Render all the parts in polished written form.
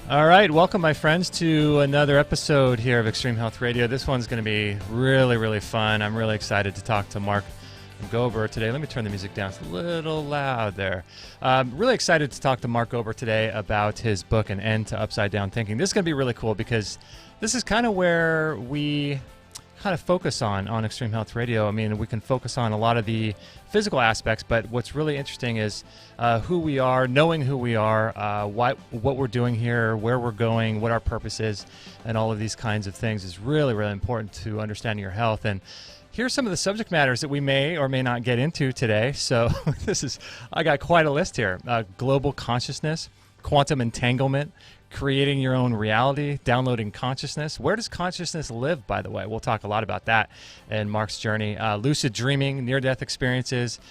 All right, welcome, my friends, to another episode here of Extreme Health Radio. This one's going to be really, really fun. I'm really excited to talk to Mark Gober today. Let me turn the music down. It's a little loud there. Really excited to talk to Mark Gober today about his book, An End to Upside Down Thinking. This is going to be really cool because this is kind of where we kind of focus on Extreme Health Radio. I mean, we can focus on a lot of the physical aspects, but what's really interesting is who we are, knowing who we are, what we're doing here, where we're going, what our purpose is, and all of these kinds of things is really, really important to understanding your health. And here's some of the subject matters that we may or may not get into today. So I got quite a list here. Global consciousness, quantum entanglement, creating your own reality, downloading consciousness. Where does consciousness live, by the way? We'll talk a lot about that in Mark's journey. Lucid dreaming, near-death experiences,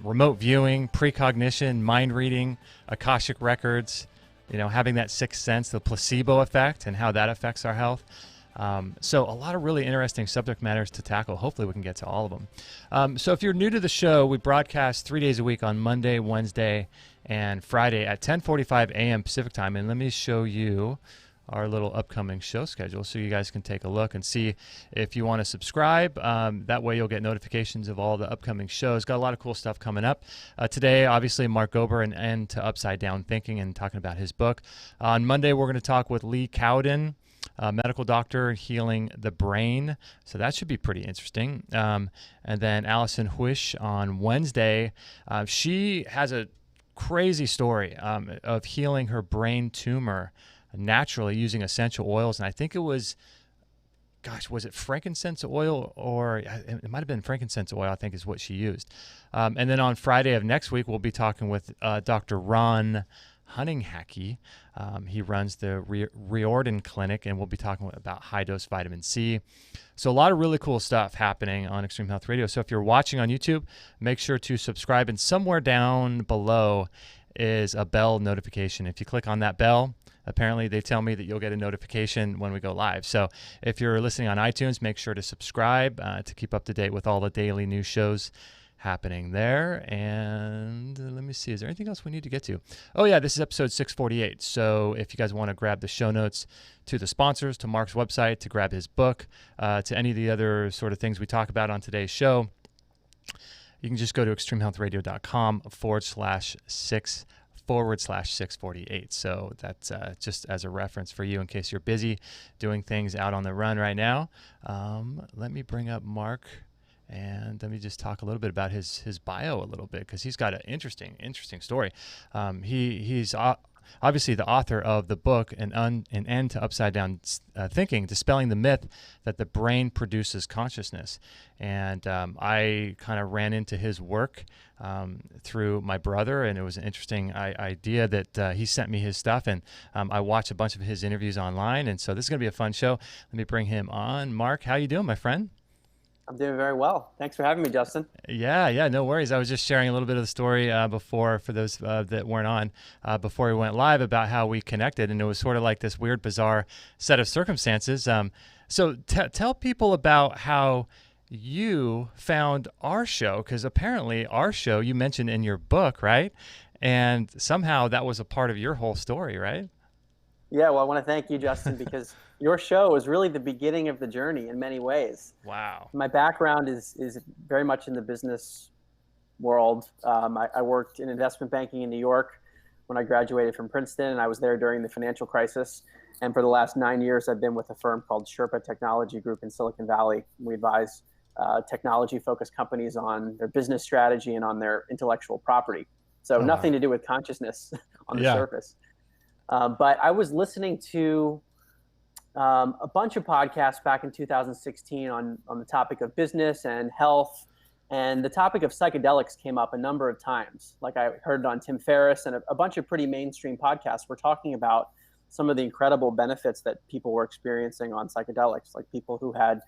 remote viewing, precognition, mind reading, Akashic records, having that sixth sense, the placebo effect, and how that affects our health. So a lot of really interesting subject matters to tackle. Hopefully we can get to all of them. So if you're new to the show, we broadcast 3 days a week on Monday, Wednesday, and Friday at 10:45 a.m. Pacific time. And let me show you our little upcoming show schedule so you guys can take a look and see if you want to subscribe. That way you'll get notifications of all the upcoming shows. Got a lot of cool stuff coming up. Today, obviously, Mark Gober, An End to Upside Down Thinking, and talking about his book. On Monday, we're going to talk with Lee Cowden, a medical doctor healing the brain. So that should be pretty interesting. And then Allison Huish on Wednesday. She has a crazy story of healing her brain tumor naturally using essential oils. And I think it was, was it frankincense oil, or it might have been frankincense oil, I think is what she used. And then on Friday of next week, we'll be talking with Dr. Ron Hunninghacke. He runs the Riordan Clinic, and we'll be talking about high-dose vitamin C. So a lot of really cool stuff happening on Extreme Health Radio. So if you're watching on YouTube, make sure to subscribe. And somewhere down below is a bell notification. If you click on that bell, apparently they tell me that you'll get a notification when we go live. So if you're listening on iTunes, make sure to subscribe to keep up to date with all the daily news shows happening there. And let me see, is there anything else we need to get to? Oh yeah, this is episode 648. So if you guys want to grab the show notes to the sponsors, to Mark's website, to grab his book, to any of the other sort of things we talk about on today's show, you can just go to extremehealthradio.com/6/648. So that's just as a reference for you in case you're busy doing things out on the run right now. Let me bring up Mark. And let me just talk a little bit about his bio a little bit, because he's got an interesting story. He's obviously the author of the book, An End to Upside Down Thinking, Dispelling the Myth that the Brain Produces Consciousness. And I kind of ran into his work through my brother, and it was an interesting idea that he sent me his stuff, and I watched a bunch of his interviews online, and so this is going to be a fun show. Let me bring him on. Mark, how you doing, my friend? I'm doing very well. Thanks for having me, Justin. Yeah, no worries. I was just sharing a little bit of the story before, for those that weren't on, before we went live, about how we connected, and it was sort of like this weird, bizarre set of circumstances. So tell people about how you found our show, because apparently our show you mentioned in your book, right? And somehow that was a part of your whole story, right? Yeah, well, I want to thank you, Justin, because your show was really the beginning of the journey in many ways. Wow. My background is very much in the business world. I worked in investment banking in New York when I graduated from Princeton, and I was there during the financial crisis. And for the last 9 years, I've been with a firm called Sherpa Technology Group in Silicon Valley. We advise technology-focused companies on their business strategy and on their intellectual property. So nothing to do with consciousness on the surface. But I was listening to a bunch of podcasts back in 2016 on the topic of business and health, and the topic of psychedelics came up a number of times. Like I heard it on Tim Ferriss, and a bunch of pretty mainstream podcasts were talking about some of the incredible benefits that people were experiencing on psychedelics, like people who had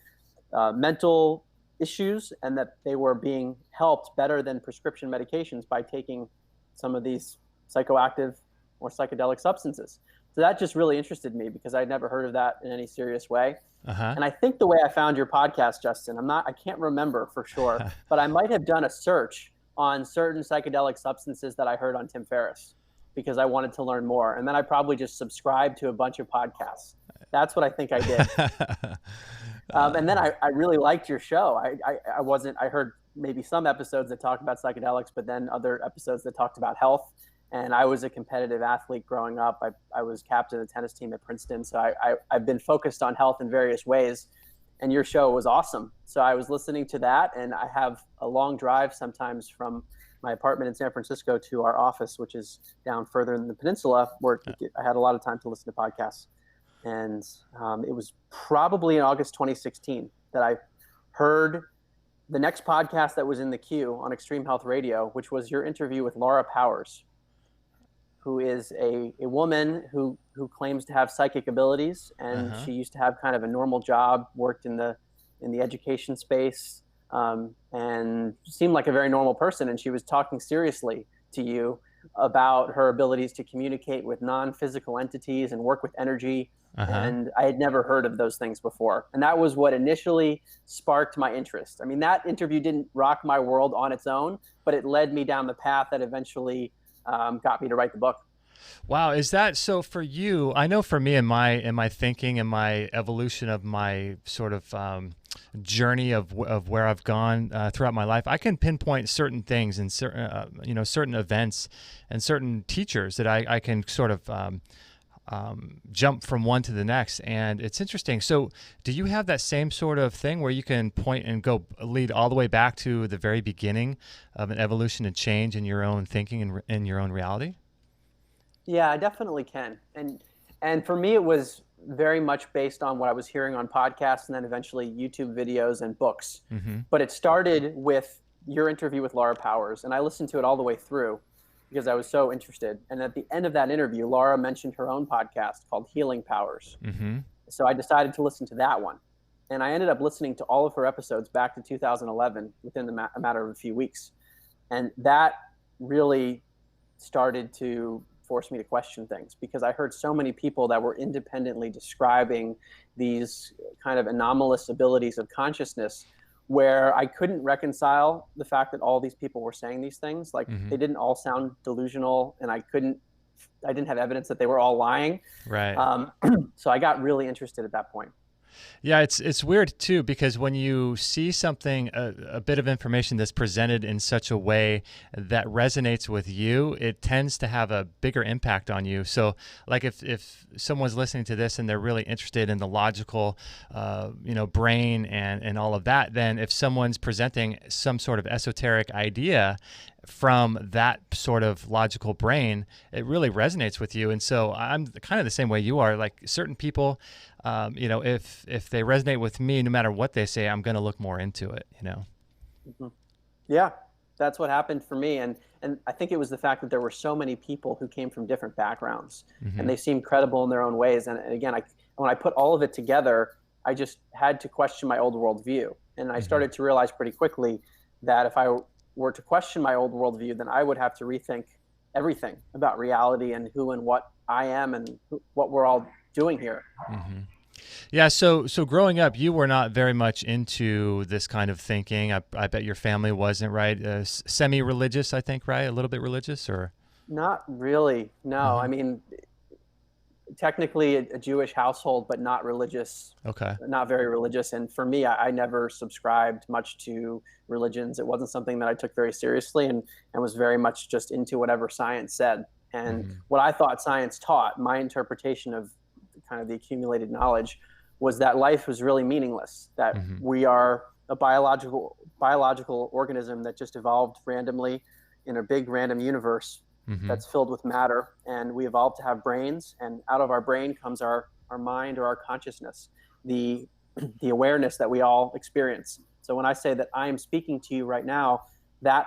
mental issues, and that they were being helped better than prescription medications by taking some of these psychoactive or psychedelic substances. So that just really interested me, because I'd never heard of that in any serious way. And I think the way I found your podcast, Justin, I can't remember for sure, but I might have done a search on certain psychedelic substances that I heard on Tim Ferriss. because I wanted to learn more. And then I probably just subscribed to a bunch of podcasts. That's what I think I did. And then I really liked your show. I heard maybe some episodes that talked about psychedelics, but then other episodes that talked about health. And I was a competitive athlete growing up. I was captain of the tennis team at Princeton. So I've been focused on health in various ways. And your show was awesome. So I was listening to that, and I have a long drive sometimes from my apartment in San Francisco to our office, which is down further in the peninsula, where I had a lot of time to listen to podcasts. And it was probably in August 2016 that I heard the next podcast that was in the queue on Extreme Health Radio, which was your interview with Laura Powers, who is a woman who claims to have psychic abilities, and she used to have kind of a normal job, worked in the education space, and seemed like a very normal person. And she was talking seriously to you about her abilities to communicate with non-physical entities and work with energy. And I had never heard of those things before. And that was what initially sparked my interest. I mean, that interview didn't rock my world on its own, but it led me down the path that eventually got me to write the book. Wow, is that so for you? I know for me in my thinking and my evolution of my sort of journey of where I've gone throughout my life, I can pinpoint certain things and certain events and certain teachers that I can sort of jump from one to the next. And it's interesting. So do you have that same sort of thing where you can point and go lead all the way back to the very beginning of an evolution and change in your own thinking and in your own reality? Yeah, I definitely can. And for me, it was very much based on what I was hearing on podcasts and then eventually YouTube videos and books. But it started with your interview with Laura Powers, and I listened to it all the way through because I was so interested. And at the end of that interview, Laura mentioned her own podcast called Healing Powers. So I decided to listen to that one. And I ended up listening to all of her episodes back to 2011 within a matter of a few weeks. And that really started to force me to question things, because I heard so many people that were independently describing these kind of anomalous abilities of consciousness, where I couldn't reconcile the fact that all these people were saying these things. Like they didn't all sound delusional, and I didn't have evidence that they were all lying. Right. So I got really interested at that point. Yeah, it's weird too, because when you see something, a bit of information that's presented in such a way that resonates with you, it tends to have a bigger impact on you. So like if someone's listening to this and they're really interested in the logical, brain and all of that, then if someone's presenting some sort of esoteric idea from that sort of logical brain, it really resonates with you. And so I'm kind of the same way you are. Like certain people, if they resonate with me, no matter what they say, I'm going to look more into it, Yeah, that's what happened for me. And I think it was the fact that there were so many people who came from different backgrounds, and they seemed credible in their own ways. And again, when I put all of it together, I just had to question my old worldview. And I started to realize pretty quickly that if I were to question my old worldview, then I would have to rethink everything about reality and who and what I am and what we're all doing here. Yeah. So growing up, you were not very much into this kind of thinking. I bet your family wasn't, right? Semi-religious, I think, right? A little bit religious, or? Not really. No. I mean, technically a Jewish household, but not religious. Okay. Not very religious. And for me, I never subscribed much to religions. It wasn't something that I took very seriously, and was very much just into whatever science said. And what I thought science taught, my interpretation of kind of the accumulated knowledge, was that life was really meaningless, that we are a biological organism that just evolved randomly in a big random universe that's filled with matter, and we evolved to have brains, and out of our brain comes our mind, or our consciousness, the awareness that we all experience. So when I say that I am speaking to you right now, that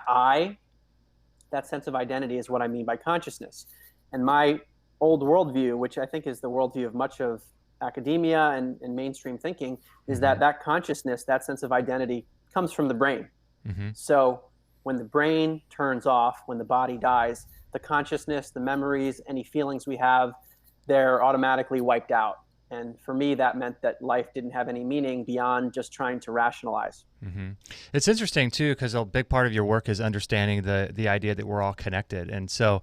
sense of identity is what I mean by consciousness. And my old worldview, which I think is the worldview of much of academia and mainstream thinking, is that consciousness, that sense of identity, comes from the brain. So when the brain turns off, when the body dies, the consciousness, the memories, any feelings we have, they're automatically wiped out. And for me, that meant that life didn't have any meaning beyond just trying to rationalize. It's interesting too, because a big part of your work is understanding the idea that we're all connected. And so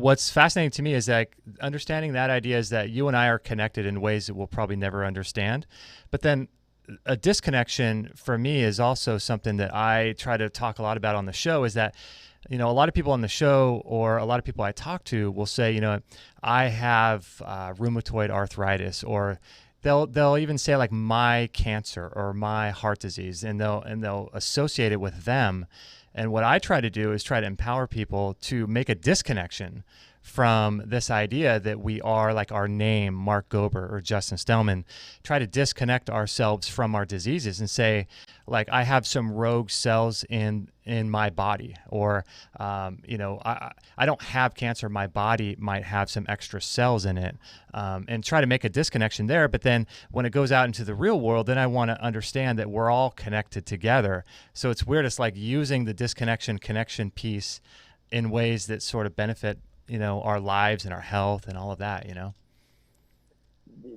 what's fascinating to me is that understanding that idea is that you and I are connected in ways that we'll probably never understand. But then a disconnection for me is also something that I try to talk a lot about on the show, is that, a lot of people on the show or a lot of people I talk to will say, I have rheumatoid arthritis, or they'll even say like my cancer or my heart disease, and they'll associate it with them. And what I try to do is try to empower people to make a disconnection from this idea that we are like our name, Mark Gober or Justin Stellman. Try to disconnect ourselves from our diseases and say, like, I have some rogue cells in my body, or I don't have cancer. My body might have some extra cells in it, and try to make a disconnection there. But then when it goes out into the real world, then I want to understand that we're all connected together. So it's weird. It's like using the connection piece in ways that sort of benefit our lives and our health and all of that,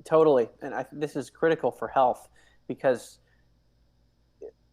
Totally. And this is critical for health, because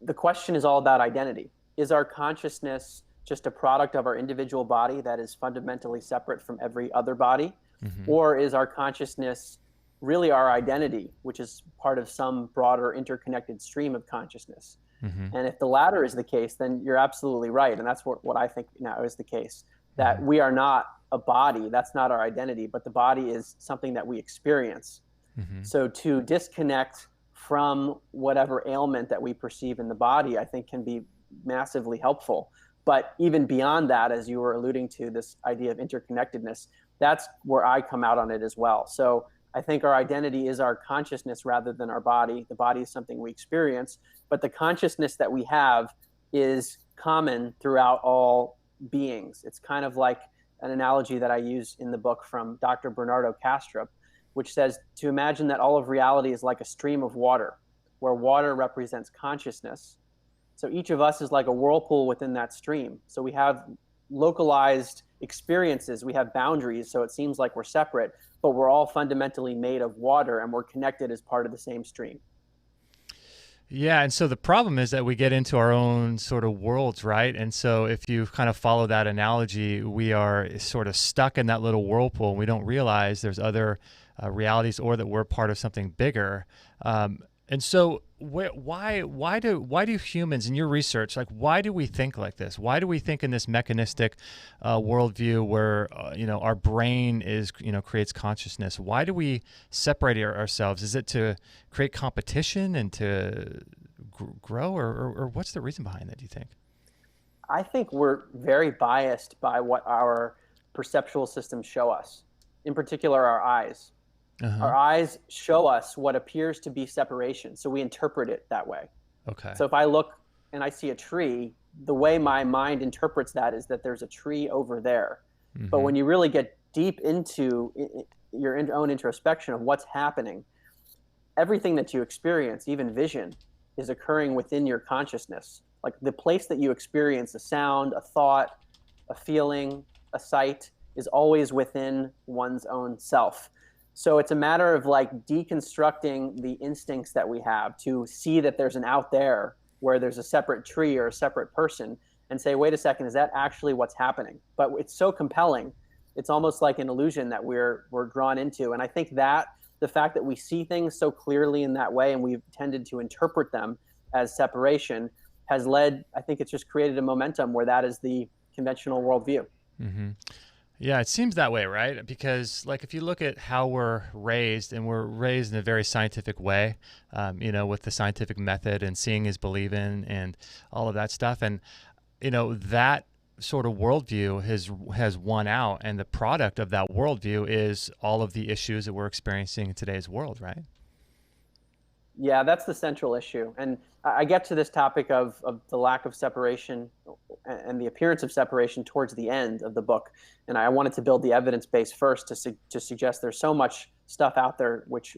the question is all about identity. Is our consciousness just a product of our individual body that is fundamentally separate from every other body? Mm-hmm. Or is our consciousness really our identity, which is part of some broader interconnected stream of consciousness? Mm-hmm. And if the latter is the case, then you're absolutely right. And that's what I think now is the case, that mm-hmm. we are not a body. That's not our identity, but the body is something that we experience. Mm-hmm. So to disconnect from whatever ailment that we perceive in the body, I think can be massively helpful. But even beyond that, as you were alluding to, this idea of interconnectedness, that's where I come out on it as well. So I think our identity is our consciousness rather than our body. The body is something we experience, but the consciousness that we have is common throughout all beings. It's kind of like an analogy that I use in the book from Dr. Bernardo Kastrup, which says to imagine that all of reality is like a stream of water, where water represents consciousness. So each of us is like a whirlpool within that stream. So we have localized experiences, we have boundaries, so it seems like we're separate, but we're all fundamentally made of water, and we're connected as part of the same stream. Yeah, and so the problem is that we get into our own sort of worlds, right? And so if you kind of follow that analogy, we are sort of stuck in that little whirlpool, and we don't realize there's other realities, or that we're part of something bigger. And so why do humans, in your research, like, why do we think like this? Why do we think in this mechanistic worldview where our brain is creates consciousness? Why do we separate ourselves? Is it to create competition and to grow, or what's the reason behind that, do you think? I think we're very biased by what our perceptual systems show us, in particular our eyes. Uh-huh. Our eyes show us what appears to be separation, so we interpret it that way. Okay. So if I look and I see a tree, the way my mind interprets that is that there's a tree over there. Mm-hmm. But when you really get deep into your own introspection of what's happening, everything that you experience, even vision, is occurring within your consciousness. Like the place that you experience a sound, a thought, a feeling, a sight is always within one's own self. So it's a matter of like deconstructing the instincts that we have to see that there's an out there where there's a separate tree or a separate person, and say, wait a second, is that actually what's happening? But it's so compelling. It's almost like an illusion that we're drawn into. And I think that the fact that we see things so clearly in that way, and we've tended to interpret them as separation, has led, I think it's just created a momentum where that is the conventional worldview. Mm-hmm. Yeah, it seems that way, right? Because like if you look at how we're raised, and we're raised in a very scientific way, with the scientific method, and seeing is believing and all of that stuff. And, that sort of worldview has won out, and the product of that worldview is all of the issues that we're experiencing in today's world, right? Yeah, that's the central issue. And I get to this topic of the lack of separation and the appearance of separation towards the end of the book. And I wanted to build the evidence base first to suggest there's so much stuff out there which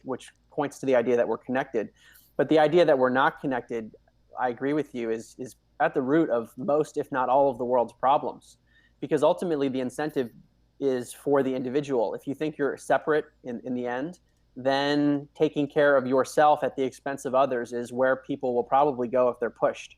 points to the idea that we're connected. But the idea that we're not connected, I agree with you, is at the root of most, if not all, of the world's problems. Because ultimately the incentive is for the individual. If you think you're separate in the end, then taking care of yourself at the expense of others is where people will probably go if they're pushed.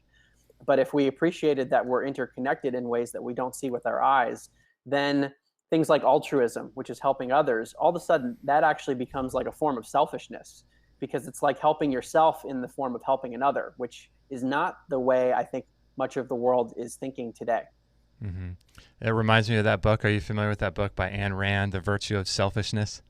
But if we appreciated that we're interconnected in ways that we don't see with our eyes, then things like altruism, which is helping others, all of a sudden that actually becomes like a form of selfishness, because it's like helping yourself in the form of helping another, which is not the way I think much of the world is thinking today. Mm-hmm. It reminds me of that book. Are you familiar with that book by Ayn Rand, The Virtue of Selfishness?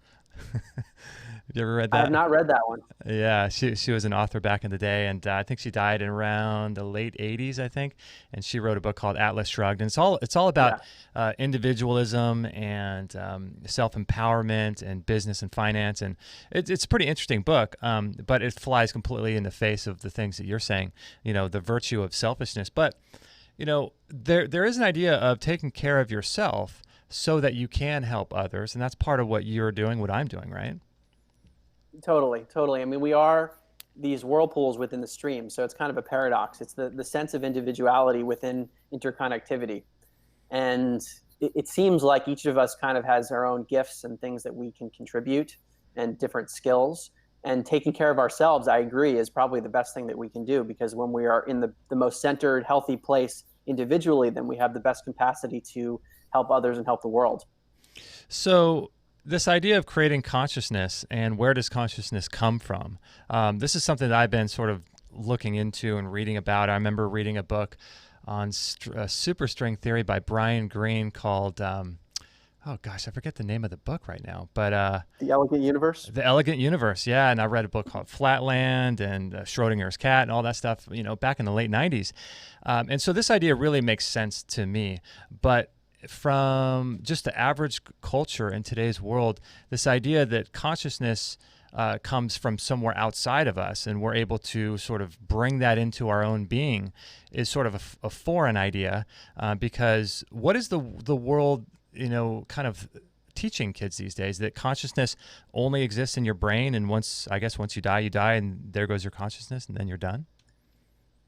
Have you ever read that? I have not read that one. Yeah, she was an author back in the day, and I think she died in around the late '80s, I think. And she wrote a book called Atlas Shrugged, and it's all about individualism and self-empowerment and business and finance, and it's a pretty interesting book. But it flies completely in the face of the things that you're saying. The virtue of selfishness. But there is an idea of taking care of yourself so that you can help others, and that's part of what you're doing, what I'm doing, right? Totally. I mean, we are these whirlpools within the stream, so it's kind of a paradox. It's the sense of individuality within interconnectivity. And it seems like each of us kind of has our own gifts and things that we can contribute and different skills. And taking care of ourselves, I agree, is probably the best thing that we can do, because when we are in the most centered, healthy place individually, then we have the best capacity to help others and help the world. So this idea of creating consciousness, and where does consciousness come from? This is something that I've been sort of looking into and reading about. I remember reading a book on superstring theory by Brian Greene called, oh gosh, I forget the name of the book right now, but The Elegant Universe? The Elegant Universe, yeah. And I read a book called Flatland and Schrodinger's Cat and all that stuff, back in the late 90s. And so this idea really makes sense to me. But from just the average culture in today's world, this idea that consciousness comes from somewhere outside of us and we're able to sort of bring that into our own being is sort of a foreign idea, because what is the world, kind of teaching kids these days? That consciousness only exists in your brain, and once you die, and there goes your consciousness, and then you're done?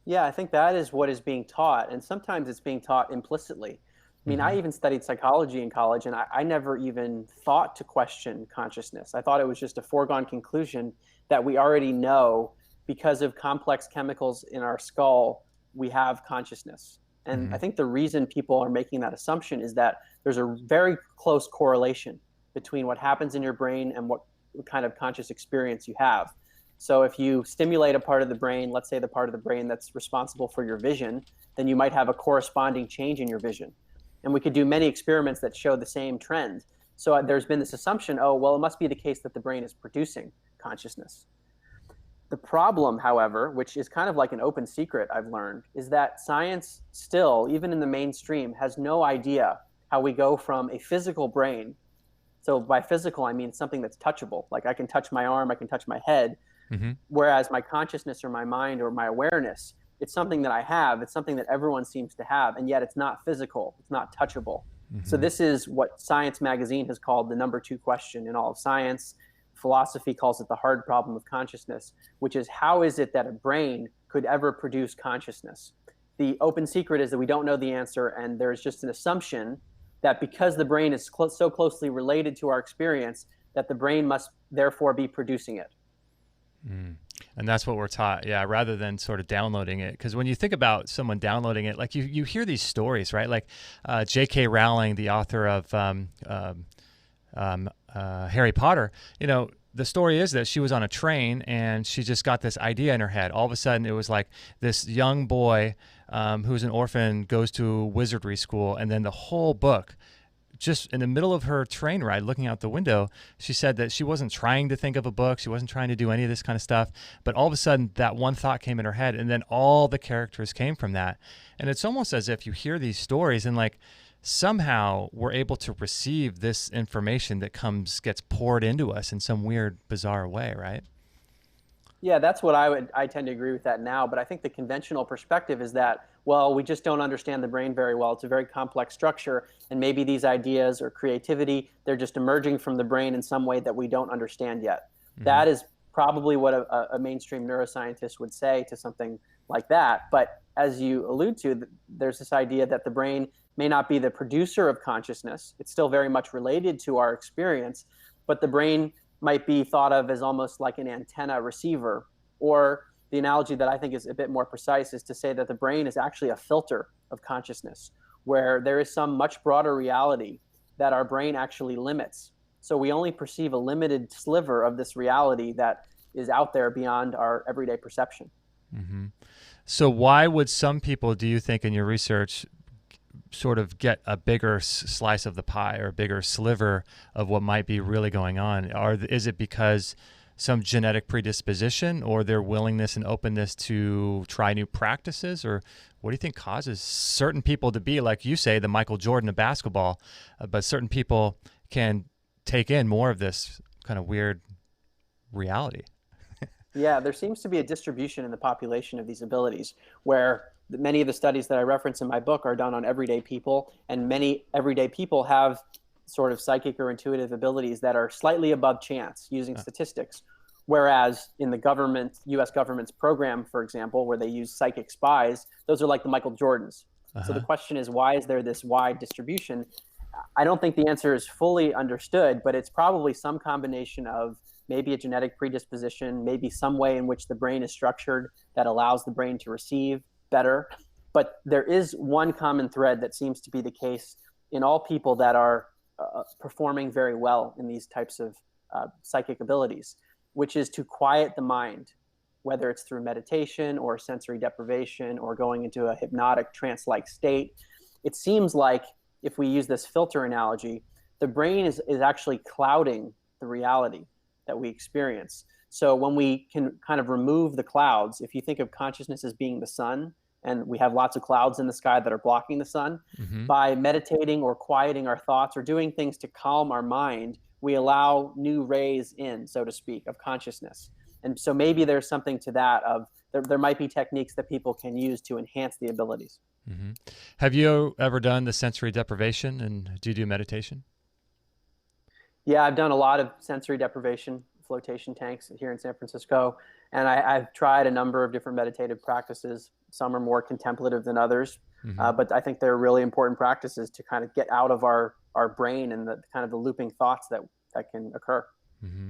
Yeah, I think that is what is being taught, and sometimes it's being taught implicitly. I mean, I even studied psychology in college, and I never even thought to question consciousness. I thought it was just a foregone conclusion that we already know, because of complex chemicals in our skull, we have consciousness. And I think the reason people are making that assumption is that there's a very close correlation between what happens in your brain and what kind of conscious experience you have. So if you stimulate a part of the brain, let's say the part of the brain that's responsible for your vision, then you might have a corresponding change in your vision. And we could do many experiments that show the same trend. So there's been this assumption, oh, well, it must be the case that the brain is producing consciousness. The problem, however, which is kind of like an open secret I've learned, is that science still, even in the mainstream, has no idea how we go from a physical brain. So by physical, I mean something that's touchable. Like I can touch my arm, I can touch my head. Whereas my consciousness or my mind or my awareness, it's something that I have. It's something that everyone seems to have, and yet it's not physical. It's not touchable. So this is what Science Magazine has called the number 2 question in all of science. Philosophy calls it the hard problem of consciousness, which is, how is it that a brain could ever produce consciousness? The open secret is that we don't know the answer, and there's just an assumption that because the brain is so closely related to our experience, that the brain must therefore be producing it. And that's what we're taught, yeah, rather than sort of downloading it. Because when you think about someone downloading it, like you hear these stories, right? Like J.K. Rowling, the author of Harry Potter, the story is that she was on a train and she just got this idea in her head. All of a sudden, it was like this young boy who's an orphan goes to wizardry school, and then the whole book, just in the middle of her train ride, looking out the window, she said that she wasn't trying to think of a book. She wasn't trying to do any of this kind of stuff. But all of a sudden, that one thought came in her head, and then all the characters came from that. And it's almost as if you hear these stories and like somehow we're able to receive this information that gets poured into us in some weird, bizarre way, right? Yeah, that's what I tend to agree with that now. But I think the conventional perspective is that, well, we just don't understand the brain very well. It's a very complex structure. And maybe these ideas or creativity, they're just emerging from the brain in some way that we don't understand yet. That is probably what a mainstream neuroscientist would say to something like that. But as you allude to, there's this idea that the brain may not be the producer of consciousness. It's still very much related to our experience, but the brain might be thought of as almost like an antenna receiver. Or the analogy that I think is a bit more precise is to say that the brain is actually a filter of consciousness, where there is some much broader reality that our brain actually limits. So we only perceive a limited sliver of this reality that is out there beyond our everyday perception. Mm-hmm. So why would some people, do you think, in your research, sort of get a bigger slice of the pie or a bigger sliver of what might be really going on? Is it because some genetic predisposition, or their willingness and openness to try new practices? Or what do you think causes certain people to be, like you say, the Michael Jordan of basketball, but certain people can take in more of this kind of weird reality? Yeah, there seems to be a distribution in the population of these abilities, where many of the studies that I reference in my book are done on everyday people, and many everyday people have sort of psychic or intuitive abilities that are slightly above chance using statistics. Whereas in the government, US government's program, for example, where they use psychic spies, those are like the Michael Jordans. So the question is, why is there this wide distribution? I don't think the answer is fully understood, but it's probably some combination of maybe a genetic predisposition, maybe some way in which the brain is structured that allows the brain to receive better. But there is one common thread that seems to be the case in all people that are performing very well in these types of psychic abilities, which is to quiet the mind, whether it's through meditation or sensory deprivation or going into a hypnotic trance-like state. It seems like, if we use this filter analogy, the brain is actually clouding the reality that we experience. So when we can kind of remove the clouds, if you think of consciousness as being the sun, and we have lots of clouds in the sky that are blocking the sun, by meditating or quieting our thoughts or doing things to calm our mind, we allow new rays in, so to speak, of consciousness. And so maybe there's something to that of there might be techniques that people can use to enhance the abilities. Mm-hmm. Have you ever done the sensory deprivation, and do you do meditation? Yeah, I've done a lot of sensory deprivation flotation tanks here in San Francisco, and I've tried a number of different meditative practices. Some are more contemplative than others, but I think they're really important practices to kind of get out of our brain and the kind of the looping thoughts that can occur. Mm-hmm.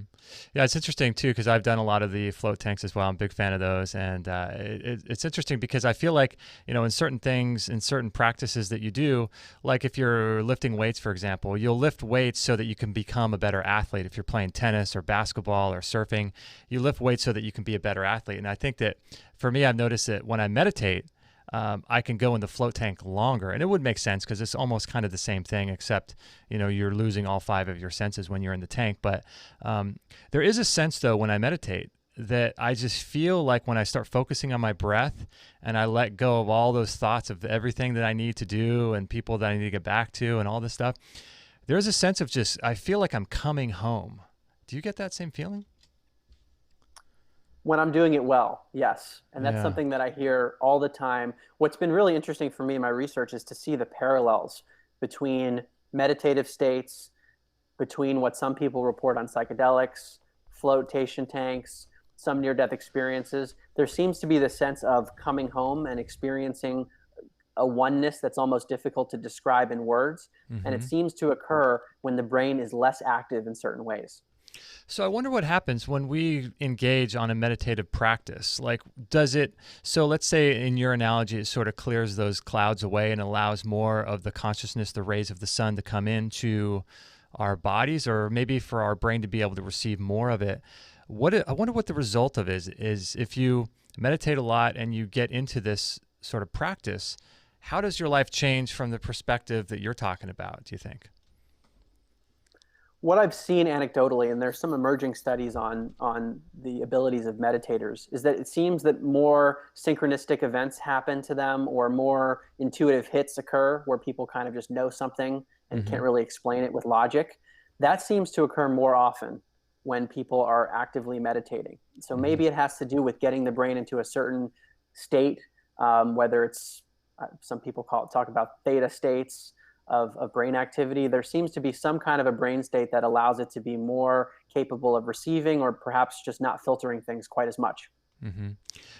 Yeah, it's interesting too, because I've done a lot of the float tanks as well. I'm a big fan of those, and it's interesting because I feel like, in certain things, in certain practices that you do, like if you're lifting weights, for example, you'll lift weights so that you can become a better athlete. If you're playing tennis or basketball or surfing, you lift weights so that you can be a better athlete. And I think that for me, I've noticed that when I meditate, I can go in the float tank longer, and it would make sense because it's almost kind of the same thing, except you're losing all 5 of your senses when you're in the tank. But there is a sense, though, when I meditate, that I just feel like when I start focusing on my breath and I let go of all those thoughts of everything that I need to do and people that I need to get back to and all this stuff, there's a sense of I feel like I'm coming home. Do you get that same feeling? When I'm doing it well, yes. And that's something that I hear all the time. What's been really interesting for me in my research is to see the parallels between meditative states, between what some people report on psychedelics, flotation tanks, some near-death experiences. There seems to be the sense of coming home and experiencing a oneness that's almost difficult to describe in words. And it seems to occur when the brain is less active in certain ways. So I wonder what happens when we engage on a meditative practice. Like, so let's say in your analogy, it sort of clears those clouds away and allows more of the consciousness, the rays of the sun to come into our bodies, or maybe for our brain to be able to receive more of it. I wonder what the result of it is if you meditate a lot and you get into this sort of practice, how does your life change from the perspective that you're talking about, do you think? What I've seen anecdotally, and there's some emerging studies on the abilities of meditators, is that it seems that more synchronistic events happen to them, or more intuitive hits occur where people kind of just know something and can't really explain it with logic. That seems to occur more often when people are actively meditating. So maybe it has to do with getting the brain into a certain state, whether it's some people talk about theta states of brain activity. There seems to be some kind of a brain state that allows it to be more capable of receiving, or perhaps just not filtering things quite as much.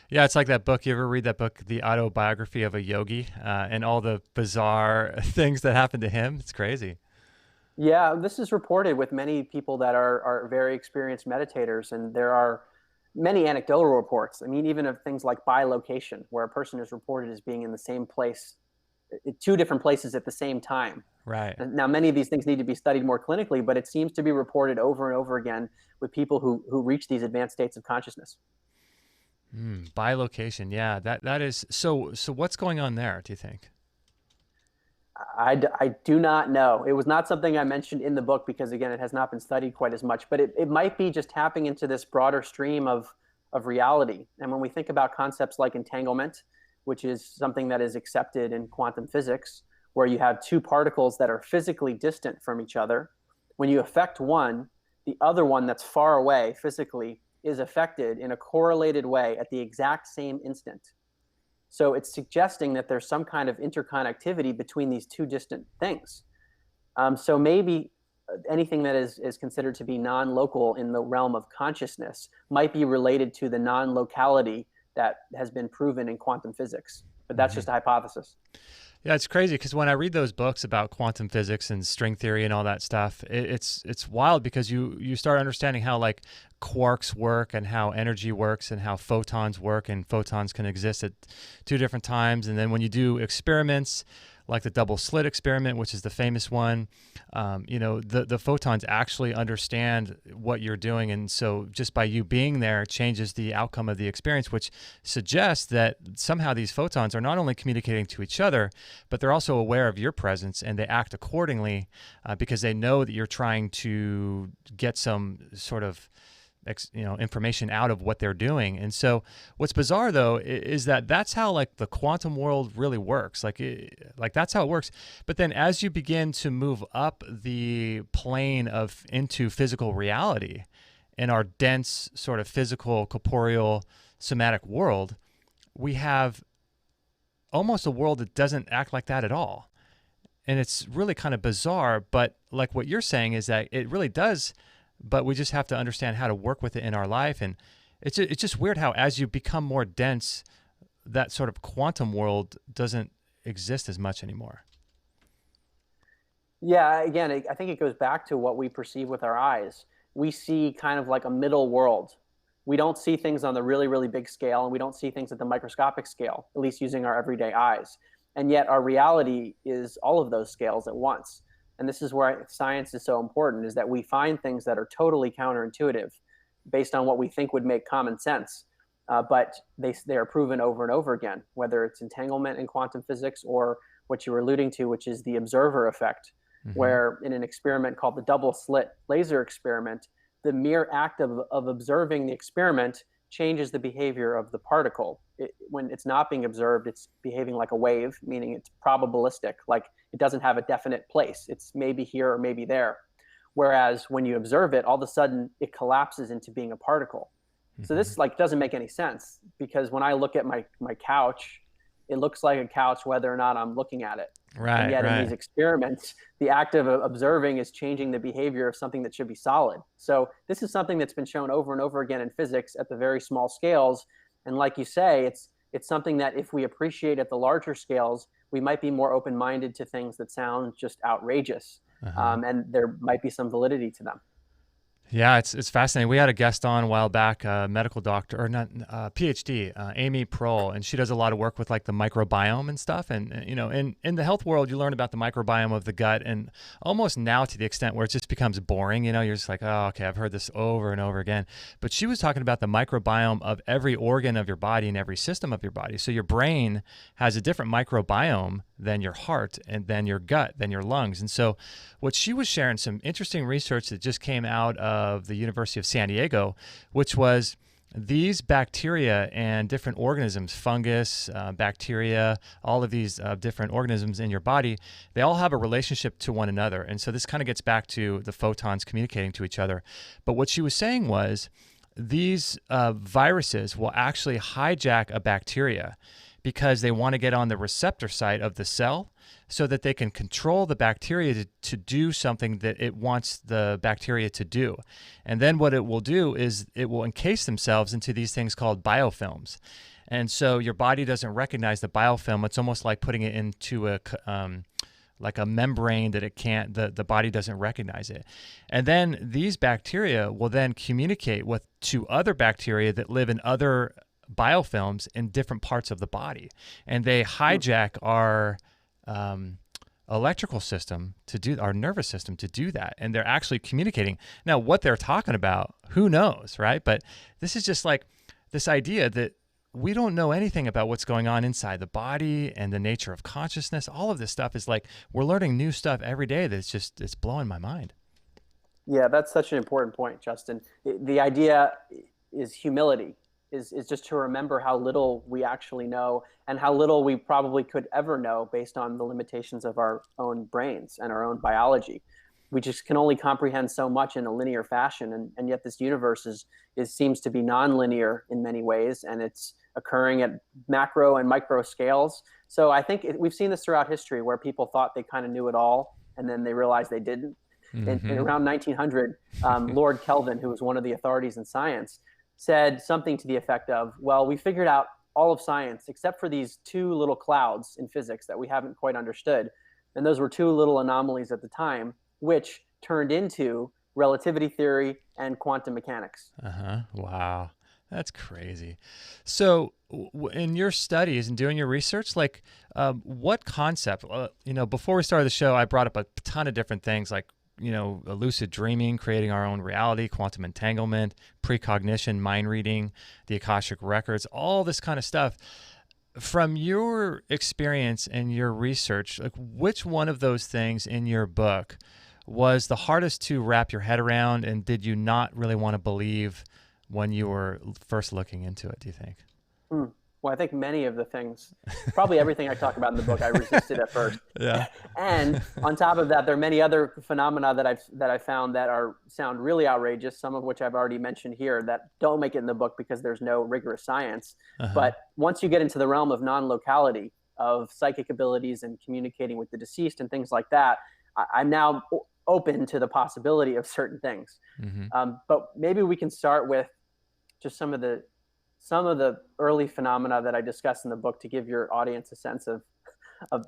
Yeah, it's like that book. You ever read that book, The Autobiography of a Yogi, and all the bizarre things that happened to him? It's crazy. Yeah, this is reported with many people that are very experienced meditators, and there are many anecdotal reports. I mean, even of things like bilocation, where a person is reported as being in the same place, 2 different places at the same time. Right. And now, many of these things need to be studied more clinically, but it seems to be reported over and over again with people who reach these advanced states of consciousness. Bilocation. Yeah, that is so. So what's going on there, do you think? I do not know. It was not something I mentioned in the book because, again, it has not been studied quite as much, but it might be just tapping into this broader stream of reality. And when we think about concepts like entanglement, which is something that is accepted in quantum physics, where you have two particles that are physically distant from each other, when you affect one, the other one that's far away physically is affected in a correlated way at the exact same instant. So it's suggesting that there's some kind of interconnectivity between these two distant things. So maybe anything that is considered to be non-local in the realm of consciousness might be related to the non-locality that has been proven in quantum physics. But that's just a hypothesis. Yeah, it's crazy because when I read those books about quantum physics and string theory and all that stuff, it's wild because you start understanding how like quarks work and how energy works and how photons work, and photons can exist at two different times. And then when you do experiments like the double slit experiment, which is the famous one, the photons actually understand what you're doing. And so just by you being there changes the outcome of the experience, which suggests that somehow these photons are not only communicating to each other, but they're also aware of your presence and they act accordingly because they know that you're trying to get some sort of information out of what they're doing. And so what's bizarre though is that that's how like the quantum world really works. Like that's how it works. But then as you begin to move up the plane of into physical reality in our dense sort of physical, corporeal, somatic world, we have almost a world that doesn't act like that at all. And it's really kind of bizarre, but like what you're saying is that it really does, but we just have to understand how to work with it in our life. And it's just weird how as you become more dense, that sort of quantum world doesn't exist as much anymore. Yeah, again, I think it goes back to what we perceive with our eyes. We see kind of like a middle world. We don't see things on the really, really big scale, and we don't see things at the microscopic scale, at least using our everyday eyes. And yet our reality is all of those scales at once. And this is where science is so important, is that we find things that are totally counterintuitive based on what we think would make common sense. But they are proven over and over again, whether it's entanglement in quantum physics or what you were alluding to, which is the observer effect, where in an experiment called the double slit laser experiment, the mere act of observing the experiment changes the behavior of the particle. When it's not being observed, it's behaving like a wave, meaning it's probabilistic, like it doesn't have a definite place. It's maybe here or maybe there. Whereas when you observe it, all of a sudden it collapses into being a particle. So this like doesn't make any sense, because when I look at my couch, it looks like a couch whether or not I'm looking at it. Right. And yet in these experiments, the act of observing is changing the behavior of something that should be solid. So this is something that's been shown over and over again in physics at the very small scales. And like you say, it's something that if we appreciate at the larger scales, we might be more open-minded to things that sound just outrageous. And there might be some validity to them. Yeah, it's fascinating. We had a guest on a while back, a medical doctor, or not, PhD, Amy Prohl, and she does a lot of work with like the microbiome and stuff. And in the health world, you learn about the microbiome of the gut, and almost now to the extent where it just becomes boring. You're just like, oh, okay, I've heard this over and over again. But she was talking about the microbiome of every organ of your body and every system of your body. So your brain has a different microbiome than your heart, and then your gut, then your lungs. And so what she was sharing, some interesting research that just came out of the University of San Diego, which was these bacteria and different organisms, fungus, bacteria, all of these different organisms in your body, they all have a relationship to one another. And so this kind of gets back to the photons communicating to each other. But what she was saying was these viruses will actually hijack a bacteria because they want to get on the receptor site of the cell so that they can control the bacteria to do something that it wants the bacteria to do. And then what it will do is it will encase themselves into these things called biofilms. And so your body doesn't recognize the biofilm. It's almost like putting it into like a membrane that it can't, the body doesn't recognize it. And then these bacteria will then communicate to other bacteria that live in other biofilms in different parts of the body. And they hijack our electrical system to do, our nervous system to do that. And they're actually communicating. Now, what they're talking about, who knows, right? But this is just like this idea that we don't know anything about what's going on inside the body and the nature of consciousness. All of this stuff is like, we're learning new stuff every day it's blowing my mind. Yeah, that's such an important point, Justin. The idea is humility, is just to remember how little we actually know and how little we probably could ever know based on the limitations of our own brains and our own biology. We just can only comprehend so much in a linear fashion, and yet this universe seems to be nonlinear in many ways, and it's occurring at macro and micro scales. So I think we've seen this throughout history where people thought they kind of knew it all, and then they realized they didn't. In around 1900, Lord Kelvin, who was one of the authorities in science, said something to the effect of, well, we figured out all of science except for these two little clouds in physics that we haven't quite understood. And those were two little anomalies at the time, which turned into relativity theory and quantum mechanics. Wow. That's crazy. So in your studies and doing your research, like what concept, before we started the show, I brought up a ton of different things like, lucid dreaming, creating our own reality, quantum entanglement, precognition, mind reading, the Akashic records, all this kind of stuff. From your experience and your research, like which one of those things in your book was the hardest to wrap your head around, and did you not really want to believe when you were first looking into it, do you think? Well, I think many of the things, probably everything I talk about in the book, I resisted at first. Yeah. And on top of that, there are many other phenomena that I've found that sound really outrageous, some of which I've already mentioned here that don't make it in the book because there's no rigorous science. But once you get into the realm of non-locality, of psychic abilities and communicating with the deceased and things like that, I'm now open to the possibility of certain things. But maybe we can start with just some of the early phenomena that I discuss in the book to give your audience a sense of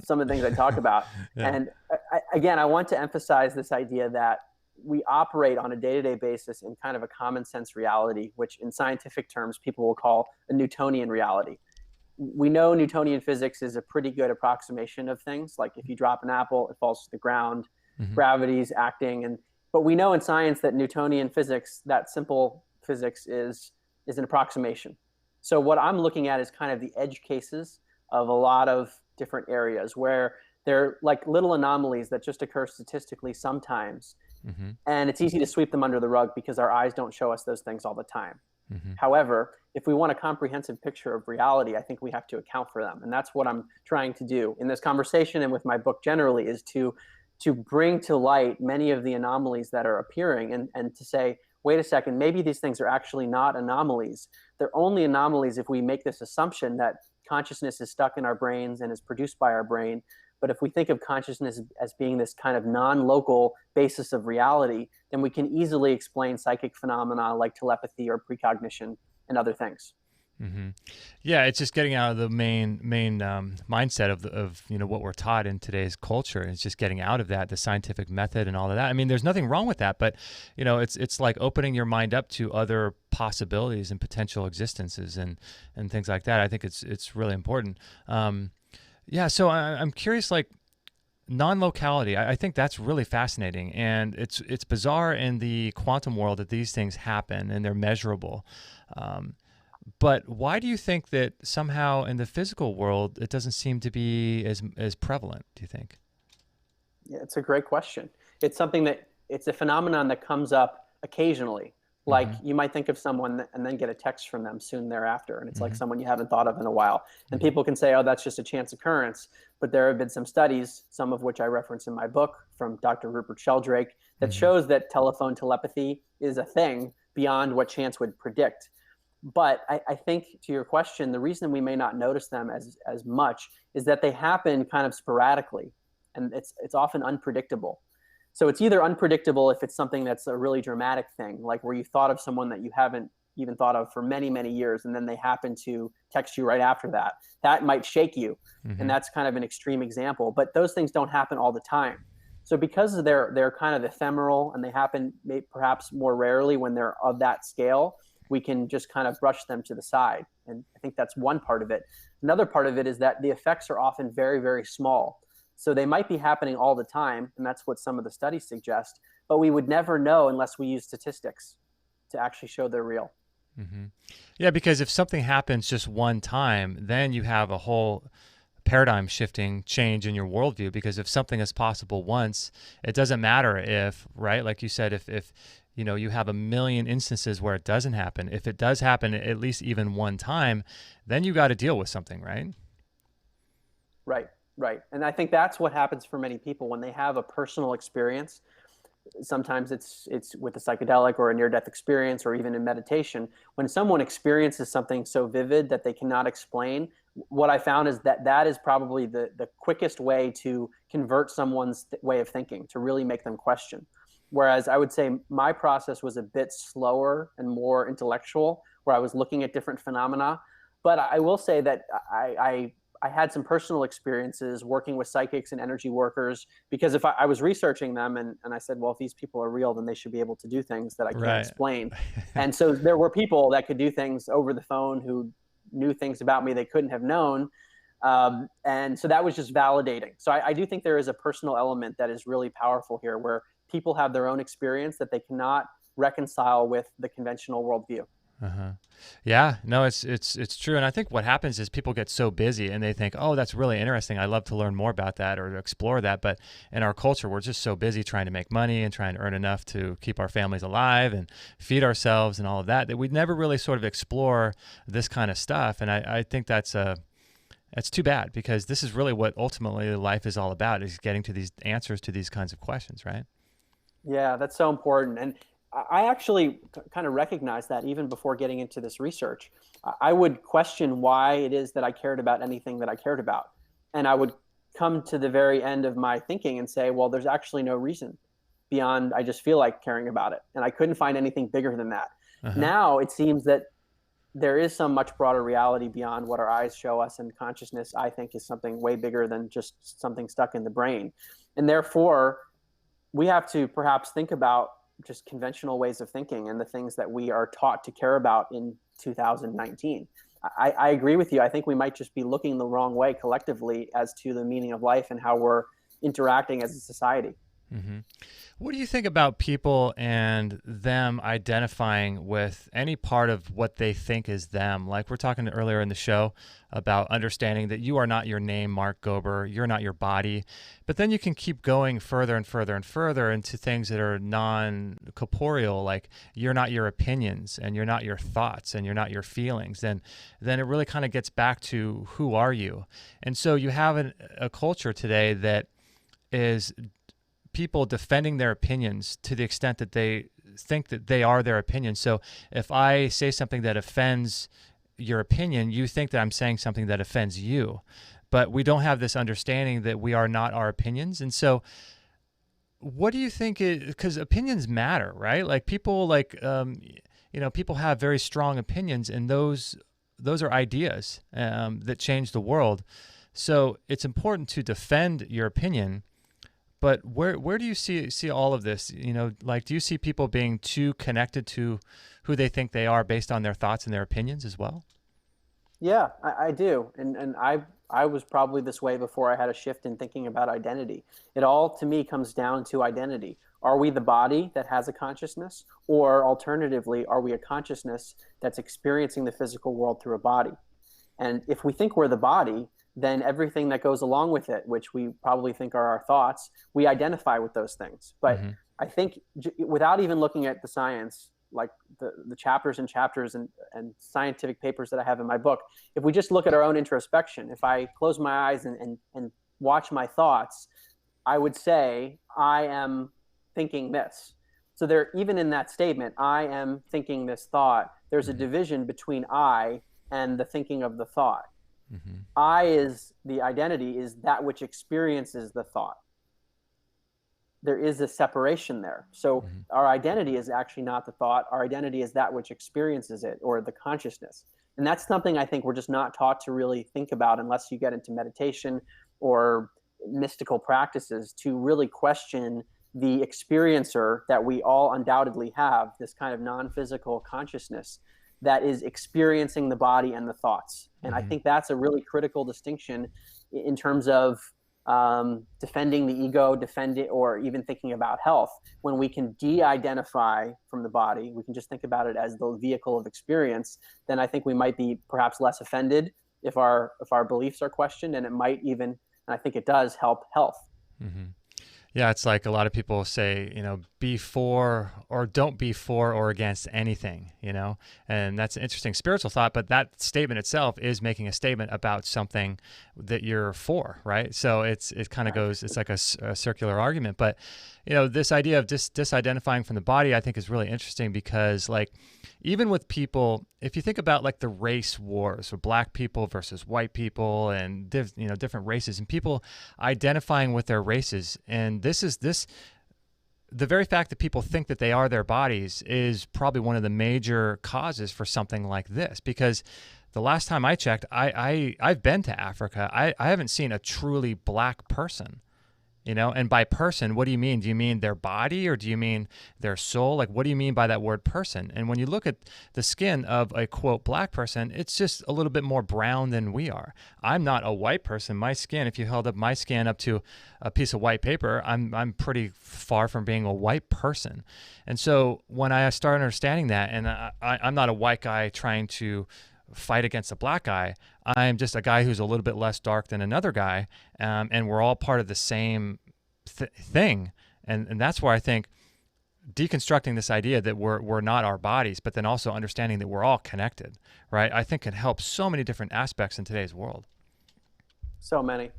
some of the things I talk about. Yeah. And I want to emphasize this idea that we operate on a day-to-day basis in kind of a common sense reality, which in scientific terms, people will call a Newtonian reality. We know Newtonian physics is a pretty good approximation of things. Like if you drop an apple, it falls to the ground, gravity's acting. But we know in science that Newtonian physics, that simple physics is an approximation. So what I'm looking at is kind of the edge cases of a lot of different areas where they're like little anomalies that just occur statistically sometimes. And it's easy to sweep them under the rug because our eyes don't show us those things all the time. However, if we want a comprehensive picture of reality, I think we have to account for them. And that's what I'm trying to do in this conversation and with my book generally, is to bring to light many of the anomalies that are appearing and to say, wait a second, maybe these things are actually not anomalies. They're only anomalies if we make this assumption that consciousness is stuck in our brains and is produced by our brain. But if we think of consciousness as being this kind of non-local basis of reality, then we can easily explain psychic phenomena like telepathy or precognition and other things. Yeah, it's just getting out of the main mindset of what we're taught in today's culture. It's just getting out of that, the scientific method and all of that. I mean, there's nothing wrong with that, but it's like opening your mind up to other possibilities and potential existences and things like that. I think it's really important. So I'm curious, like non-locality. I think that's really fascinating, and it's bizarre in the quantum world that these things happen and they're measurable. But why do you think that somehow in the physical world it doesn't seem to be as prevalent, do you think? Yeah, it's a great question. It's a phenomenon that comes up occasionally. Like you might think of someone and then get a text from them soon thereafter, and it's like someone you haven't thought of in a while. And people can say, oh, that's just a chance occurrence. But there have been some studies, some of which I reference in my book from Dr. Rupert Sheldrake, that shows that telephone telepathy is a thing beyond what chance would predict. But I think, to your question, the reason we may not notice them as much is that they happen kind of sporadically, and it's often unpredictable. So it's either unpredictable if it's something that's a really dramatic thing, like where you thought of someone that you haven't even thought of for many, many years, and then they happen to text you right after that. That might shake you, and that's kind of an extreme example. But those things don't happen all the time. So because they're kind of ephemeral and they happen perhaps more rarely when they're of that scale, we can just kind of brush them to the side. And I think that's one part of it. Another part of it is that the effects are often very, very small. So they might be happening all the time, and that's what some of the studies suggest, but we would never know unless we use statistics to actually show they're real. Mm-hmm. Yeah, because if something happens just one time, then you have a whole paradigm shifting change in your worldview, because if something is possible once, it doesn't matter if, right, like you said, if you have a million instances where it doesn't happen. If it does happen at least even one time, then you got to deal with something, right? Right. And I think that's what happens for many people when they have a personal experience. Sometimes it's with a psychedelic or a near-death experience, or even in meditation. When someone experiences something so vivid that they cannot explain, what I found is that is probably the quickest way to convert someone's way of thinking, to really make them question. Whereas I would say my process was a bit slower and more intellectual, where I was looking at different phenomena. But I will say that I had some personal experiences working with psychics and energy workers, because if I was researching them and I said, well, if these people are real, then they should be able to do things that I can't Right. explain. And so there were people that could do things over the phone who knew things about me they couldn't have known. And so that was just validating. So I do think there is a personal element that is really powerful here, where people have their own experience that they cannot reconcile with the conventional worldview. Uh-huh. Yeah, no, it's true. And I think what happens is people get so busy and they think, oh, that's really interesting. I'd love to learn more about that or explore that. But in our culture, we're just so busy trying to make money and trying to earn enough to keep our families alive and feed ourselves and all of that, that we never really sort of explore this kind of stuff. And I think that's too bad, because this is really what ultimately life is all about, is getting to these answers to these kinds of questions, right? Yeah, that's so important. And I actually kind of recognized that even before getting into this research. I would question why it is that I cared about anything that I cared about. And I would come to the very end of my thinking and say, well, there's actually no reason beyond I just feel like caring about it. And I couldn't find anything bigger than that. Uh-huh. Now it seems that there is some much broader reality beyond what our eyes show us, and consciousness, I think, is something way bigger than just something stuck in the brain. And therefore, we have to perhaps think about just conventional ways of thinking and the things that we are taught to care about in 2019. I agree with you. I think we might just be looking the wrong way collectively as to the meaning of life and how we're interacting as a society. Mm-hmm. What do you think about people and them identifying with any part of what they think is them? Like we're talking earlier in the show about understanding that you are not your name, Mark Gober, you're not your body, but then you can keep going further and further and further into things that are non-corporeal, like you're not your opinions and you're not your thoughts and you're not your feelings. Then it really kind of gets back to who are you? And so you have a culture today that is people defending their opinions to the extent that they think that they are their opinion. So if I say something that offends your opinion, you think that I'm saying something that offends you. But we don't have this understanding that we are not our opinions. And so what do you think because opinions matter, right? Like people people have very strong opinions, and those are ideas that change the world. So it's important to defend your opinion. But where do you see all of this? Like, do you see people being too connected to who they think they are based on their thoughts and their opinions as well? Yeah, I do. And I was probably this way before I had a shift in thinking about identity. It all, to me, comes down to identity. Are we the body that has a consciousness? Or alternatively, are we a consciousness that's experiencing the physical world through a body? And if we think we're the body, then everything that goes along with it, which we probably think are our thoughts, we identify with those things. But Mm-hmm. I think without even looking at the science, like the chapters and and scientific papers that I have in my book, if we just look at our own introspection, if I close my eyes and watch my thoughts, I would say I am thinking this. So there, even in that statement, I am thinking this thought, there's a division between I and the thinking of the thought. Mm-hmm. I is the identity, is that which experiences the thought. There is a separation there. So Mm-hmm. our identity is actually not the thought. Our identity is that which experiences it, or the consciousness. And that's something I think we're just not taught to really think about unless you get into meditation or mystical practices, to really question the experiencer that we all undoubtedly have, this kind of non-physical consciousness that is experiencing the body and the thoughts. And I think that's a really critical distinction in terms of defending the ego, or even thinking about health. When we can de-identify from the body, we can just think about it as the vehicle of experience, then I think we might be perhaps less offended if our beliefs are questioned, and it might even, and I think it does, help health. Mm-hmm. Yeah, it's like a lot of people say, be for or don't be for or against anything, and that's an interesting spiritual thought, but that statement itself is making a statement about something that you're for, right? So it kind of goes, it's like a circular argument, but this idea of disidentifying from the body, I think is really interesting because like, even with people, if you think about like the race wars, so black people versus white people and different races and people identifying with their races, and the very fact that people think that they are their bodies is probably one of the major causes for something like this. Because the last time I checked, I've been to Africa. I haven't seen a truly black person. And by person, what do you mean? Do you mean their body or do you mean their soul? Like, what do you mean by that word person? And when you look at the skin of a, quote, black person, it's just a little bit more brown than we are. I'm not a white person. My skin, if you held up my skin up to a piece of white paper, I'm pretty far from being a white person. And so when I started understanding that, and I'm not a white guy trying to fight against a black guy. I'm just a guy who's a little bit less dark than another guy, and we're all part of the same thing. And that's where I think deconstructing this idea that we're not our bodies, but then also understanding that we're all connected, right? I think can help so many different aspects in today's world. So many.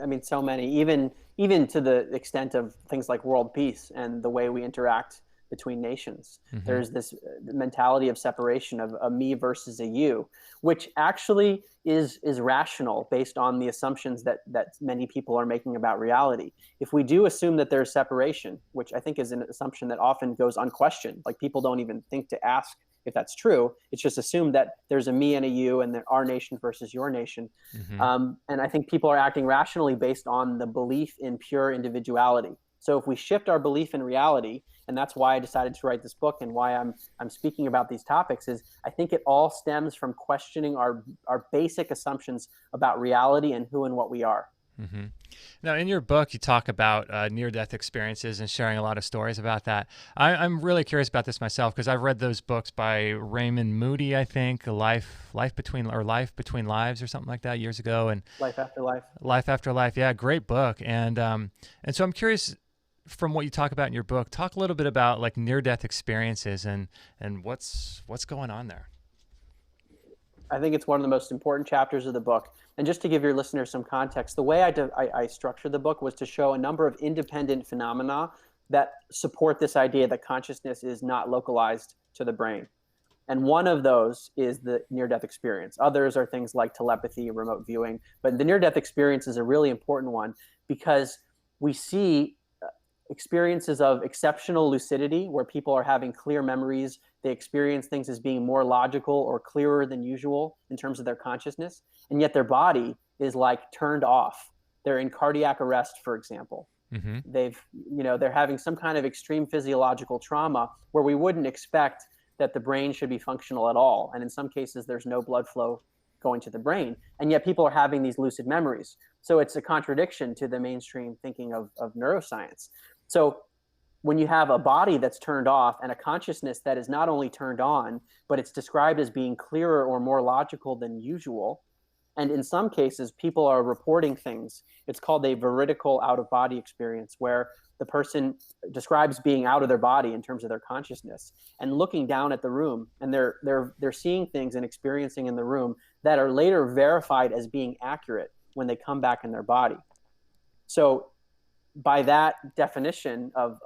I mean, so many. Even to the extent of things like world peace and the way we interact between nations. Mm-hmm. There's this mentality of separation of a me versus a you, which actually is rational based on the assumptions that many people are making about reality. If we do assume that there's separation, which I think is an assumption that often goes unquestioned, like people don't even think to ask if that's true, it's just assumed that there's a me and a you and that our nation versus your nation. Mm-hmm. And I think people are acting rationally based on the belief in pure individuality. So if we shift our belief in reality, and that's why I decided to write this book and why I'm speaking about these topics, is I think it all stems from questioning our basic assumptions about reality and who and what we are. Mm-hmm. Now, in your book, you talk about near-death experiences and sharing a lot of stories about that. I'm really curious about this myself because I've read those books by Raymond Moody, I think, Life Between Lives or something like that years ago, and Life After Life. Life After Life, yeah, great book. And so I'm curious, from what you talk about in your book, talk a little bit about like near-death experiences and what's going on there. I think it's one of the most important chapters of the book. And just to give your listeners some context, the way I structured the book was to show a number of independent phenomena that support this idea that consciousness is not localized to the brain. And one of those is the near-death experience. Others are things like telepathy, remote viewing. But the near-death experience is a really important one because we see experiences of exceptional lucidity where people are having clear memories. They experience things as being more logical or clearer than usual in terms of their consciousness. And yet their body is like turned off. They're in cardiac arrest, for example. Mm-hmm. They're having some kind of extreme physiological trauma where we wouldn't expect that the brain should be functional at all. And in some cases, there's no blood flow going to the brain. And yet people are having these lucid memories. So it's a contradiction to the mainstream thinking of neuroscience. So when you have a body that's turned off and a consciousness that is not only turned on, but it's described as being clearer or more logical than usual, and in some cases, people are reporting things. It's called a veridical out-of-body experience, where the person describes being out of their body in terms of their consciousness and looking down at the room, and they're seeing things and experiencing in the room that are later verified as being accurate when they come back in their body. So by that definition of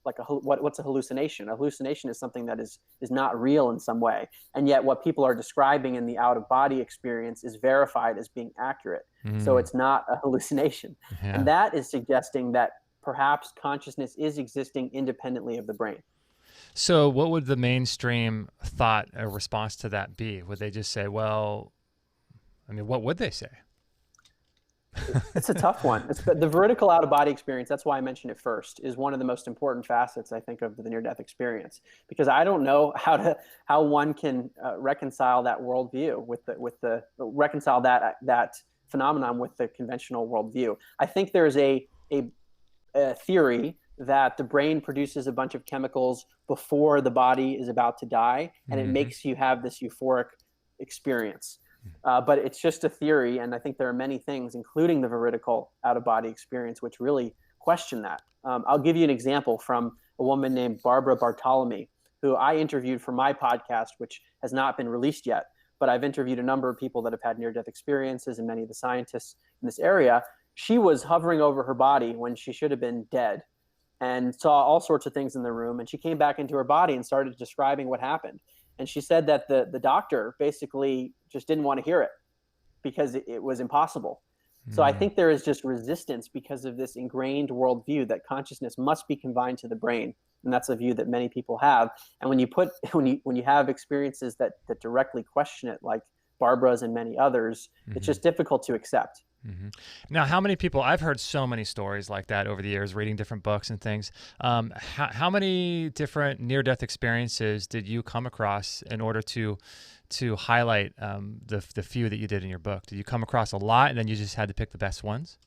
like what's a hallucination? A hallucination is something that is not real in some way. And yet what people are describing in the out-of-body experience is verified as being accurate. So it's not a hallucination. Yeah. And that is suggesting that perhaps consciousness is existing independently of the brain. So what would the mainstream thought or response to that be? Would they just say, well, I mean, what would they say? It's a tough one. The veridical out-of-body experience, that's why I mentioned it first, is one of the most important facets, I think, of the near-death experience. Because I don't know how one can reconcile that worldview reconcile that phenomenon with the conventional worldview. I think there's a theory that the brain produces a bunch of chemicals before the body is about to die, and it makes you have this euphoric experience. But it's just a theory, and I think there are many things, including the veridical out-of-body experience, which really question that. I'll give you an example from a woman named Barbara Bartolome, who I interviewed for my podcast, which has not been released yet. But I've interviewed a number of people that have had near-death experiences and many of the scientists in this area. She was hovering over her body when she should have been dead and saw all sorts of things in the room. And she came back into her body and started describing what happened. And she said that the doctor basically just didn't want to hear it because it was impossible. So I think there is just resistance because of this ingrained worldview that consciousness must be confined to the brain. And that's a view that many people have. And when you have experiences that directly question it, like Barbara's and many others, it's just difficult to accept. Now, how many people, I've heard so many stories like that over the years, reading different books and things. How many different near-death experiences did you come across in order to highlight the few that you did in your book? Did you come across a lot and then you just had to pick the best ones?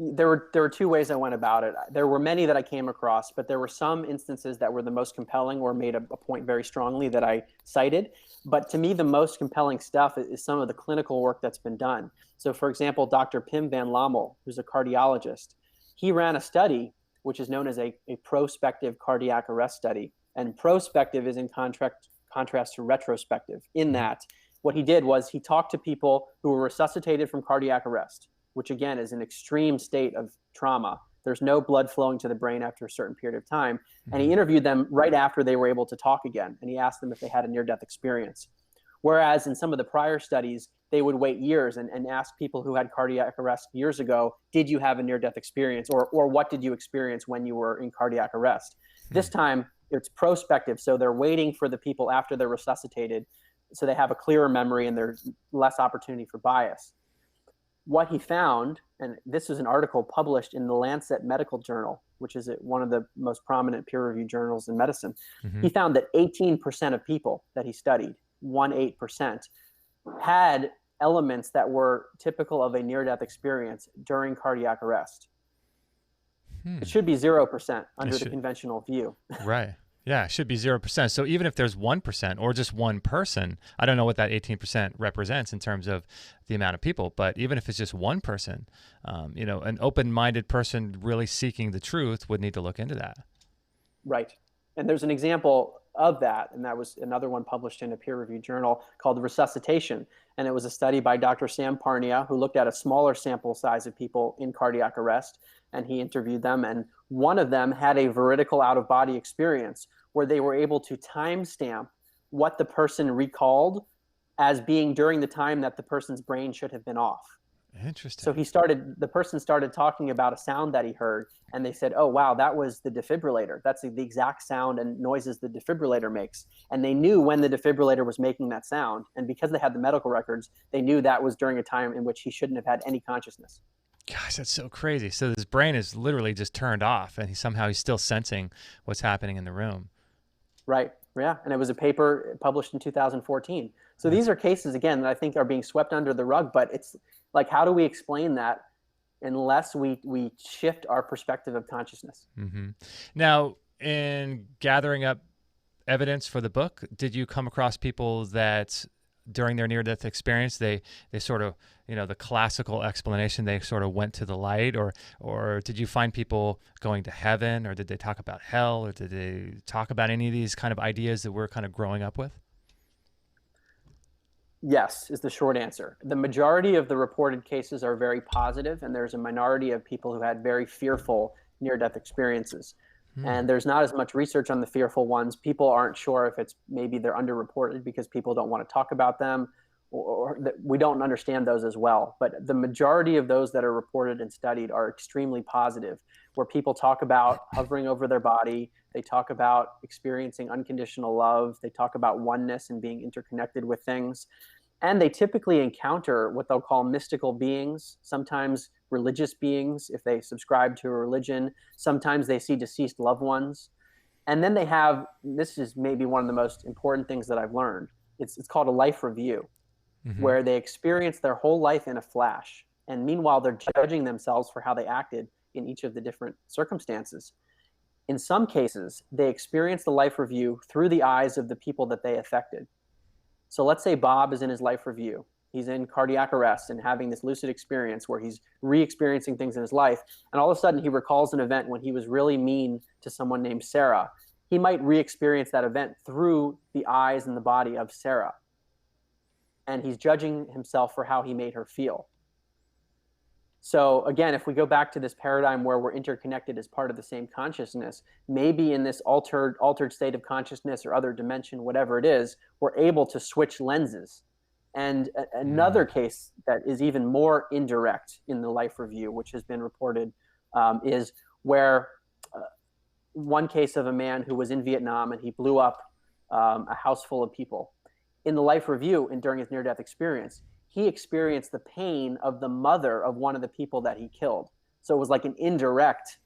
There were two ways I went about it. There were many that I came across, but there were some instances that were the most compelling or made a point very strongly that I cited. But to me, the most compelling stuff is some of the clinical work that's been done. So for example, Dr. Pim van Lommel, who's a cardiologist, he ran a study which is known as a prospective cardiac arrest study. And prospective is in contrast to retrospective, in that what he did was he talked to people who were resuscitated from cardiac arrest, which again is an extreme state of trauma. There's no blood flowing to the brain after a certain period of time. And he interviewed them right after they were able to talk again. And he asked them if they had a near-death experience. Whereas in some of the prior studies, they would wait years and ask people who had cardiac arrest years ago, did you have a near-death experience? Or what did you experience when you were in cardiac arrest? This time, it's prospective. So they're waiting for the people after they're resuscitated, so they have a clearer memory and there's less opportunity for bias. What he found, and this is an article published in the Lancet Medical Journal, which is one of the most prominent peer-reviewed journals in medicine, he found that 18% of people that he studied, 18%, had elements that were typical of a near-death experience during cardiac arrest. It should be 0% under the conventional view. Right. Yeah, it should be 0%. So even if there's 1% or just one person, I don't know what that 18% represents in terms of the amount of people, but even if it's just one person, an open-minded person really seeking the truth would need to look into that. Right. And there's an example of that, and that was another one published in a peer-reviewed journal called Resuscitation. And it was a study by Dr. Sam Parnia, who looked at a smaller sample size of people in cardiac arrest, and he interviewed them. And one of them had a veridical out-of-body experience where they were able to timestamp what the person recalled as being during the time that the person's brain should have been off. Interesting. So the person started talking about a sound that he heard, and they said, oh, wow, that was the defibrillator. That's the exact sound and noises the defibrillator makes. And they knew when the defibrillator was making that sound. And because they had the medical records, they knew that was during a time in which he shouldn't have had any consciousness. Gosh, that's so crazy. So his brain is literally just turned off, and he's still sensing what's happening in the room. Right. Yeah. And it was a paper published in 2014. So these are cases, again, that I think are being swept under the rug, but it's like, how do we explain that unless we shift our perspective of consciousness? Now, in gathering up evidence for the book, did you come across people that during their near-death experience, they sort of, the classical explanation, they sort of went to the light, or did you find people going to heaven, or did they talk about hell, or did they talk about any of these kind of ideas that we're kind of growing up with? Yes, is the short answer. The majority of the reported cases are very positive, and there's a minority of people who had very fearful near-death experiences. And there's not as much research on the fearful ones. People aren't sure if it's maybe they're underreported because people don't want to talk about them, or we don't understand those as well. But the majority of those that are reported and studied are extremely positive, where people talk about hovering over their body. They talk about experiencing unconditional love. They talk about oneness and being interconnected with things. And they typically encounter what they'll call mystical beings, sometimes religious beings if they subscribe to a religion. Sometimes they see deceased loved ones. And then they have, this is maybe one of the most important things that I've learned, it's called a life review. where they experience their whole life in a flash. And meanwhile, they're judging themselves for how they acted in each of the different circumstances. In some cases, they experience the life review through the eyes of the people that they affected. So let's say Bob is in his life review. He's in cardiac arrest and having this lucid experience where he's re-experiencing things in his life. And all of a sudden, he recalls an event when he was really mean to someone named Sarah. He might re-experience that event through the eyes and the body of Sarah. And he's judging himself for how he made her feel. So again, if we go back to this paradigm where we're interconnected as part of the same consciousness, maybe in this altered state of consciousness or other dimension, whatever it is, we're able to switch lenses. And another case that is even more indirect in the life review, which has been reported, is where one case of a man who was in Vietnam and he blew up a house full of people. In the life review and during his near-death experience, he experienced the pain of the mother of one of the people that he killed. So it was like an indirect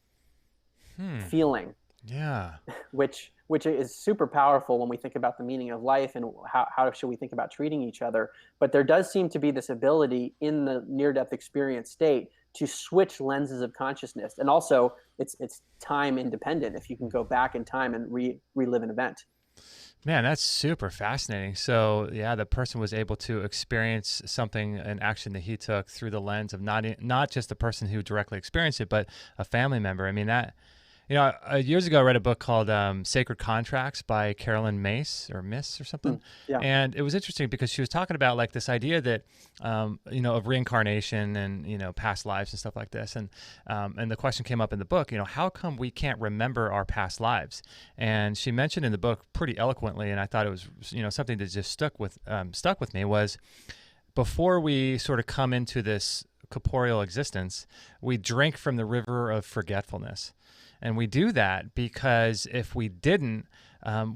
feeling. Yeah. Which is super powerful when we think about the meaning of life and how should we think about treating each other. But there does seem to be this ability in the near-death experience state to switch lenses of consciousness. And also, it's time independent if you can go back in time and relive an event. Man, that's super fascinating. So yeah, the person was able to experience something, an action that he took through the lens of not just the person who directly experienced it, but a family member. I mean, that, years ago I read a book called Sacred Contracts by Carolyn Myss or something. Yeah. And it was interesting because she was talking about like this idea that, of reincarnation and, past lives and stuff like this. And the question came up in the book, how come we can't remember our past lives? And she mentioned in the book pretty eloquently, and I thought it was, something that just stuck with me, was before we sort of come into this corporeal existence, we drink from the river of forgetfulness. And we do that because if we didn't,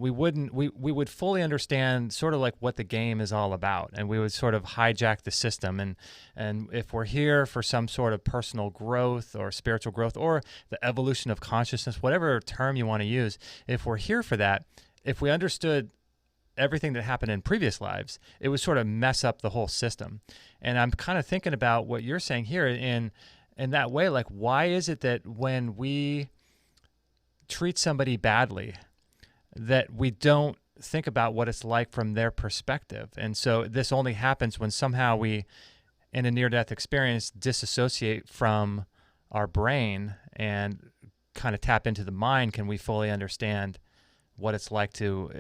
we would fully understand sort of like what the game is all about, and we would sort of hijack the system. And if we're here for some sort of personal growth or spiritual growth or the evolution of consciousness, whatever term you want to use, if we're here for that, if we understood everything that happened in previous lives, it would sort of mess up the whole system. And I'm kind of thinking about what you're saying here in that way, like, why is it that when we treat somebody badly, that we don't think about what it's like from their perspective? And so this only happens when somehow we, in a near-death experience, disassociate from our brain and kind of tap into the mind. Can we fully understand what it's like to,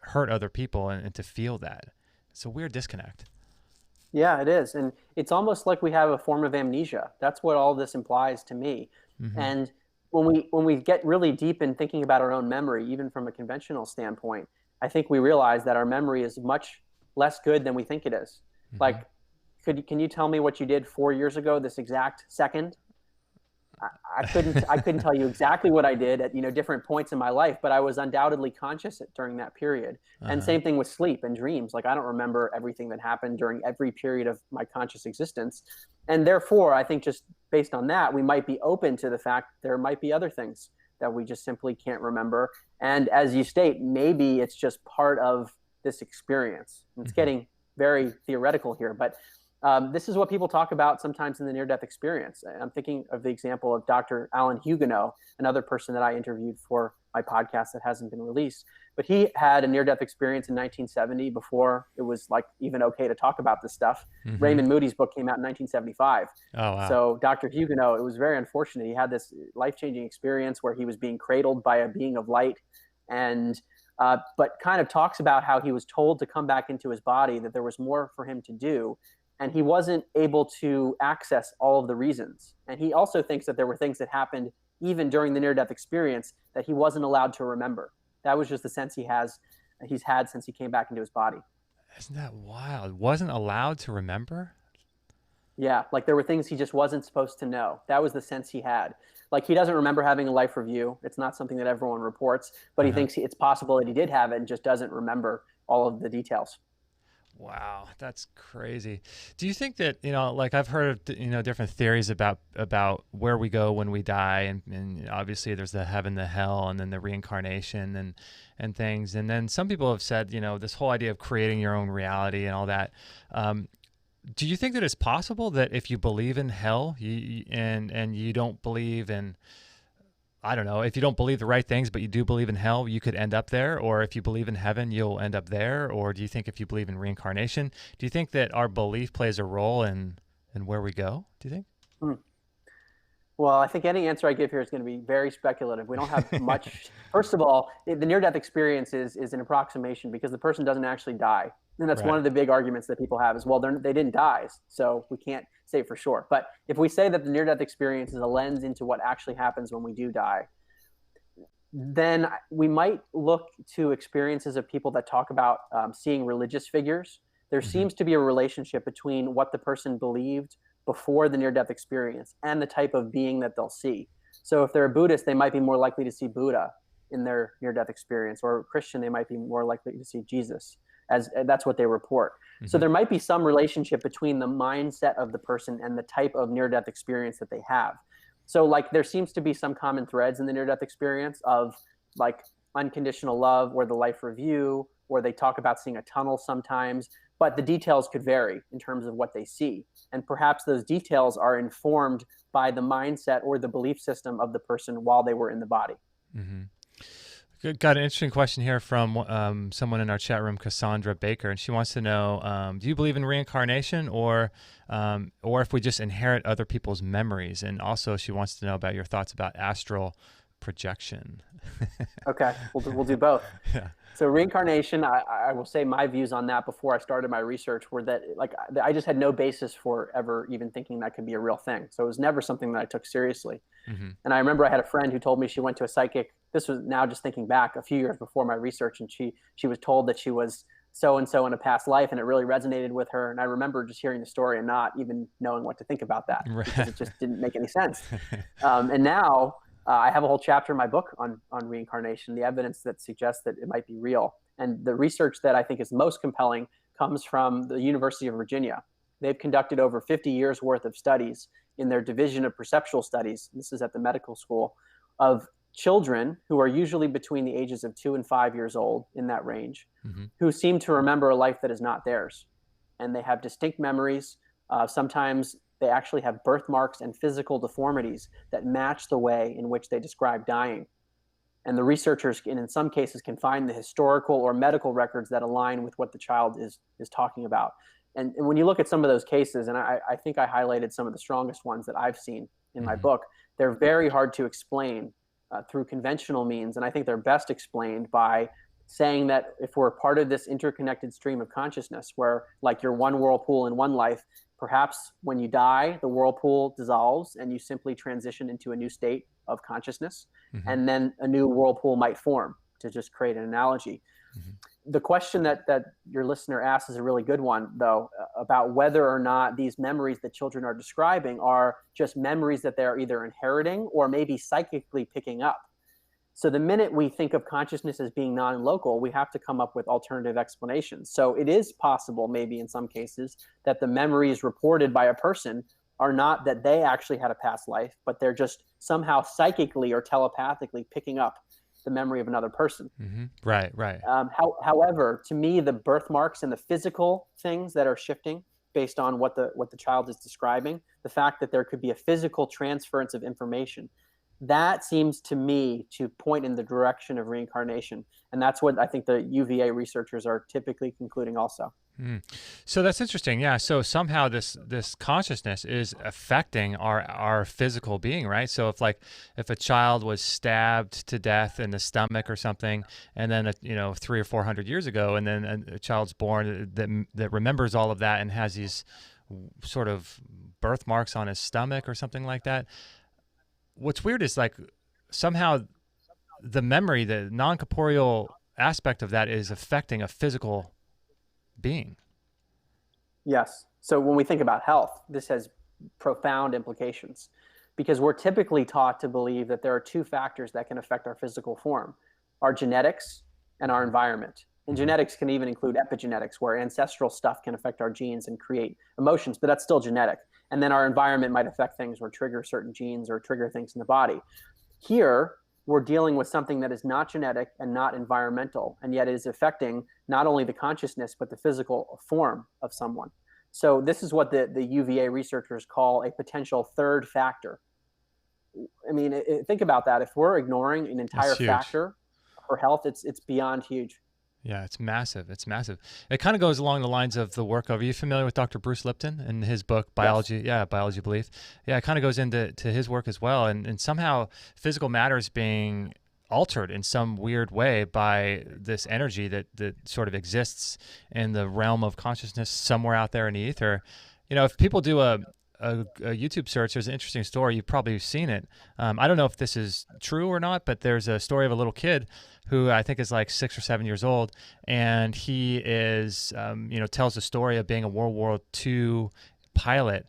hurt other people and to feel that? It's a weird disconnect. Yeah, it is. And it's almost like we have a form of amnesia. That's what all this implies to me. Mm-hmm. And when we get really deep in thinking about our own memory, even from a conventional standpoint, I think we realize that our memory is much less good than we think it is. Mm-hmm. Like, can you tell me what you did 4 years ago, this exact second? I couldn't tell you exactly what I did at different points in my life, but I was undoubtedly conscious during that period. And same thing with sleep and dreams. Like, I don't remember everything that happened during every period of my conscious existence. And therefore, I think just based on that, we might be open to the fact there might be other things that we just simply can't remember. And as you state, maybe it's just part of this experience. It's getting very theoretical here, but this is what people talk about sometimes in the near-death experience. I'm thinking of the example of Dr. Alan Huguenot, another person that I interviewed for my podcast that hasn't been released. But he had a near-death experience in 1970 before it was like even okay to talk about this stuff. Mm-hmm. Raymond Moody's book came out in 1975. Oh, wow. So Dr. Huguenot, it was very unfortunate. He had this life-changing experience where he was being cradled by a being of light, and but kind of talks about how he was told to come back into his body, that there was more for him to do. And he wasn't able to access all of the reasons. And he also thinks that there were things that happened even during the near-death experience that he wasn't allowed to remember. That was just the sense he's had since he came back into his body. Isn't that wild? Wasn't allowed to remember? Yeah, like there were things he just wasn't supposed to know. That was the sense he had. Like, he doesn't remember having a life review. It's not something that everyone reports, but he thinks it's possible that he did have it and just doesn't remember all of the details. Wow, that's crazy. Do you think that, like I've heard of, different theories about where we go when we die, and obviously there's the heaven, the hell, and then the reincarnation and things. And then some people have said, this whole idea of creating your own reality and all that. Do you think that it's possible that if you believe in hell, and you don't believe in, I don't know, if you don't believe the right things, but you do believe in hell, you could end up there? Or if you believe in heaven, you'll end up there? Or do you think if you believe in reincarnation, do you think that our belief plays a role in where we go? Do you think? Hmm. Well, I think any answer I give here is going to be very speculative. We don't have much. First of all, the near-death experience is an approximation because the person doesn't actually die. And that's one of the big arguments that people have is, well, they didn't die, so we can't say for sure. But if we say that the near-death experience is a lens into what actually happens when we do die, then we might look to experiences of people that talk about seeing religious figures. There seems to be a relationship between what the person believed before the near-death experience and the type of being that they'll see. So if they're a Buddhist, they might be more likely to see Buddha in their near-death experience, or a Christian, they might be more likely to see Jesus, as that's what they report. So there might be some relationship between the mindset of the person and the type of near-death experience that they have. So like there seems to be some common threads in the near-death experience of like unconditional love or the life review, or they talk about seeing a tunnel sometimes, but the details could vary in terms of what they see. And perhaps those details are informed by the mindset or the belief system of the person while they were in the body. Got an interesting question here from someone in our chat room, Cassandra Baker, and she wants to know, do you believe in reincarnation or if we just inherit other people's memories? And also she wants to know about your thoughts about astral projection. Okay, we'll do both. Yeah. So reincarnation, I will say my views on that before I started my research were that like I just had no basis for ever even thinking that could be a real thing. So it was never something that I took seriously. And I remember I had a friend who told me she went to a psychic. This was now just thinking back a few years before my research, and she was told that she was so-and-so in a past life, and it really resonated with her. And I remember just hearing the story and not even knowing what to think about that because it just didn't make any sense. And now I have a whole chapter in my book on reincarnation, the evidence that suggests that it might be real. And the research that I think is most compelling comes from the University of Virginia. They've conducted over 50 years worth of studies in their division of perceptual studies, this is at the medical school, of children who are usually between the ages of 2 and 5 years old, in that range, who seem to remember a life that is not theirs. And they have distinct memories. Sometimes they actually have birthmarks and physical deformities that match the way in which they describe dying. And the researchers, in some cases, can find the historical or medical records that align with what the child is talking about. And when you look at some of those cases, and I think I highlighted some of the strongest ones that I've seen in my book, they're very hard to explain through conventional means. And I think they're best explained by saying that if we're part of this interconnected stream of consciousness, where like you're one whirlpool in one life, perhaps when you die, the whirlpool dissolves and you simply transition into a new state of consciousness. And then a new whirlpool might form, to just create an analogy. The question that your listener asks is a really good one, though, about whether or not these memories that children are describing are just memories that they're either inheriting or maybe psychically picking up. So the minute we think of consciousness as being non-local, we have to come up with alternative explanations. So it is possible, maybe in some cases, that the memories reported by a person are not that they actually had a past life, but they're just somehow psychically or telepathically picking up the memory of another person. Right. However, to me, the birthmarks and the physical things that are shifting based on what the child is describing, the fact that there could be a physical transference of information, that seems to me to point in the direction of reincarnation. And that's what I think the UVA researchers are typically concluding also. So that's interesting. Yeah. So somehow this consciousness is affecting our physical being, right? So if a child was stabbed to death in the stomach or something, and then 300 or 400 years ago, and then a child's born that remembers all of that and has these sort of birthmarks on his stomach or something like that. What's weird is like somehow the memory, the non-corporeal aspect of that is affecting a physical being. Yes. So when we think about health, this has profound implications because we're typically taught to believe that there are two factors that can affect our physical form, our genetics and our environment. And genetics can even include epigenetics, where ancestral stuff can affect our genes and create emotions, but that's still genetic. And then our environment might affect things or trigger certain genes or trigger things in the body. Here, we're dealing with something that is not genetic and not environmental, and yet it is affecting not only the consciousness, but the physical form of someone. So this is what the UVA researchers call a potential third factor. I mean, think about that. If we're ignoring an entire factor for health, it's beyond huge. Yeah, it's massive. It's massive. It kind of goes along the lines of the work of, are you familiar with Dr. Bruce Lipton and his book, Biology? Yes. Yeah, Biology Belief. Yeah, it kind of goes into his work as well. And somehow physical matter is being altered in some weird way by this energy that sort of exists in the realm of consciousness somewhere out there in the ether. You know, if people do a YouTube search, there's an interesting story. You've probably seen it. I don't know if this is true or not, but there's a story of a little kid who I think is like 6 or 7 years old, and he is, tells the story of being a World War II pilot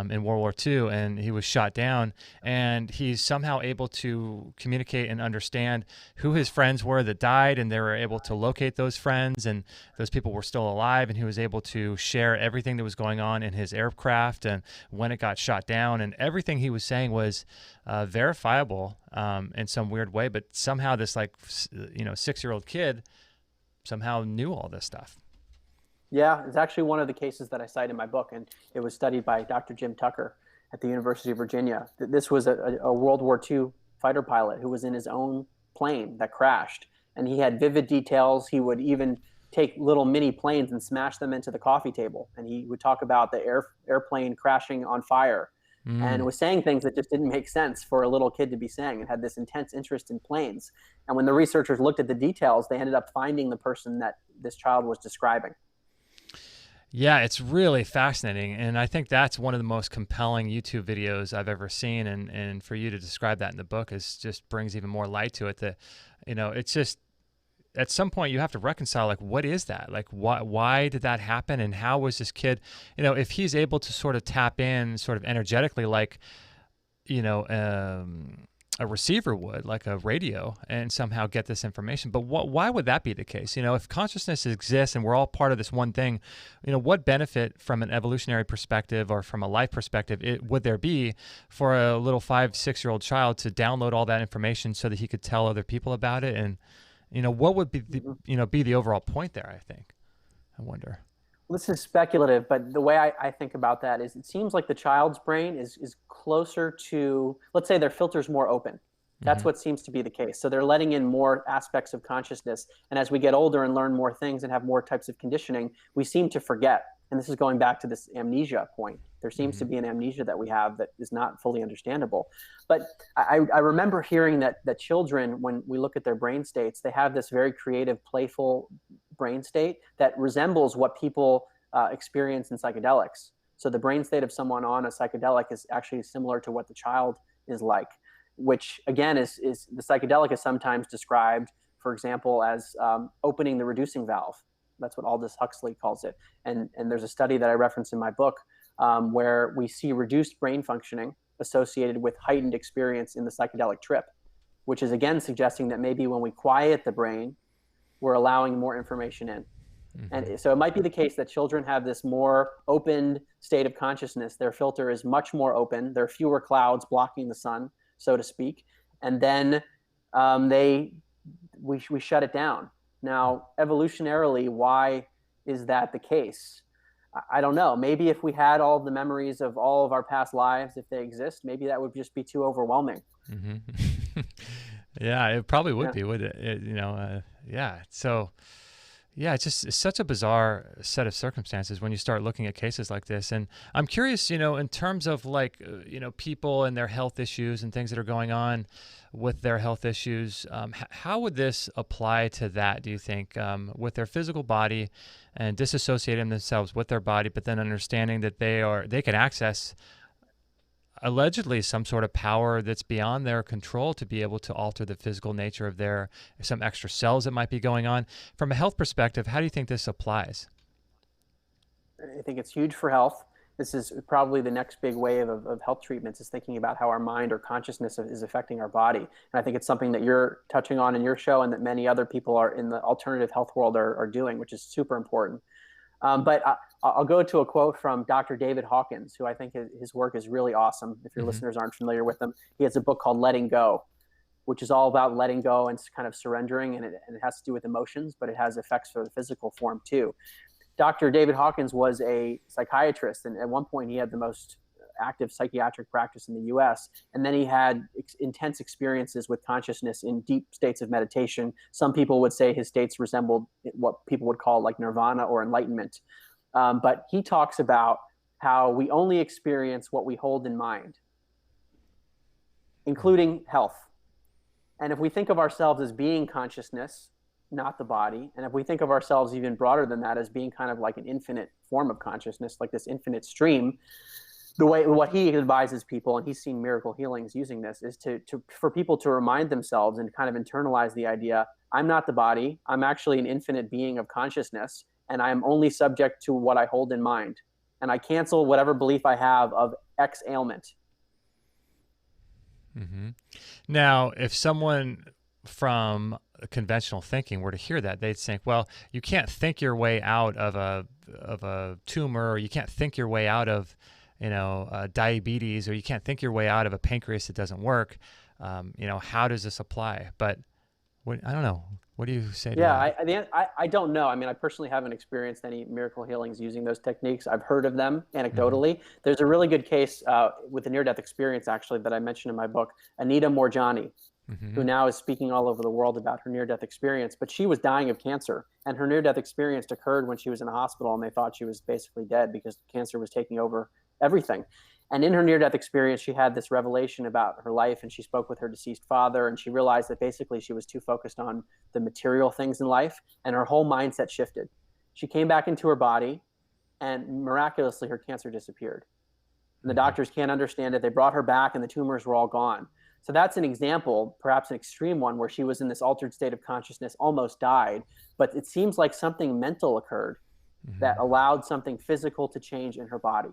in World War II, and he was shot down, and he's somehow able to communicate and understand who his friends were that died, and they were able to locate those friends, and those people were still alive, and he was able to share everything that was going on in his aircraft and when it got shot down, and everything he was saying was verifiable in some weird way, but somehow this 6-year-old kid somehow knew all this stuff. Yeah, it's actually one of the cases that I cite in my book, and it was studied by Dr. Jim Tucker at the University of Virginia. This was a World War II fighter pilot who was in his own plane that crashed, and he had vivid details. He would even take little mini planes and smash them into the coffee table, and he would talk about the airplane crashing on fire, and was saying things that just didn't make sense for a little kid to be saying, and had this intense interest in planes. And when the researchers looked at the details, they ended up finding the person that this child was describing. Yeah, it's really fascinating, and I think that's one of the most compelling YouTube videos I've ever seen, and for you to describe that in the book just brings even more light to it. That, it's just, at some point you have to reconcile, like, what is that? Like, why did that happen, and how was this kid, if he's able to sort of tap in sort of energetically, like, a receiver would, like a radio, and somehow get this information. But why would that be the case? If consciousness exists and we're all part of this one thing, what benefit from an evolutionary perspective or from a life perspective would there be for a little 5-6-year-old child to download all that information so that he could tell other people about it? And, what would be the overall point there, I think? I wonder. This is speculative, but the way I think about that is, it seems like the child's brain is closer to, let's say their filter's more open. That's what seems to be the case. So they're letting in more aspects of consciousness. And as we get older and learn more things and have more types of conditioning, we seem to forget. And this is going back to this amnesia point. There seems to be an amnesia that we have that is not fully understandable. But I remember hearing that children, when we look at their brain states, they have this very creative, playful brain state that resembles what people experience in psychedelics. So the brain state of someone on a psychedelic is actually similar to what the child is like, which again is the psychedelic is sometimes described, for example, as opening the reducing valve. That's what Aldous Huxley calls it. And there's a study that I reference in my book where we see reduced brain functioning associated with heightened experience in the psychedelic trip, which is again suggesting that maybe when we quiet the brain, we're allowing more information in. And so it might be the case that children have this more opened state of consciousness. Their filter is much more open. There are fewer clouds blocking the sun, so to speak. And then we shut it down. Now, evolutionarily, why is that the case? I don't know. Maybe if we had all of the memories of all of our past lives, if they exist, maybe that would just be too overwhelming. Yeah, it probably would be, would it? Yeah. So, yeah, it's such a bizarre set of circumstances when you start looking at cases like this. And I'm curious, in terms of people and their health issues and things that are going on with their health issues, how would this apply to that, do you think, with their physical body and disassociating themselves with their body, but then understanding that they can access allegedly some sort of power that's beyond their control to be able to alter the physical nature of some extra cells that might be going on. From a health perspective, how do you think this applies? I think it's huge for health. this is probably the next big wave of health treatments, is thinking about how our mind or consciousness is affecting our body. And I think it's something that you're touching on in your show, and that many other people are in the alternative health world are doing, which is super important. But I'll go to a quote from Dr. David Hawkins, who I think his work is really awesome. If your listeners aren't familiar with him, he has a book called Letting Go, which is all about letting go and kind of surrendering. And it has to do with emotions, but it has effects for the physical form too. Dr. David Hawkins was a psychiatrist, and at one point he had the most active psychiatric practice in the US. And then he had intense experiences with consciousness in deep states of meditation. Some people would say his states resembled what people would call like nirvana or enlightenment. But he talks about how we only experience what we hold in mind, including health. And if we think of ourselves as being consciousness, not the body, and if we think of ourselves even broader than that as being kind of like an infinite form of consciousness, like this infinite stream, what he advises people, and he's seen miracle healings using this, is for people to remind themselves and kind of internalize the idea, I'm not the body, I'm actually an infinite being of consciousness, and I'm only subject to what I hold in mind. And I cancel whatever belief I have of X ailment. Mm-hmm. Now, if someone from conventional thinking were to hear that, they'd think, well, you can't think your way out of a tumor, or you can't think your way out of diabetes, or you can't think your way out of a pancreas that doesn't work. How does this apply? But I don't know. What do you say to that? Yeah, I don't know. I mean, I personally haven't experienced any miracle healings using those techniques. I've heard of them anecdotally. There's a really good case with a near-death experience, actually, that I mentioned in my book, Anita Morjani, who now is speaking all over the world about her near-death experience. But she was dying of cancer, and her near-death experience occurred when she was in a hospital, and they thought she was basically dead because cancer was taking over everything. And in her near-death experience, she had this revelation about her life, and she spoke with her deceased father, and she realized that basically she was too focused on the material things in life, and her whole mindset shifted. She came back into her body, and miraculously her cancer disappeared. And the doctors can't understand it. They brought her back, and the tumors were all gone. So that's an example, perhaps an extreme one, where she was in this altered state of consciousness, almost died, but it seems like something mental occurred that allowed something physical to change in her body.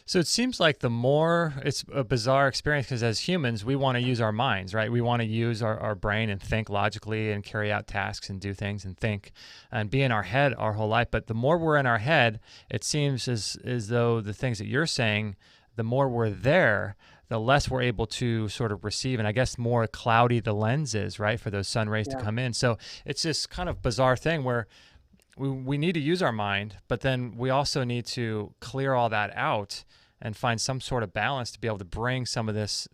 So it seems like it's a bizarre experience, because as humans, we want to use our minds, right? We want to use our brain and think logically and carry out tasks and do things and think and be in our head our whole life. But the more we're in our head, it seems as though the things that you're saying, the more we're there, the less we're able to sort of receive. And I guess more cloudy the lens is, right, for those sun rays to come in. So it's this kind of bizarre thing where we need to use our mind, but then we also need to clear all that out and find some sort of balance to be able to bring some of this,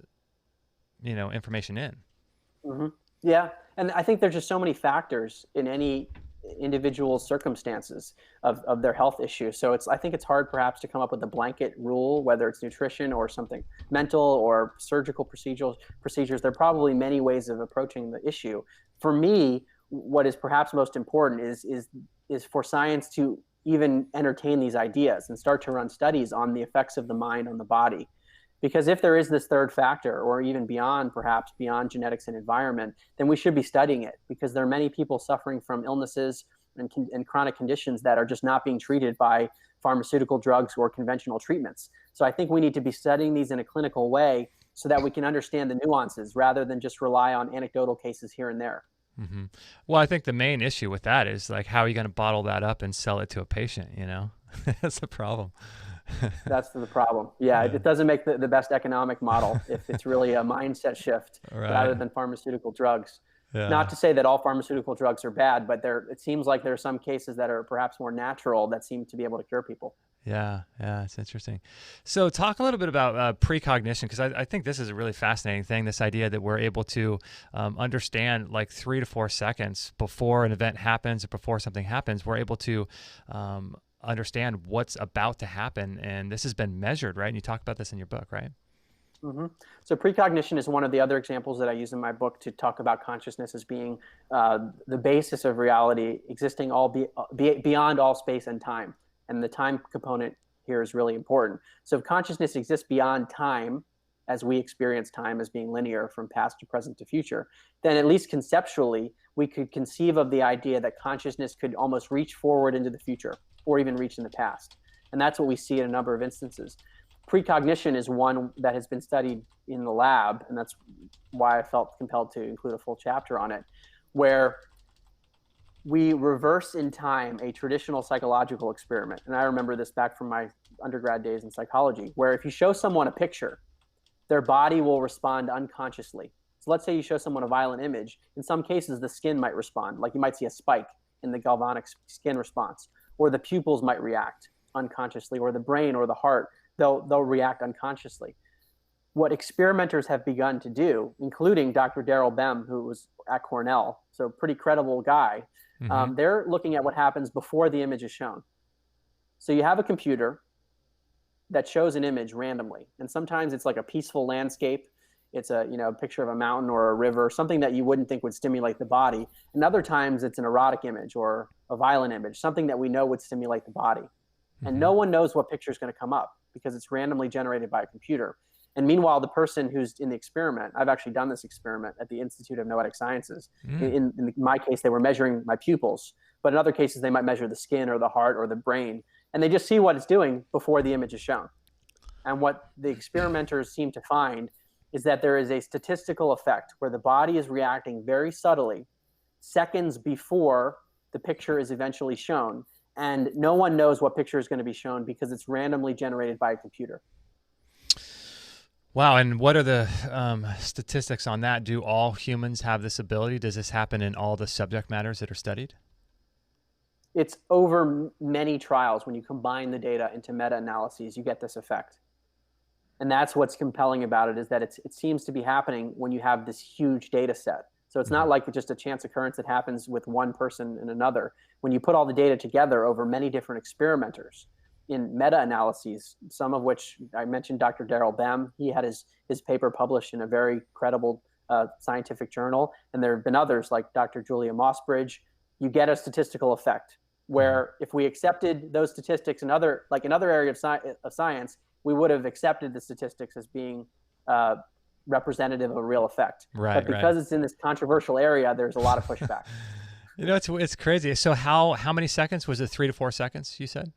information in. Yeah. And I think there's just so many factors in any individual circumstances of their health issues. So I think it's hard perhaps to come up with a blanket rule, whether it's nutrition or something mental or surgical procedures. There are probably many ways of approaching the issue. For me, what is perhaps most important is for science to even entertain these ideas and start to run studies on the effects of the mind on the body. Because if there is this third factor, or even perhaps beyond genetics and environment, then we should be studying it, because there are many people suffering from illnesses and chronic conditions that are just not being treated by pharmaceutical drugs or conventional treatments. So I think we need to be studying these in a clinical way so that we can understand the nuances rather than just rely on anecdotal cases here and there. Well, I think the main issue with that is, like, how are you going to bottle that up and sell it to a patient? That's the problem. That's the problem. Yeah, it doesn't make the best economic model if it's really a mindset shift rather than pharmaceutical drugs. Yeah. Not to say that all pharmaceutical drugs are bad, but it seems like there are some cases that are perhaps more natural that seem to be able to cure people. Yeah, it's interesting. So talk a little bit about precognition, because I think this is a really fascinating thing, this idea that we're able to understand, like 3 to 4 seconds before an event happens or before something happens, we're able to understand what's about to happen. And this has been measured, right? And you talk about this in your book, right? So precognition is one of the other examples that I use in my book to talk about consciousness as being the basis of reality, existing beyond all space and time. And the time component here is really important. So if consciousness exists beyond time, as we experience time as being linear from past to present to future, then at least conceptually, we could conceive of the idea that consciousness could almost reach forward into the future or even reach in the past. And that's what we see in a number of instances. Precognition is one that has been studied in the lab, and that's why I felt compelled to include a full chapter on it, where we reverse in time a traditional psychological experiment. And I remember this back from my undergrad days in psychology, where if you show someone a picture, their body will respond unconsciously. So let's say you show someone a violent image. In some cases, the skin might respond, like you might see a spike in the galvanic skin response, or the pupils might react unconsciously, or the brain or the heart, they'll react unconsciously. What experimenters have begun to do, including Dr. Daryl Bem, who was at Cornell, so pretty credible guy, they're looking at what happens before the image is shown. So you have a computer that shows an image randomly, and sometimes it's like a peaceful landscape. It's a picture of a mountain or a river, something that you wouldn't think would stimulate the body. And other times it's an erotic image or a violent image, something that we know would stimulate the body. And no one knows what picture is going to come up because it's randomly generated by a computer. And meanwhile, the person who's in the experiment, I've actually done this experiment at the Institute of Noetic Sciences. In my case, they were measuring my pupils, but in other cases, they might measure the skin or the heart or the brain, and they just see what it's doing before the image is shown. And what the experimenters seem to find is that there is a statistical effect where the body is reacting very subtly seconds before the picture is eventually shown, and no one knows what picture is going to be shown because it's randomly generated by a computer. Wow. And what are the statistics on that? Do all humans have this ability? Does this happen in all the subject matters that are studied? It's over many trials. When you combine the data into meta-analyses, you get this effect. And that's what's compelling about it, is that it seems to be happening when you have this huge data set. So it's not like just a chance occurrence that happens with one person and another. When you put all the data together over many different experimenters in meta-analyses, some of which I mentioned Dr. Daryl Bem, he had his paper published in a very credible scientific journal. And there have been others like Dr. Julia Mossbridge. You get a statistical effect where if we accepted those statistics in other areas of science, we would have accepted the statistics as being representative of a real effect. Right, but because it's in this controversial area, there's a lot of pushback. It's crazy. So how many seconds? Was it 3 to 4 seconds, you said?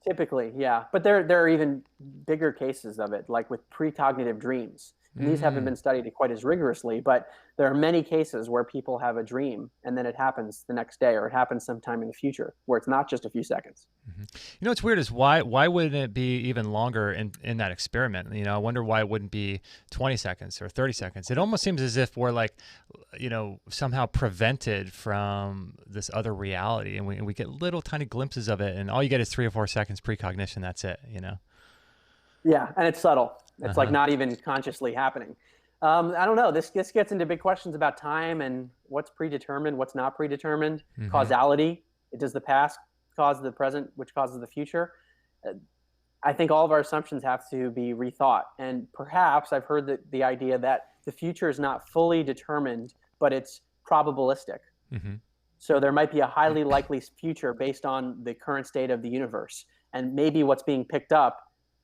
Typically, yeah. But there are even bigger cases of it, like with precognitive dreams. And these haven't been studied quite as rigorously, but there are many cases where people have a dream and then it happens the next day, or it happens sometime in the future, where it's not just a few seconds. What's weird is why wouldn't it be even longer in that experiment? I wonder why it wouldn't be 20 seconds or 30 seconds. It almost seems as if we're like, somehow prevented from this other reality, and we get little tiny glimpses of it, and all you get is 3 or 4 seconds precognition. That's it, Yeah, and it's subtle. It's like not even consciously happening. I don't know. This gets into big questions about time and what's predetermined, what's not predetermined, causality. Does the past cause the present, which causes the future? I think all of our assumptions have to be rethought. And perhaps I've heard the idea that the future is not fully determined, but it's probabilistic. So there might be a highly likely future based on the current state of the universe. And maybe what's being picked up,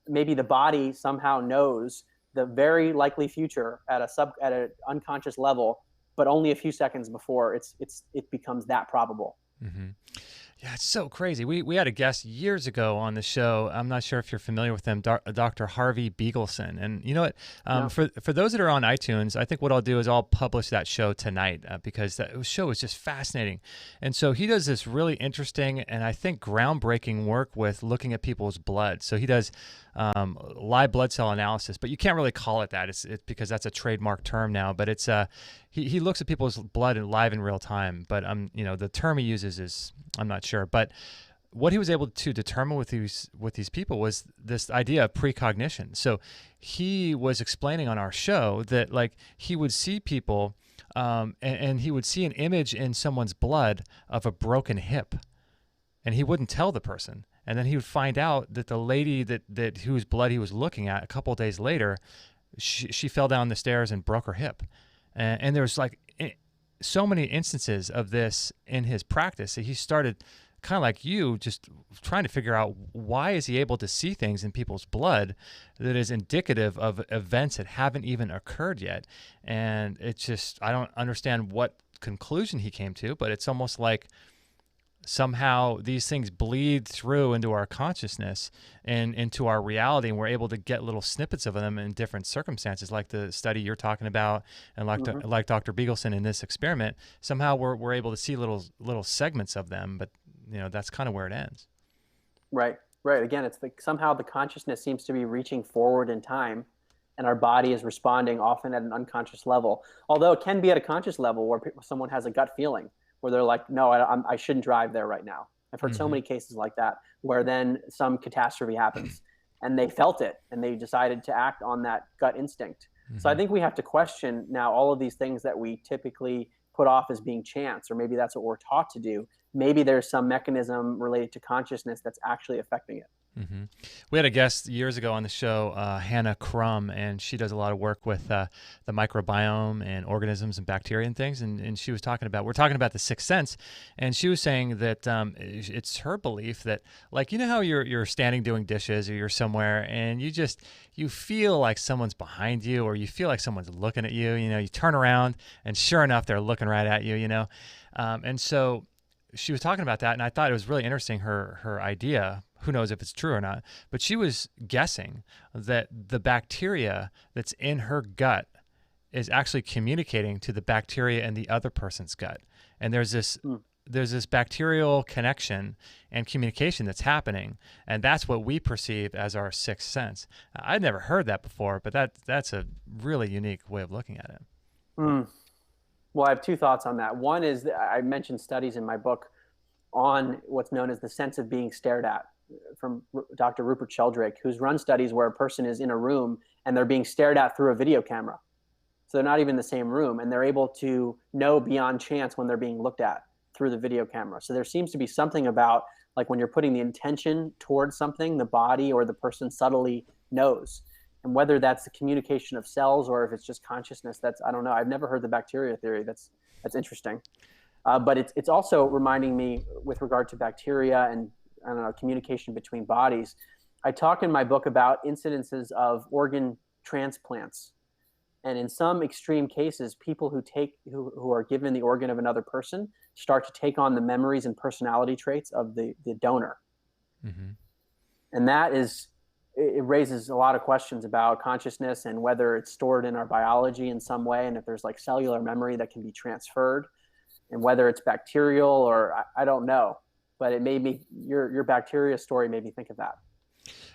maybe the body somehow knows the very likely future at an unconscious level, but only a few seconds before it becomes that probable. Yeah, it's so crazy. We had a guest years ago on the show. I'm not sure if you're familiar with him, Dr. Harvey Beagleson. And you know what? No. For those that are on iTunes, I think what I'll do is I'll publish that show tonight because that show is just fascinating. And so he does this really interesting and I think groundbreaking work with looking at people's blood. So he does live blood cell analysis, but you can't really call it that. It's because that's a trademark term now. But it's he looks at people's blood live in real time. But the term he uses is I'm not sure. But what he was able to determine with these people was this idea of precognition. So he was explaining on our show that like he would see people and he would see an image in someone's blood of a broken hip, and he wouldn't tell the person. And then he would find out that the lady that whose blood he was looking at a couple of days later, she fell down the stairs and broke her hip. And there was like so many instances of this in his practice that he started kind of like you, just trying to figure out why is he able to see things in people's blood that is indicative of events that haven't even occurred yet. And it's just, I don't understand what conclusion he came to, but it's almost like somehow these things bleed through into our consciousness and into our reality, and we're able to get little snippets of them in different circumstances, like the study you're talking about, and like Dr. Beagleson in this experiment. Somehow we're able to see little segments of them, but that's kind of where it ends. Right. Again, it's somehow the consciousness seems to be reaching forward in time, and our body is responding often at an unconscious level. Although it can be at a conscious level where someone has a gut feeling where they're like, no, I shouldn't drive there right now. I've heard so many cases like that where then some catastrophe happens and they felt it and they decided to act on that gut instinct. So I think we have to question now all of these things that we typically put off as being chance, or maybe that's what we're taught to do. Maybe there's some mechanism related to consciousness that's actually affecting it. We had a guest years ago on the show, Hannah Crum, and she does a lot of work with the microbiome and organisms and bacteria and things. And she was we're talking about the sixth sense, and she was saying that it's her belief that, like, how you're standing doing dishes or you're somewhere and you feel like someone's behind you, or you feel like someone's looking at you. You turn around and sure enough, they're looking right at you. And so she was talking about that, and I thought it was really interesting, her idea. Who knows if it's true or not, but she was guessing that the bacteria that's in her gut is actually communicating to the bacteria in the other person's gut. And there's this bacterial connection and communication that's happening, and that's what we perceive as our sixth sense. I'd never heard that before, but that's a really unique way of looking at it. Well, I have two thoughts on that. One is that I mentioned studies in my book on what's known as the sense of being stared at, from Dr. Rupert Sheldrake, who's run studies where a person is in a room and they're being stared at through a video camera. So they're not even in the same room, and they're able to know beyond chance when they're being looked at through the video camera. So there seems to be something about, like, when you're putting the intention towards something, the body or the person subtly knows. And whether that's the communication of cells or if it's just consciousness, I don't know. I've never heard the bacteria theory. That's interesting. But it's also reminding me, with regard to bacteria and, I don't know, communication between bodies. I talk in my book about incidences of organ transplants. And in some extreme cases, people who are given the organ of another person start to take on the memories and personality traits of the donor. And that it raises a lot of questions about consciousness and whether it's stored in our biology in some way, and if there's like cellular memory that can be transferred, and whether it's bacterial or I don't know. But it made me, your bacteria story made me think of that.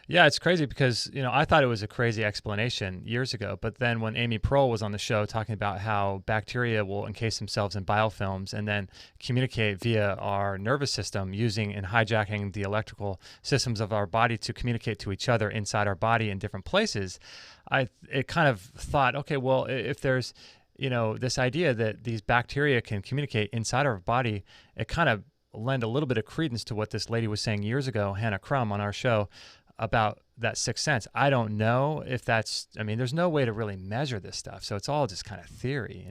Yeah, it's crazy because, I thought it was a crazy explanation years ago. But then when Amy Pearl was on the show talking about how bacteria will encase themselves in biofilms and then communicate via our nervous system using and hijacking the electrical systems of our body to communicate to each other inside our body in different places, it kind of thought, okay, well, if there's, this idea that these bacteria can communicate inside our body, it kind of lend a little bit of credence to what this lady was saying years ago, Hannah Crum, on our show about that sixth sense. I don't know if there's no way to really measure this stuff. So it's all just kind of theory,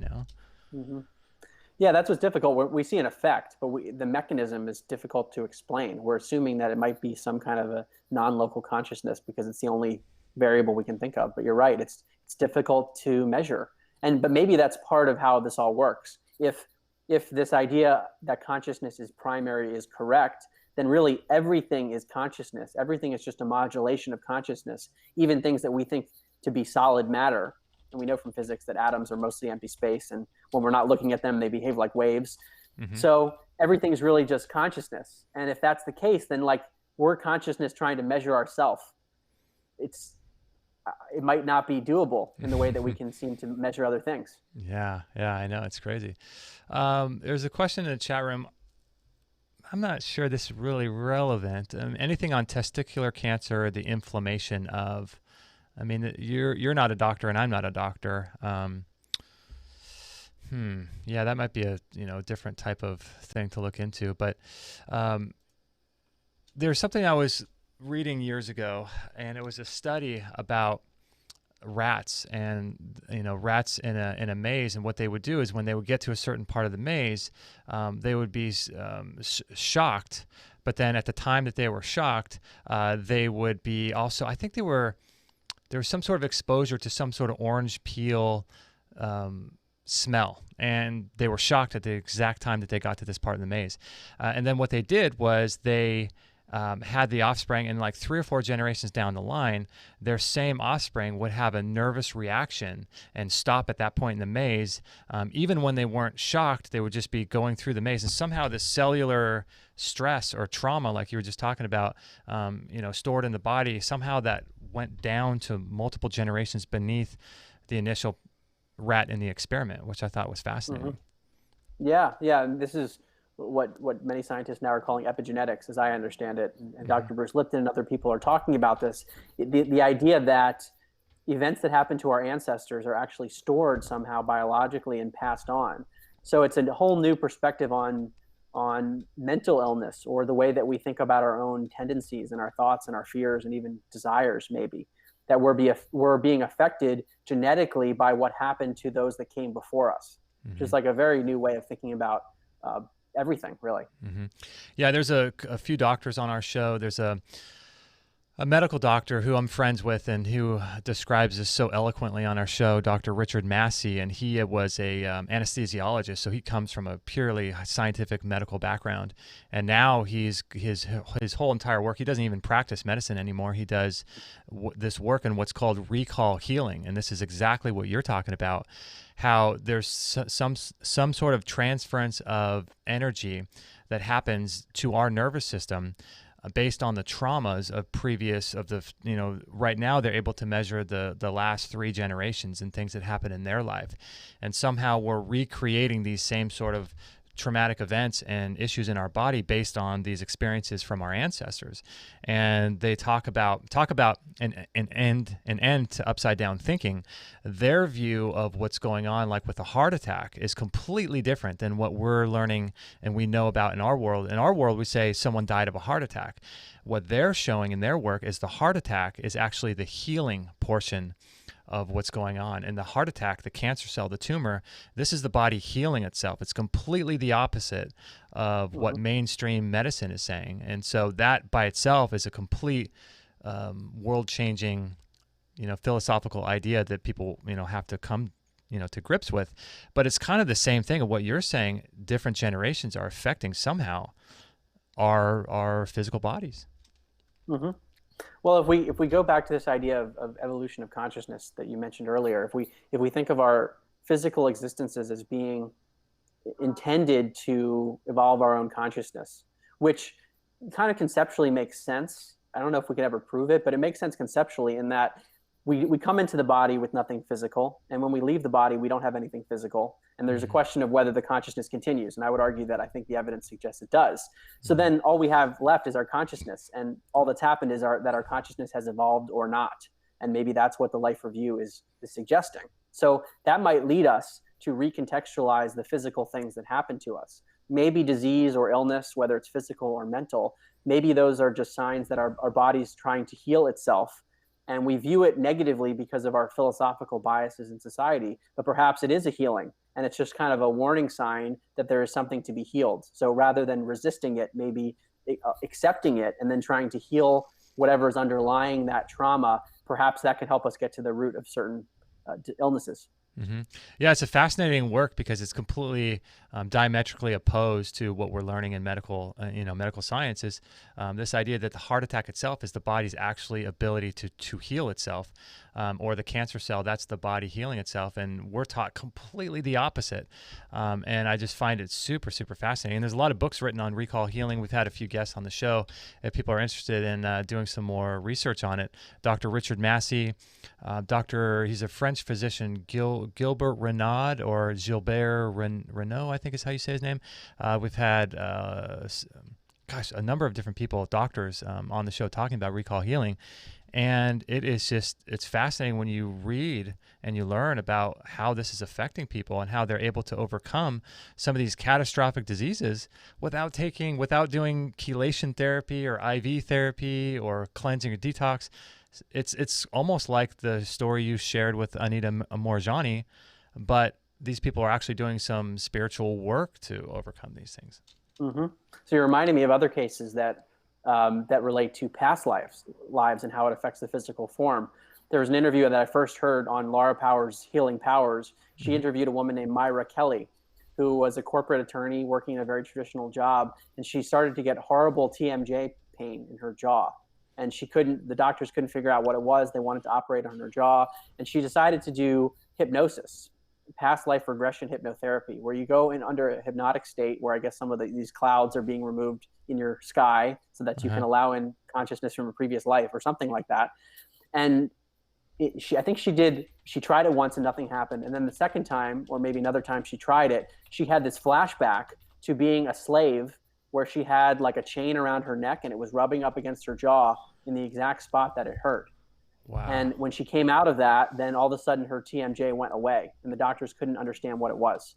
Yeah, that's what's difficult. We see an effect, but the mechanism is difficult to explain. We're assuming that it might be some kind of a non-local consciousness because it's the only variable we can think of. But you're right, it's difficult to measure. But maybe that's part of how this all works. If this idea that consciousness is primary is correct, then really everything is consciousness. Everything is just a modulation of consciousness, even things that we think to be solid matter. And we know from physics that atoms are mostly empty space, and when we're not looking at them, they behave like waves. So everything is really just consciousness. And if that's the case, then we're consciousness trying to measure ourselves. It might not be doable in the way that we can seem to measure other things. Yeah, I know. It's crazy. There's a question in the chat room. I'm not sure this is really relevant. Anything on testicular cancer, the inflammation of, you're not a doctor and I'm not a doctor. Yeah, that might be a different type of thing to look into. But there's something I was reading years ago, and it was a study about rats and rats in a maze, and what they would do is when they would get to a certain part of the maze, they would be shocked, but then at the time that they were shocked, they would be also, I think there was some sort of exposure to some sort of orange peel smell, and they were shocked at the exact time that they got to this part of the maze. And then what they did was they had the offspring, and like 3 or 4 generations down the line, their same offspring would have a nervous reaction and stop at that point in the maze. Even when they weren't shocked, they would just be going through the maze, and somehow the cellular stress or trauma, like you were just talking about, stored in the body, somehow that went down to multiple generations beneath the initial rat in the experiment, which I thought was fascinating. Mm-hmm. Yeah. And this is what many scientists now are calling epigenetics, as I understand it. And Dr. Bruce Lipton and other people are talking about this. The idea that events that happen to our ancestors are actually stored somehow biologically and passed on. So it's a whole new perspective on mental illness, or the way that we think about our own tendencies and our thoughts and our fears and even desires, maybe, that we're being affected genetically by what happened to those that came before us. Mm-hmm. Just like a very new way of thinking about everything, really. Mm-hmm. Yeah, there's a few doctors on our show. There's a medical doctor who I'm friends with and who describes this so eloquently on our show, Dr. Richard Massey, and he was a anesthesiologist, so he comes from a purely scientific medical background. And now his whole entire work, he doesn't even practice medicine anymore. He does this work in what's called recall healing, and this is exactly what you're talking about, how there's some sort of transference of energy that happens to our nervous system based on the traumas right now they're able to measure the last 3 generations and things that happened in their life. And somehow we're recreating these same sort of traumatic events and issues in our body based on these experiences from our ancestors. And they talk about an end to upside down thinking. Their view of what's going on, like with a heart attack, is completely different than what we're learning and we know about in our world. In our world, we say someone died of a heart attack. What they're showing in their work is the heart attack is actually the healing portion of what's going on. And the heart attack, the cancer cell, the tumor, this is the body healing itself. It's completely the opposite of what mainstream medicine is saying. And so that by itself is a complete world-changing, philosophical idea that people, have to come, to grips with. But it's kind of the same thing of what you're saying. Different generations are affecting somehow our physical bodies. Mm-hmm. Well, if we go back to this idea of evolution of consciousness that you mentioned earlier, if we think of our physical existences as being intended to evolve our own consciousness, which kind of conceptually makes sense. I don't know if we can ever prove it, but it makes sense conceptually in that we come into the body with nothing physical, and when we leave the body, we don't have anything physical. And there's a question of whether the consciousness continues. And I would argue that I think the evidence suggests it does. So then all we have left is our consciousness. And all that's happened is that our consciousness has evolved or not. And maybe that's what the life review is suggesting. So that might lead us to recontextualize the physical things that happen to us. Maybe disease or illness, whether it's physical or mental, maybe those are just signs that our body's trying to heal itself. And we view it negatively because of our philosophical biases in society. But perhaps it is a healing. And it's just kind of a warning sign that there is something to be healed. So rather than resisting it, maybe accepting it and then trying to heal whatever is underlying that trauma, perhaps that could help us get to the root of certain illnesses. Mm-hmm. Yeah, it's a fascinating work because it's completely diametrically opposed to what we're learning in medical science. Is this idea that the heart attack itself is the body's actually ability to heal itself, or the cancer cell, that's the body healing itself, and we're taught completely the opposite. And I just find it super, super fascinating. And there's a lot of books written on recall healing. We've had a few guests on the show. If people are interested in doing some more research on it, Dr. Richard Massey, he's a French physician, Gilbert Renaud or Gilbert Renaud, I think is how you say his name. We've had, a number of different people, doctors, on the show talking about recall healing. And it's fascinating when you read and you learn about how this is affecting people and how they're able to overcome some of these catastrophic diseases without doing chelation therapy or IV therapy or cleansing or detox. It's almost like the story you shared with Anita Morjani, but these people are actually doing some spiritual work to overcome these things. Mm-hmm. So you're reminding me of other cases that relate to past lives and how it affects the physical form. There was an interview that I first heard on Laura Power's Healing Powers. She interviewed a woman named Myra Kelly, who was a corporate attorney working in a very traditional job. And she started to get horrible TMJ pain in her jaw. And the doctors couldn't figure out what it was. They wanted to operate on her jaw. And she decided to do hypnosis, past life regression hypnotherapy, where you go in under a hypnotic state where I guess some of these clouds are being removed in your sky so that you can allow in consciousness from a previous life or something like that. And I think she tried it once and nothing happened. And then the second time, or maybe another time she tried it, she had this flashback to being a slave where she had like a chain around her neck and it was rubbing up against her jaw in the exact spot that it hurt. Wow. And when she came out of that, then all of a sudden her TMJ went away and the doctors couldn't understand what it was.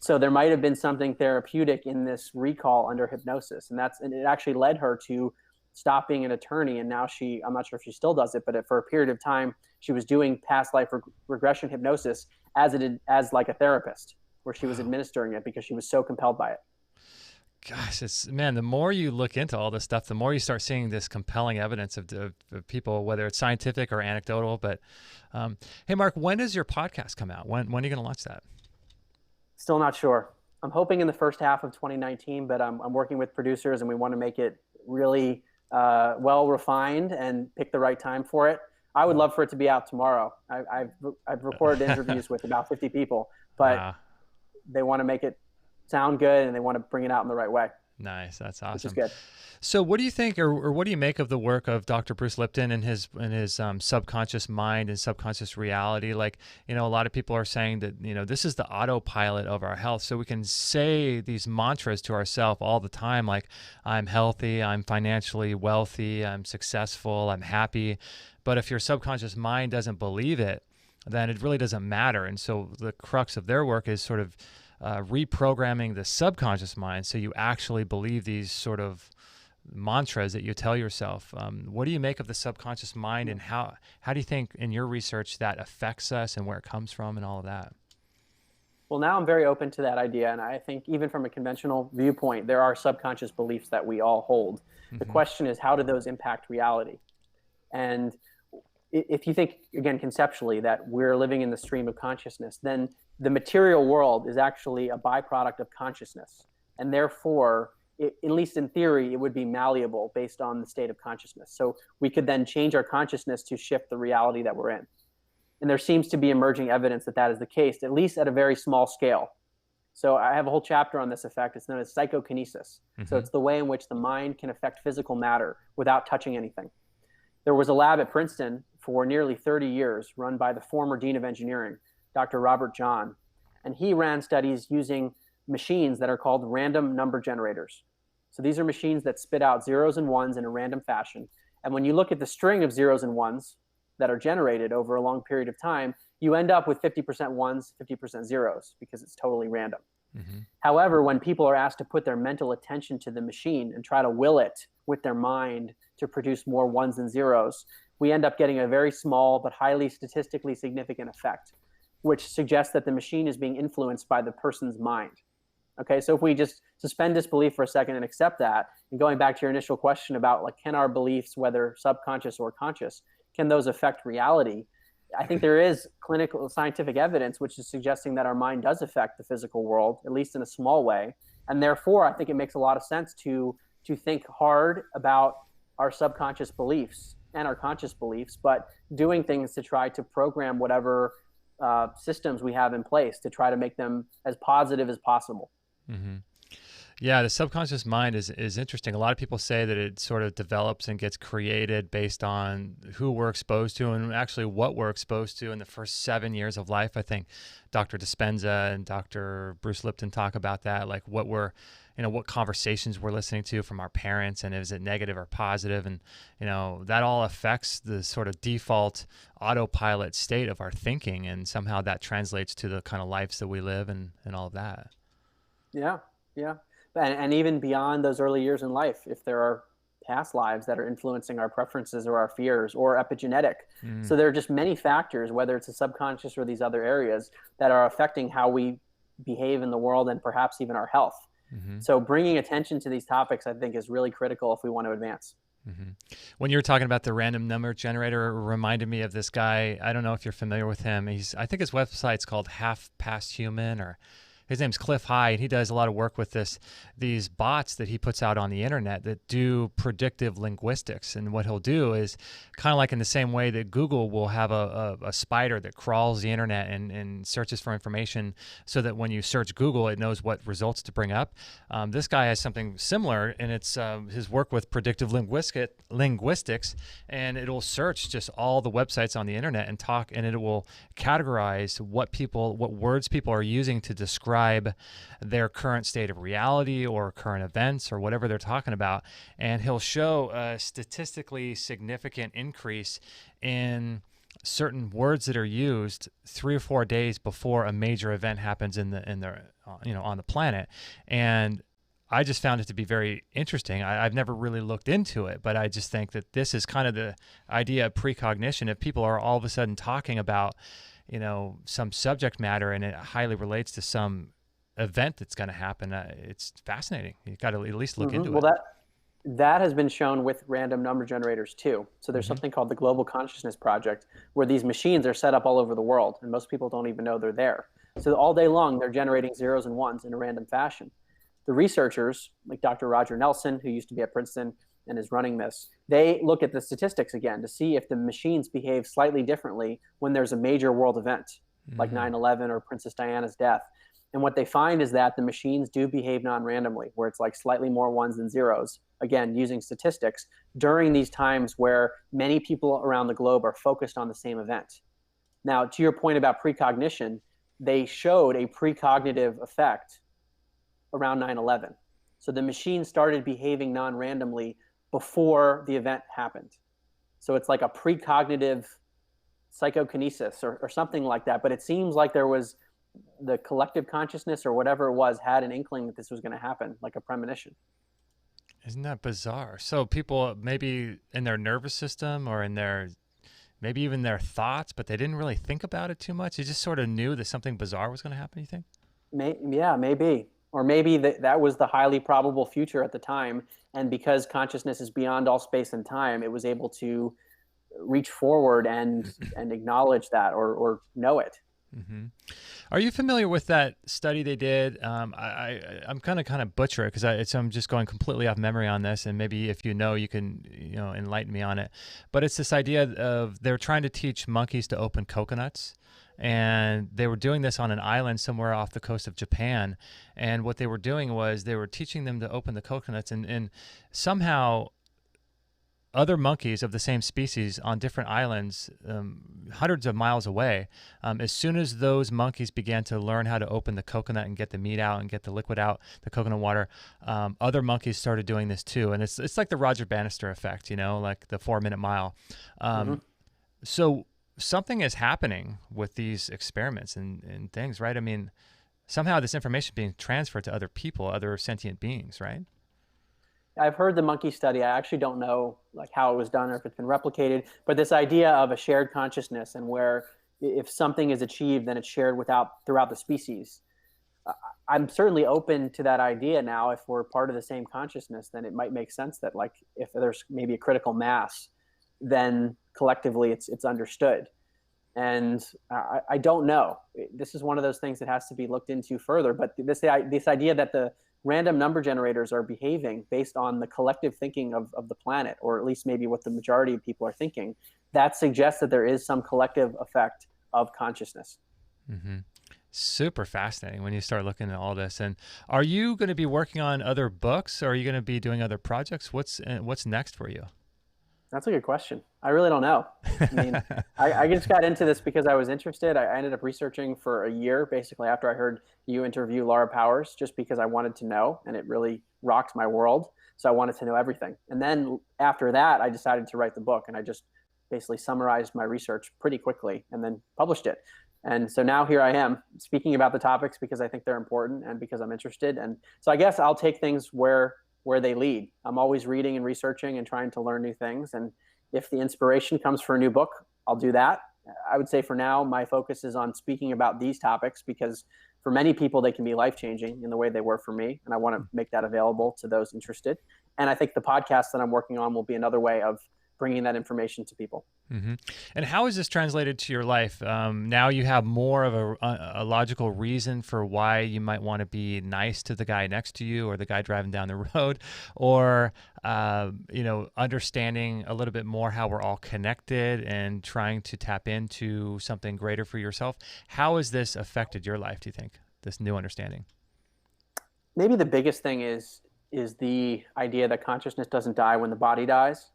So there might have been something therapeutic in this recall under hypnosis. And it actually led her to stop being an attorney. And now I'm not sure if she still does it, but for a period of time, she was doing past life regression hypnosis as like a therapist, where she was administering it because she was so compelled by it. Gosh, the more you look into all this stuff, the more you start seeing this compelling evidence of people, whether it's scientific or anecdotal. But hey, Mark, when does your podcast come out? When are you going to launch that? Still not sure. I'm hoping in the first half of 2019, but I'm working with producers and we want to make it really well refined and pick the right time for it. I would love for it to be out tomorrow. I've recorded interviews with about 50 people, but they want to make it sound good and they want to bring it out in the right way. Nice. That's awesome. Which is good. So what do you think, or what do you make of the work of Dr. Bruce Lipton and his subconscious mind and subconscious reality? Like, a lot of people are saying that, this is the autopilot of our health. So we can say these mantras to ourselves all the time, like, I'm healthy, I'm financially wealthy, I'm successful, I'm happy. But if your subconscious mind doesn't believe it, then it really doesn't matter. And so the crux of their work is sort of reprogramming the subconscious mind so you actually believe these sort of mantras that you tell yourself. What do you make of the subconscious mind, and how do you think in your research that affects us and where it comes from and all of that? Well, now I'm very open to that idea. And I think even from a conventional viewpoint, there are subconscious beliefs that we all hold. The question is, how do those impact reality? And if you think, again, conceptually, that we're living in the stream of consciousness, then the material world is actually a byproduct of consciousness. And therefore, at least in theory, it would be malleable based on the state of consciousness. So we could then change our consciousness to shift the reality that we're in. And there seems to be emerging evidence that that is the case, at least at a very small scale. So I have a whole chapter on this effect. It's known as psychokinesis. So it's the way in which the mind can affect physical matter without touching anything. There was a lab at Princeton for nearly 30 years run by the former dean of engineering, Dr. Robert John. And he ran studies using machines that are called random number generators. So these are machines that spit out zeros and ones in a random fashion. And when you look at the string of zeros and ones that are generated over a long period of time, you end up with 50% ones, 50% zeros, because it's totally random. However, when people are asked to put their mental attention to the machine and try to will it with their mind to produce more ones and zeros, we end up getting a very small but highly statistically significant effect, which suggests that the machine is being influenced by the person's mind. Okay, so if we just suspend disbelief for a second and accept that, and going back to your initial question about, like, can our beliefs, whether subconscious or conscious, can those affect reality? I think there is clinical scientific evidence which is suggesting that our mind does affect the physical world, at least in a small way. And therefore, I think it makes a lot of sense to think hard about our subconscious beliefs and our conscious beliefs, but doing things to try to program whatever systems we have in place to try to make them as positive as possible. Yeah, the subconscious mind is interesting. A lot of people say that it sort of develops and gets created based on who we're exposed to and actually what we're exposed to in the first 7 years of life. I think Dr. Dispenza and Dr. Bruce Lipton talk about that, like what conversations we're listening to from our parents, and is it negative or positive? And, that all affects the sort of default autopilot state of our thinking, and somehow that translates to the kind of lives that we live and all of that. Yeah. And even beyond those early years in life, if there are past lives that are influencing our preferences or our fears or epigenetic. So there are just many factors, whether it's the subconscious or these other areas, that are affecting how we behave in the world and perhaps even our health. So bringing attention to these topics, I think, is really critical if we want to advance. Hmm. When you were talking about the random number generator, it reminded me of this guy. I don't know if you're familiar with him. I think his website's called Half Past Human, or his name's Cliff High, and he does a lot of work with these bots that he puts out on the internet that do predictive linguistics. And what he'll do is kind of like in the same way that Google will have a spider that crawls the internet and searches for information so that when you search Google, it knows what results to bring up. This guy has something similar, and it's his work with predictive linguistics, and it'll search just all the websites on the internet and it will categorize what words people are using to describe their current state of reality or current events or whatever they're talking about. And he'll show a statistically significant increase in certain words that are used 3 or 4 days before a major event happens on the planet. And I just found it to be very interesting. I've never really looked into it, but I just think that this is kind of the idea of precognition. If people are all of a sudden talking about some subject matter and it highly relates to some event that's going to happen, it's fascinating. You've got to at least look into it. Well, that has been shown with random number generators too. So there's something called the Global Consciousness Project, where these machines are set up all over the world, and most people don't even know they're there. So all day long, they're generating zeros and ones in a random fashion. The researchers, like Dr. Roger Nelson, who used to be at Princeton and is running this, they look at the statistics again to see if the machines behave slightly differently when there's a major world event, like 9/11 or Princess Diana's death. And what they find is that the machines do behave non-randomly, where it's like slightly more ones than zeros, again, using statistics, during these times where many people around the globe are focused on the same event. Now, to your point about precognition, they showed a precognitive effect around 9/11. So the machine started behaving non-randomly before the event happened. So it's like a precognitive psychokinesis or something like that. But it seems like there was the collective consciousness or whatever it was had an inkling that this was going to happen, like a premonition. Isn't that bizarre? So people maybe in their nervous system or maybe even their thoughts, but they didn't really think about it too much. They just sort of knew that something bizarre was going to happen, you think? Yeah, maybe. Or maybe that was the highly probable future at the time. And because consciousness is beyond all space and time, it was able to reach forward and acknowledge that or know it. Mm-hmm. Are you familiar with that study they did? I'm kind of butcher it because I'm just going completely off memory on this, and maybe if you know, you can enlighten me on it. But it's this idea of they're trying to teach monkeys to open coconuts, and they were doing this on an island somewhere off the coast of Japan. And what they were doing was they were teaching them to open the coconuts, and somehow other monkeys of the same species on different islands, hundreds of miles away, as soon as those monkeys began to learn how to open the coconut and get the meat out and get the liquid out, the coconut water, other monkeys started doing this too. And it's like the Roger Bannister effect, like the 4-minute mile. So something is happening with these experiments and things, right? I mean, somehow this information being transferred to other people, other sentient beings, right? I've heard the monkey study. I actually don't know like how it was done or if it's been replicated, but this idea of a shared consciousness and where if something is achieved, then it's shared throughout the species. I'm certainly open to that idea now. If we're part of the same consciousness, then it might make sense that like if there's maybe a critical mass, then collectively it's understood. And I don't know. This is one of those things that has to be looked into further. But this idea that the random number generators are behaving based on the collective thinking of the planet, or at least maybe what the majority of people are thinking, that suggests that there is some collective effect of consciousness. Mm-hmm. Super fascinating when you start looking at all this. And are you going to be working on other books, or are you going to be doing other projects? What's next for you? That's a good question. I really don't know. I mean, I just got into this because I was interested. I ended up researching for a year, basically, after I heard you interview Laura Powers, just because I wanted to know, and it really rocked my world. So I wanted to know everything. And then after that, I decided to write the book, and I just basically summarized my research pretty quickly and then published it. And so now here I am speaking about the topics because I think they're important and because I'm interested. And so I guess I'll take things where they lead. I'm always reading and researching and trying to learn new things. And if the inspiration comes for a new book, I'll do that. I would say for now, my focus is on speaking about these topics because for many people, they can be life-changing in the way they were for me. And I want to make that available to those interested. And I think the podcast that I'm working on will be another way of bringing that information to people. Mm-hmm. And how is this translated to your life? Now you have more of a logical reason for why you might want to be nice to the guy next to you or the guy driving down the road, or understanding a little bit more how we're all connected and trying to tap into something greater for yourself. How has this affected your life, do you think, this new understanding? Maybe the biggest thing is the idea that consciousness doesn't die when the body dies.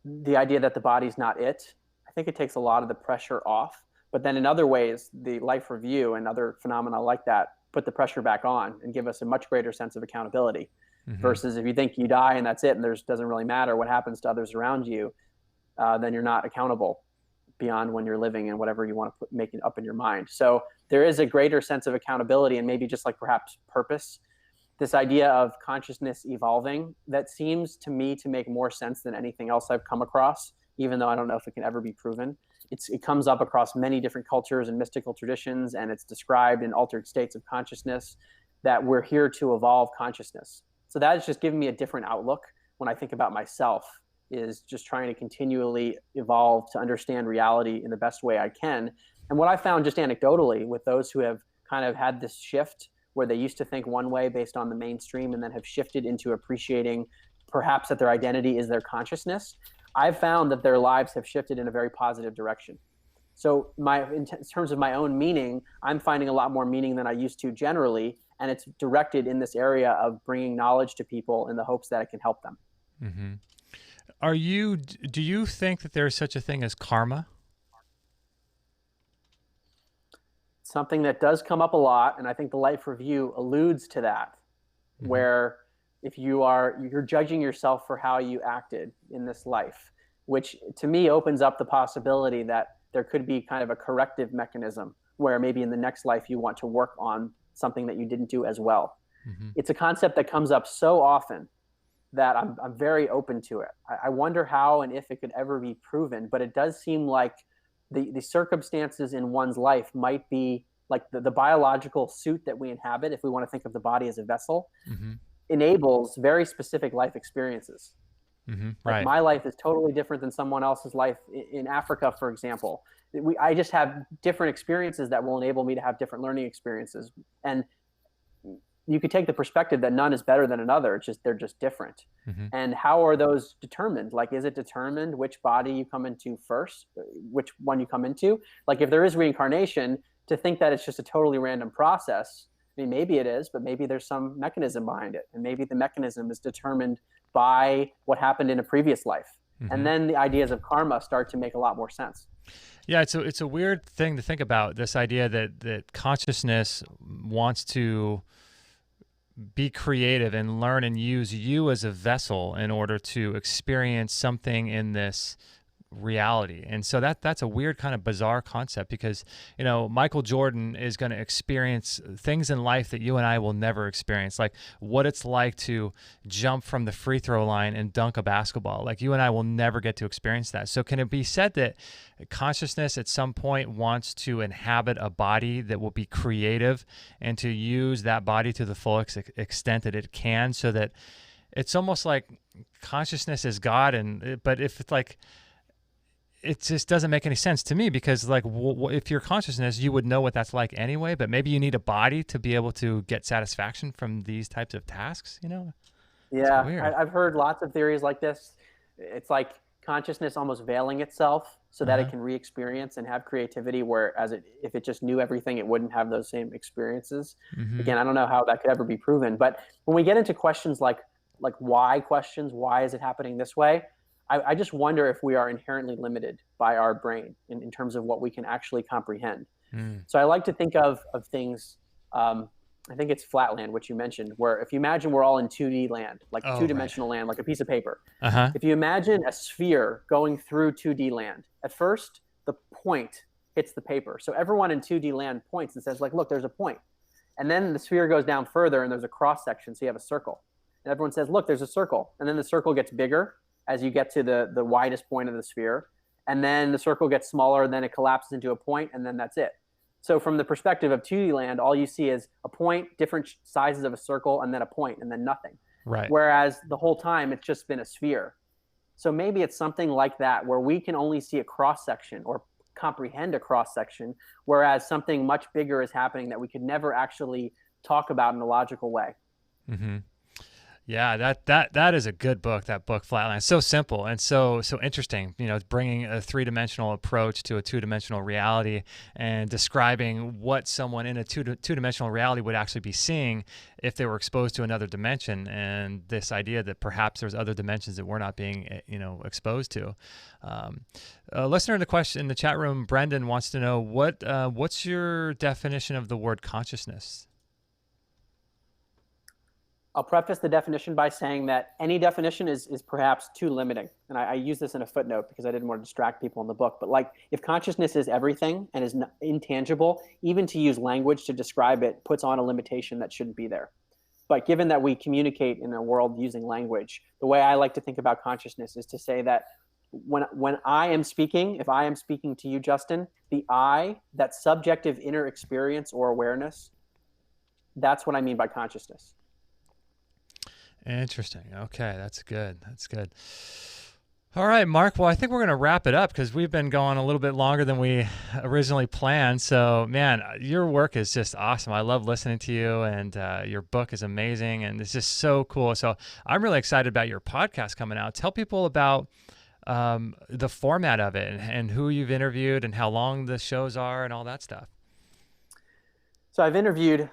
The idea that the body's not it. I think it takes a lot of the pressure off. But then in other ways, the life review and other phenomena like that put the pressure back on and give us a much greater sense of accountability. Mm-hmm. Versus if you think you die and that's it, and doesn't really matter what happens to others around you, then you're not accountable beyond when you're living and whatever you want to make it up in your mind. So there is a greater sense of accountability and maybe just like perhaps purpose. This idea of consciousness evolving, that seems to me to make more sense than anything else I've come across, even though I don't know if it can ever be proven. It comes up across many different cultures and mystical traditions, and it's described in altered states of consciousness that we're here to evolve consciousness. So that is just giving me a different outlook when I think about myself, is just trying to continually evolve to understand reality in the best way I can. And what I found just anecdotally with those who have kind of had this shift where they used to think one way based on the mainstream and then have shifted into appreciating perhaps that their identity is their consciousness, I've found that their lives have shifted in a very positive direction. So in terms of my own meaning, I'm finding a lot more meaning than I used to generally, and it's directed in this area of bringing knowledge to people in the hopes that it can help them. Mm-hmm. Do you think that there is such a thing as karma? Something that does come up a lot, and I think the life review alludes to that, mm-hmm. where if you're judging yourself for how you acted in this life, which to me opens up the possibility that there could be kind of a corrective mechanism where maybe in the next life you want to work on something that you didn't do as well. Mm-hmm. It's a concept that comes up so often that I'm very open to it. I wonder how and if it could ever be proven, but it does seem like the circumstances in one's life might be like the biological suit that we inhabit, if we want to think of the body as a vessel, mm-hmm. enables very specific life experiences. Mm-hmm. Right. Like my life is totally different than someone else's life in Africa, for example. I just have different experiences that will enable me to have different learning experiences. And you could take the perspective that none is better than another. They're just different. Mm-hmm. And how are those determined? Like, is it determined which body you come into first, which one you come into? Like, if there is reincarnation, to think that it's just a totally random process, I mean, maybe it is, but maybe there's some mechanism behind it. And maybe the mechanism is determined by what happened in a previous life. Mm-hmm. And then the ideas of karma start to make a lot more sense. Yeah, it's a weird thing to think about, this idea that consciousness wants to be creative and learn and use you as a vessel in order to experience something in this reality. And so that's a weird kind of bizarre concept, because Michael Jordan is going to experience things in life that you and I will never experience, like what it's like to jump from the free throw line and dunk a basketball. Like, you and I will never get to experience that. So can it be said that consciousness at some point wants to inhabit a body that will be creative and to use that body to the full extent that it can, so that it's almost like consciousness is God? But if it's like, it just doesn't make any sense to me, because like if you're consciousness, you would know what that's like anyway, but maybe you need a body to be able to get satisfaction from these types of tasks, Yeah, I've heard lots of theories like this. It's like consciousness almost veiling itself so that it can re-experience and have creativity, whereas if it just knew everything, it wouldn't have those same experiences. Mm-hmm. Again, I don't know how that could ever be proven, but when we get into questions like why questions, why is it happening this way? I just wonder if we are inherently limited by our brain in terms of what we can actually comprehend. Mm. So I like to think of things, I think it's Flatland, which you mentioned, where if you imagine we're all in 2D land, like two-dimensional land, like a piece of paper. Uh-huh. If you imagine a sphere going through 2D land, at first the point hits the paper. So everyone in 2D land points and says, like, look, there's a point. And then the sphere goes down further and there's a cross section, so you have a circle. And everyone says, look, there's a circle. And then the circle gets bigger as you get to the widest point of the sphere. And then the circle gets smaller, and then it collapses into a point, and then that's it. So from the perspective of 2D land, all you see is a point, different sizes of a circle, and then a point, and then nothing. Right. Whereas the whole time it's just been a sphere. So maybe it's something like that where we can only see a cross section or comprehend a cross section, whereas something much bigger is happening that we could never actually talk about in a logical way. Mm-hmm. Yeah, that is a good book. That book, Flatline, so simple and so interesting. It's bringing a three-dimensional approach to a two-dimensional reality and describing what someone in a two-dimensional reality would actually be seeing if they were exposed to another dimension. And this idea that perhaps there's other dimensions that we're not being, exposed to. A listener in the chat room, Brendan, wants to know what's your definition of the word consciousness? I'll preface the definition by saying that any definition is perhaps too limiting. And I use this in a footnote because I didn't want to distract people in the book. But like, if consciousness is everything and is intangible, even to use language to describe it puts on a limitation that shouldn't be there. But given that we communicate in a world using language, the way I like to think about consciousness is to say that when I am speaking, if I am speaking to you, Justin, the I, that subjective inner experience or awareness, that's what I mean by consciousness. Interesting. Okay, that's good. All right, Mark. Well, I think we're going to wrap it up because we've been going a little bit longer than we originally planned. So, man, your work is just awesome. I love listening to you, and your book is amazing, and it's just so cool. So I'm really excited about your podcast coming out. Tell people about the format of it and who you've interviewed and how long the shows are and all that stuff. So I've interviewed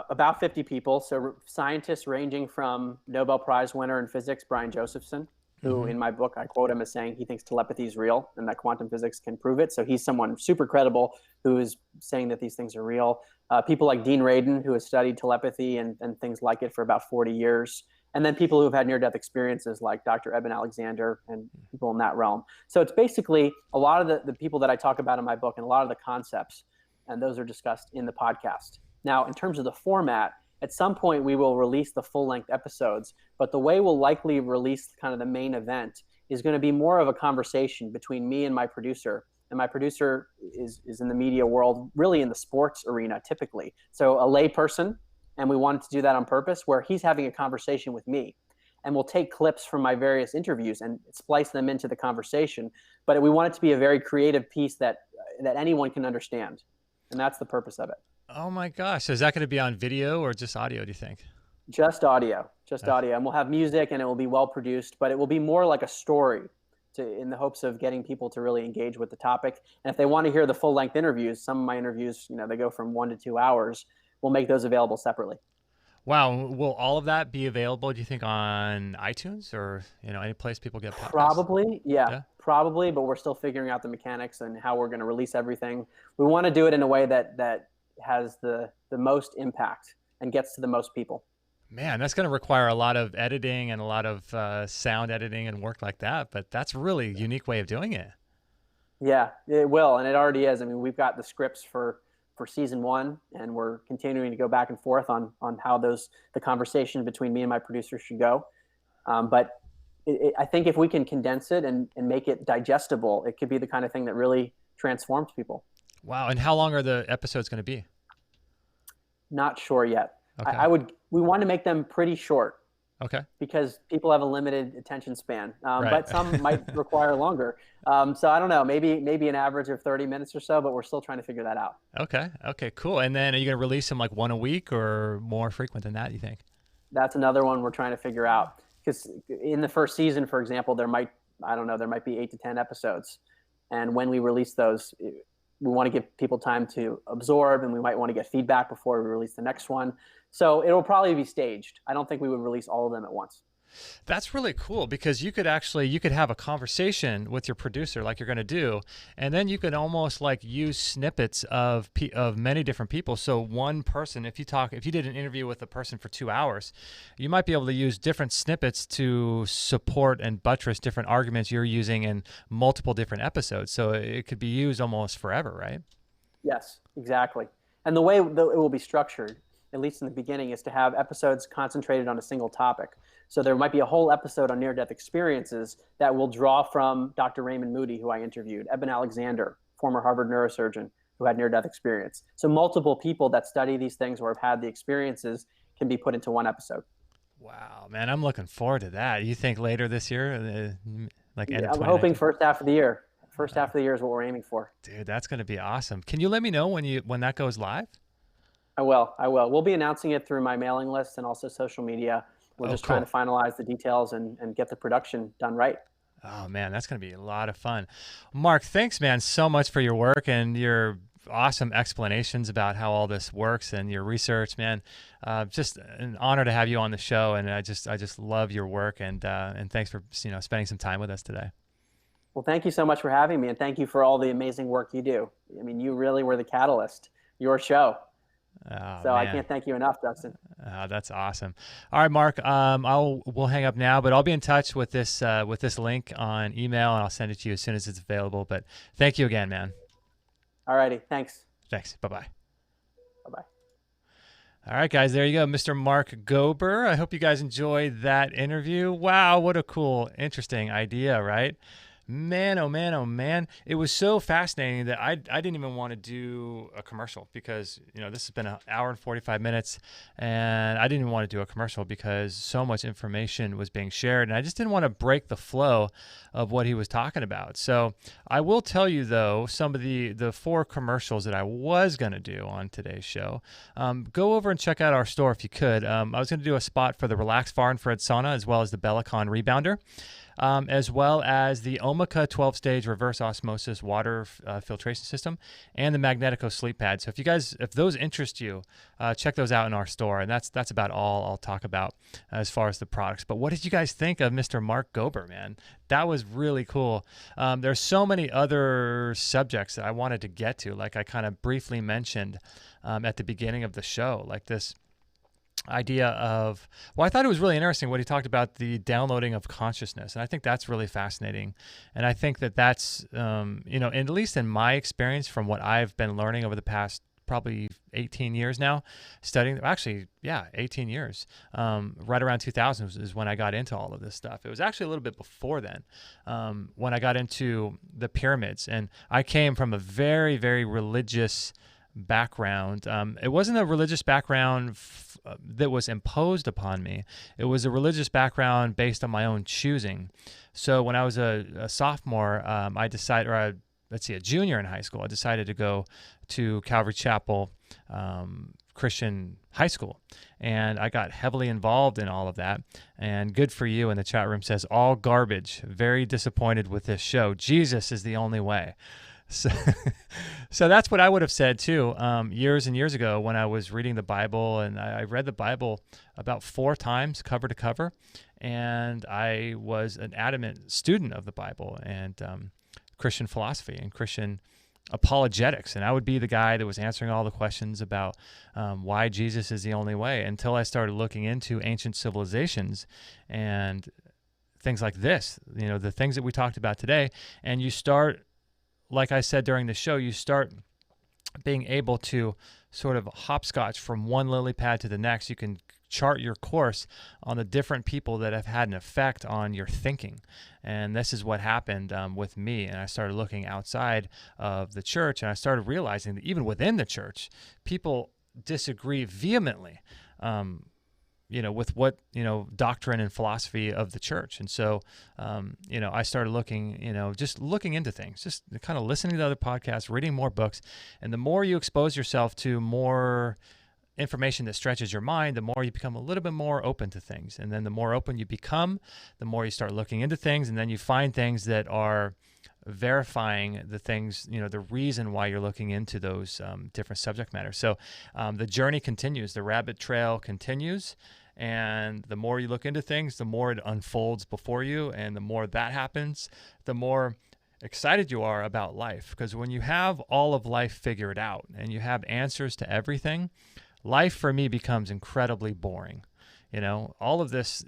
about 50 people, so scientists ranging from Nobel Prize winner in physics, Brian Josephson, who in my book, I quote him as saying he thinks telepathy is real and that quantum physics can prove it. So he's someone super credible who is saying that these things are real. People like Dean Radin, who has studied telepathy and things like it for about 40 years. And then people who have had near-death experiences like Dr. Eben Alexander and people in that realm. So it's basically a lot of the people that I talk about in my book and a lot of the concepts, and those are discussed in the podcast. Now, in terms of the format, at some point we will release the full-length episodes, but the way we'll likely release kind of the main event is going to be more of a conversation between me and my producer. And my producer is in the media world, really in the sports arena typically. So a lay person, and we wanted to do that on purpose, where he's having a conversation with me. And we'll take clips from my various interviews and splice them into the conversation. But we want it to be a very creative piece that anyone can understand. And that's the purpose of it. Oh my gosh. So is that going to be on video or just audio, do you think? Just audio, audio. And we'll have music and it will be well produced, but it will be more like a story in the hopes of getting people to really engage with the topic. And if they want to hear the full length interviews, some of my interviews, they go from 1 to 2 hours. We'll make those available separately. Wow. Will all of that be available, do you think, on iTunes or, any place people get podcasts? Probably. Yeah, probably. But we're still figuring out the mechanics and how we're going to release everything. We want to do it in a way that has the most impact and gets to the most people. Man, that's going to require a lot of editing and a lot of sound editing and work like that. But that's really a unique way of doing it. Yeah, it will. And it already is. I mean, we've got the scripts for season 1, and we're continuing to go back and forth on how the conversation between me and my producer should go. But I think if we can condense it and make it digestible, it could be the kind of thing that really transforms people. Wow. And how long are the episodes going to be? Not sure yet. Okay. We want to make them pretty short. Okay. Because people have a limited attention span, right. But some might require longer. So I don't know, maybe an average of 30 minutes or so, but we're still trying to figure that out. Okay, cool. And then are you going to release them like 1 a week or more frequent than that, you think? That's another one we're trying to figure out. Because in the first season, for example, there might be 8 to 10 episodes. And when we release those, we want to give people time to absorb, and we might want to get feedback before we release the next one. So it'll probably be staged. I don't think we would release all of them at once. That's really cool because you could have a conversation with your producer like you're going to do, and then you could almost like use snippets of many different people. So one person, if you did an interview with a person for 2 hours, you might be able to use different snippets to support and buttress different arguments you're using in multiple different episodes. So it could be used almost forever, right? Yes, exactly. And the way it will be structured, at least in the beginning, is to have episodes concentrated on a single topic. So there might be a whole episode on near-death experiences that will draw from Dr. Raymond Moody, who I interviewed, Eben Alexander, former Harvard neurosurgeon who had near-death experience. So multiple people that study these things or have had the experiences can be put into one episode. Wow, man, I'm looking forward to that. You think later this year, like end of I'm hoping 2019? first half of the year. First half of the year is what we're aiming for. Dude, that's going to be awesome. Can you let me know when that goes live? I will. I will. We'll be announcing it through my mailing list and also social media. We're Oh, just trying cool. to finalize the details and get the production done right. Oh man, that's going to be a lot of fun. Mark, thanks man so much for your work and your awesome explanations about how all this works and your research, man. Just an honor to have you on the show, and I just love your work, and thanks for spending some time with us today. Well, thank you so much for having me, and thank you for all the amazing work you do. I mean, you really were the catalyst, your show. Oh So I man. can't thank you enough, Dustin. That's awesome. All right, Mark. We'll hang up now, but I'll be in touch with this link on email, and I'll send it to you as soon as it's available. But thank you again, man. All righty. Thanks. Thanks. Bye-bye. Bye-bye. All right, guys, there you go. Mr. Mark Gober. I hope you guys enjoyed that interview. Wow, what a cool, interesting idea, right? Man, oh man, oh man. It was so fascinating that I didn't even want to do a commercial because, this has been an hour and 45 minutes, and I didn't even want to do a commercial because so much information was being shared, and I just didn't want to break the flow of what he was talking about. So I will tell you, though, some of the 4 commercials that I was going to do on today's show. Go over and check out our store if you could. I was going to do a spot for the Relax Far Infrared Sauna as well as the Bellicon Rebounder. As well as the Omica 12-stage reverse osmosis water filtration system and the Magnetico sleep pad. So if those interest you, check those out in our store. And that's about all I'll talk about as far as the products. But what did you guys think of Mr. Mark Gober, man? That was really cool. There's so many other subjects that I wanted to get to, like I kind of briefly mentioned at the beginning of the show, like this idea of, I thought it was really interesting what he talked about, the downloading of consciousness. And I think that's really fascinating. And I think that's, at least in my experience from what I've been learning over the past probably 18 years now, studying, 18 years, right around 2000 is when I got into all of this stuff. It was actually a little bit before then when I got into the pyramids. And I came from a very, very religious background. It wasn't a religious background that was imposed upon me. It was a religious background based on my own choosing. So when I was a sophomore, I decided, a junior in high school, I decided to go to Calvary Chapel Christian high school. And I got heavily involved in all of that. And Good For You in the chat room says, all garbage. Very disappointed with this show. Jesus is the only way. So that's what I would have said too, years and years ago when I was reading the Bible, and I read the Bible about 4 times, cover to cover, and I was an adamant student of the Bible and Christian philosophy and Christian apologetics, and I would be the guy that was answering all the questions about why Jesus is the only way until I started looking into ancient civilizations and things like this, the things that we talked about today, and you start, like I said during the show, you start being able to sort of hopscotch from one lily pad to the next. You can chart your course on the different people that have had an effect on your thinking. And this is what happened with me. And I started looking outside of the church, and I started realizing that even within the church, people disagree vehemently with what, doctrine and philosophy of the church. And so, I started looking, just looking into things, just kind of listening to other podcasts, reading more books. And the more you expose yourself to more information that stretches your mind, the more you become a little bit more open to things. And then the more open you become, the more you start looking into things. And then you find things that are verifying the things, the reason why you're looking into those different subject matters. So the journey continues, the rabbit trail continues. And the more you look into things, the more it unfolds before you. And the more that happens, the more excited you are about life. Because when you have all of life figured out and you have answers to everything, life for me becomes incredibly boring. All of this,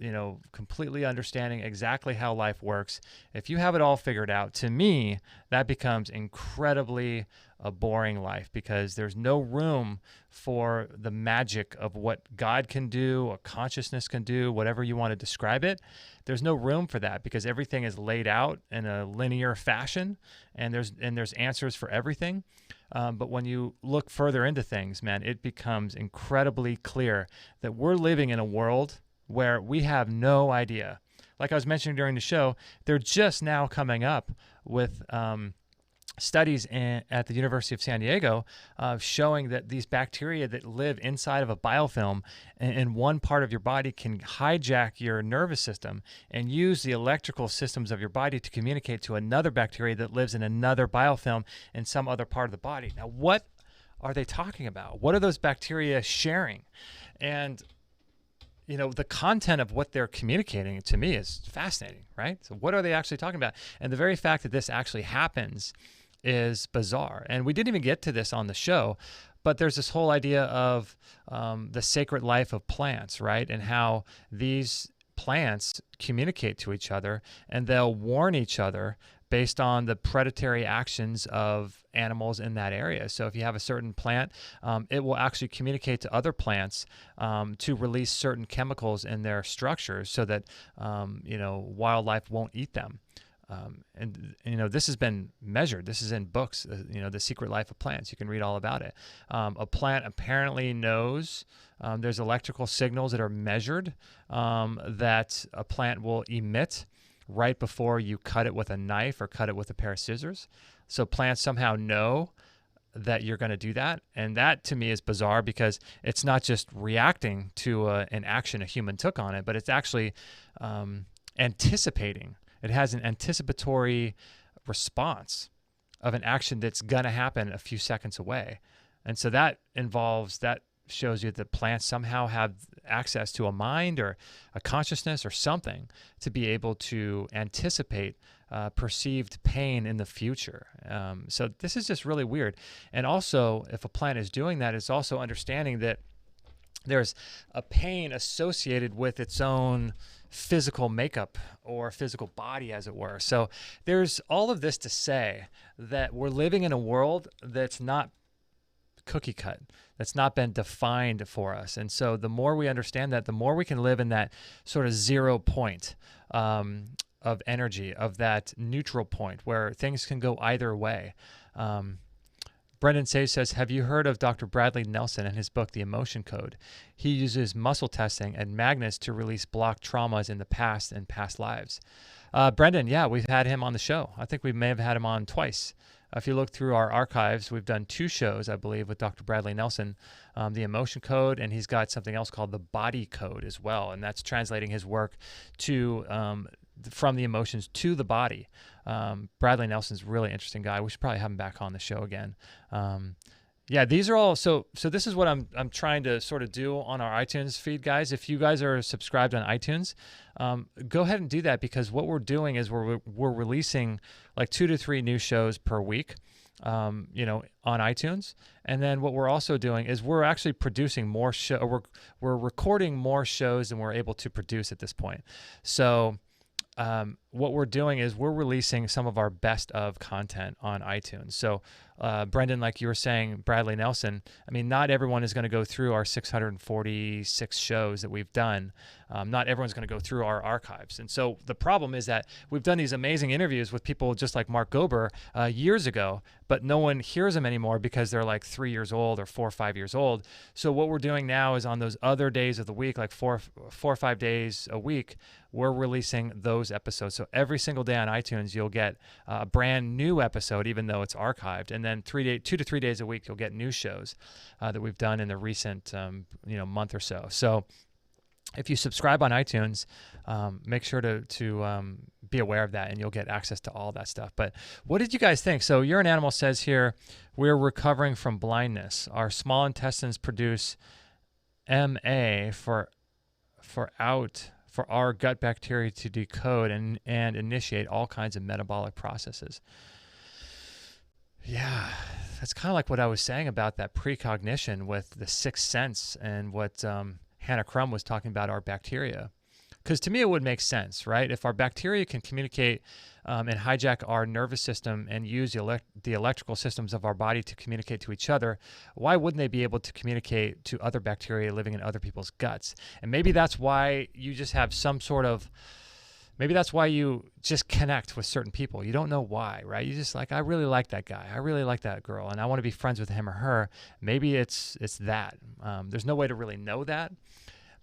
completely understanding exactly how life works. If you have it all figured out, to me, that becomes incredibly a boring life because there's no room for the magic of what God can do, or consciousness can do, whatever you want to describe it. There's no room for that because everything is laid out in a linear fashion, and there's answers for everything. But when you look further into things, man, it becomes incredibly clear that we're living in a world where we have no idea. Like I was mentioning during the show, they're just now coming up with studies at the University of San Diego showing that these bacteria that live inside of a biofilm in one part of your body can hijack your nervous system and use the electrical systems of your body to communicate to another bacteria that lives in another biofilm in some other part of the body. Now, what are they talking about? What are those bacteria sharing? And the content of what they're communicating to me is fascinating, right? So what are they actually talking about? And the very fact that this actually happens is bizarre. And we didn't even get to this on the show, but there's this whole idea of the sacred life of plants, right? And how these plants communicate to each other, and they'll warn each other based on the predatory actions of animals in that area. So if you have a certain plant, it will actually communicate to other plants to release certain chemicals in their structures so that wildlife won't eat them. This has been measured. This is in books, The Secret Life of Plants. You can read all about it. A plant apparently knows there's electrical signals that are measured that a plant will emit right before you cut it with a knife or cut it with a pair of scissors. So plants somehow know that you're going to do that. And that to me is bizarre because it's not just reacting to an action a human took on it, but it's actually anticipating. It has an anticipatory response of an action that's going to happen a few seconds away. And so that shows you that plants somehow have access to a mind or a consciousness or something to be able to anticipate perceived pain in the future. So this is just really weird. And also, if a plant is doing that, it's also understanding that there's a pain associated with its own physical makeup or physical body, as it were. So there's all of this to say that we're living in a world that's not cookie cut, that's not been defined for us. And so the more we understand that, the more we can live in that sort of 0 point of energy, of that neutral point where things can go either way. Brendan Sage says, have you heard of Dr. Bradley Nelson and his book, The Emotion Code? He uses muscle testing and magnets to release blocked traumas in the past and past lives. Brendan, yeah, we've had him on the show. I think we may have had him on twice. If you look through our archives, we've done 2 shows, I believe, with Dr. Bradley Nelson, The Emotion Code, and he's got something else called The Body Code as well, and that's translating his work to from the emotions to the body. Bradley Nelson's a really interesting guy. We should probably have him back on the show again. Yeah, these are all, so this is what I'm trying to sort of do on our iTunes feed, guys. If you guys are subscribed on iTunes, go ahead and do that, because what we're doing is we're releasing like 2 to 3 new shows per week, on iTunes. And then what we're also doing is we're actually producing more we're recording more shows than we're able to produce at this point. So what we're doing is we're releasing some of our best of content on iTunes. So Brendan, like you were saying, Bradley Nelson, I mean, not everyone is going to go through our 646 shows that we've done. Not everyone's going to go through our archives. And so the problem is that we've done these amazing interviews with people just like Mark Gober years ago, but no one hears them anymore because they're like 3 years old or 4 or 5 years old. So what we're doing now is on those other days of the week, like four or 5 days a week, we're releasing those episodes. So every single day on iTunes, you'll get a brand new episode, even though it's archived. And then 2 to 3 days a week, you'll get new shows that we've done in the recent month or so. So if you subscribe on iTunes, make sure to be aware of that, and you'll get access to all that stuff. But what did you guys think? So You're an Animal says here, we're recovering from blindness. Our small intestines produce MA for our gut bacteria to decode and initiate all kinds of metabolic processes. Yeah, that's kind of like what I was saying about that precognition with the sixth sense and what Hannah Crum was talking about our bacteria. Because to me, it would make sense, right? If our bacteria can communicate and hijack our nervous system and use the electrical systems of our body to communicate to each other, why wouldn't they be able to communicate to other bacteria living in other people's guts? And maybe that's why you just have maybe that's why you just connect with certain people. You don't know why, right? You just like, I really like that guy. I really like that girl, and I want to be friends with him or her. Maybe it's that. There's no way to really know that.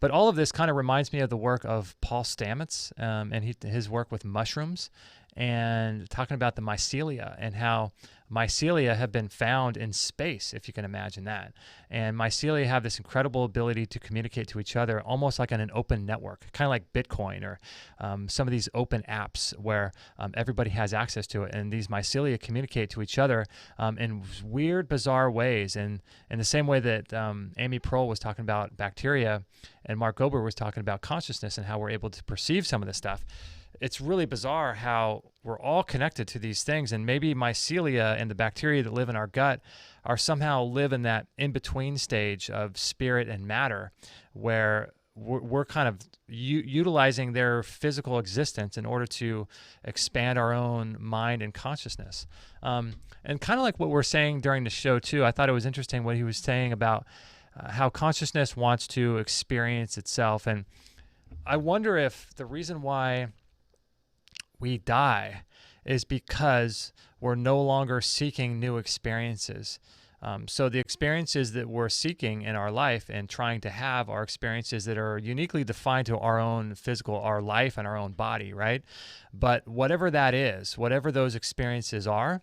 But all of this kind of reminds me of the work of Paul Stamets and his work with mushrooms, and talking about the mycelia and how mycelia have been found in space, if you can imagine that. And mycelia have this incredible ability to communicate to each other almost like on an open network, kind of like Bitcoin or some of these open apps where everybody has access to it. And these mycelia communicate to each other in weird, bizarre ways. And in the same way that Amy Prohl was talking about bacteria and Mark Gober was talking about consciousness and how we're able to perceive some of this stuff, it's really bizarre how we're all connected to these things, and maybe mycelia and the bacteria that live in our gut are somehow live in that in-between stage of spirit and matter, where we're kind of utilizing their physical existence in order to expand our own mind and consciousness. And kind of like what we're saying during the show too, I thought it was interesting what he was saying about how consciousness wants to experience itself. And I wonder if the reason why we die is because we're no longer seeking new experiences. So the experiences that we're seeking in our life and trying to have are experiences that are uniquely defined to our own our life and our own body, right? But whatever that is, whatever those experiences are,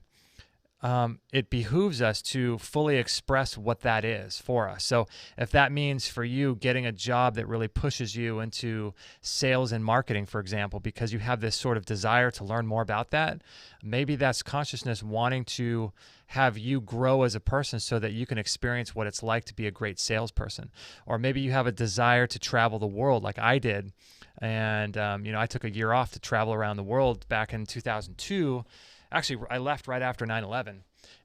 it behooves us to fully express what that is for us. So if that means for you getting a job that really pushes you into sales and marketing, for example, because you have this sort of desire to learn more about that, maybe that's consciousness wanting to have you grow as a person so that you can experience what it's like to be a great salesperson. Or maybe you have a desire to travel the world like I did. And, I took a year off to travel around the world back in 2002. Actually, I left right after 9/11,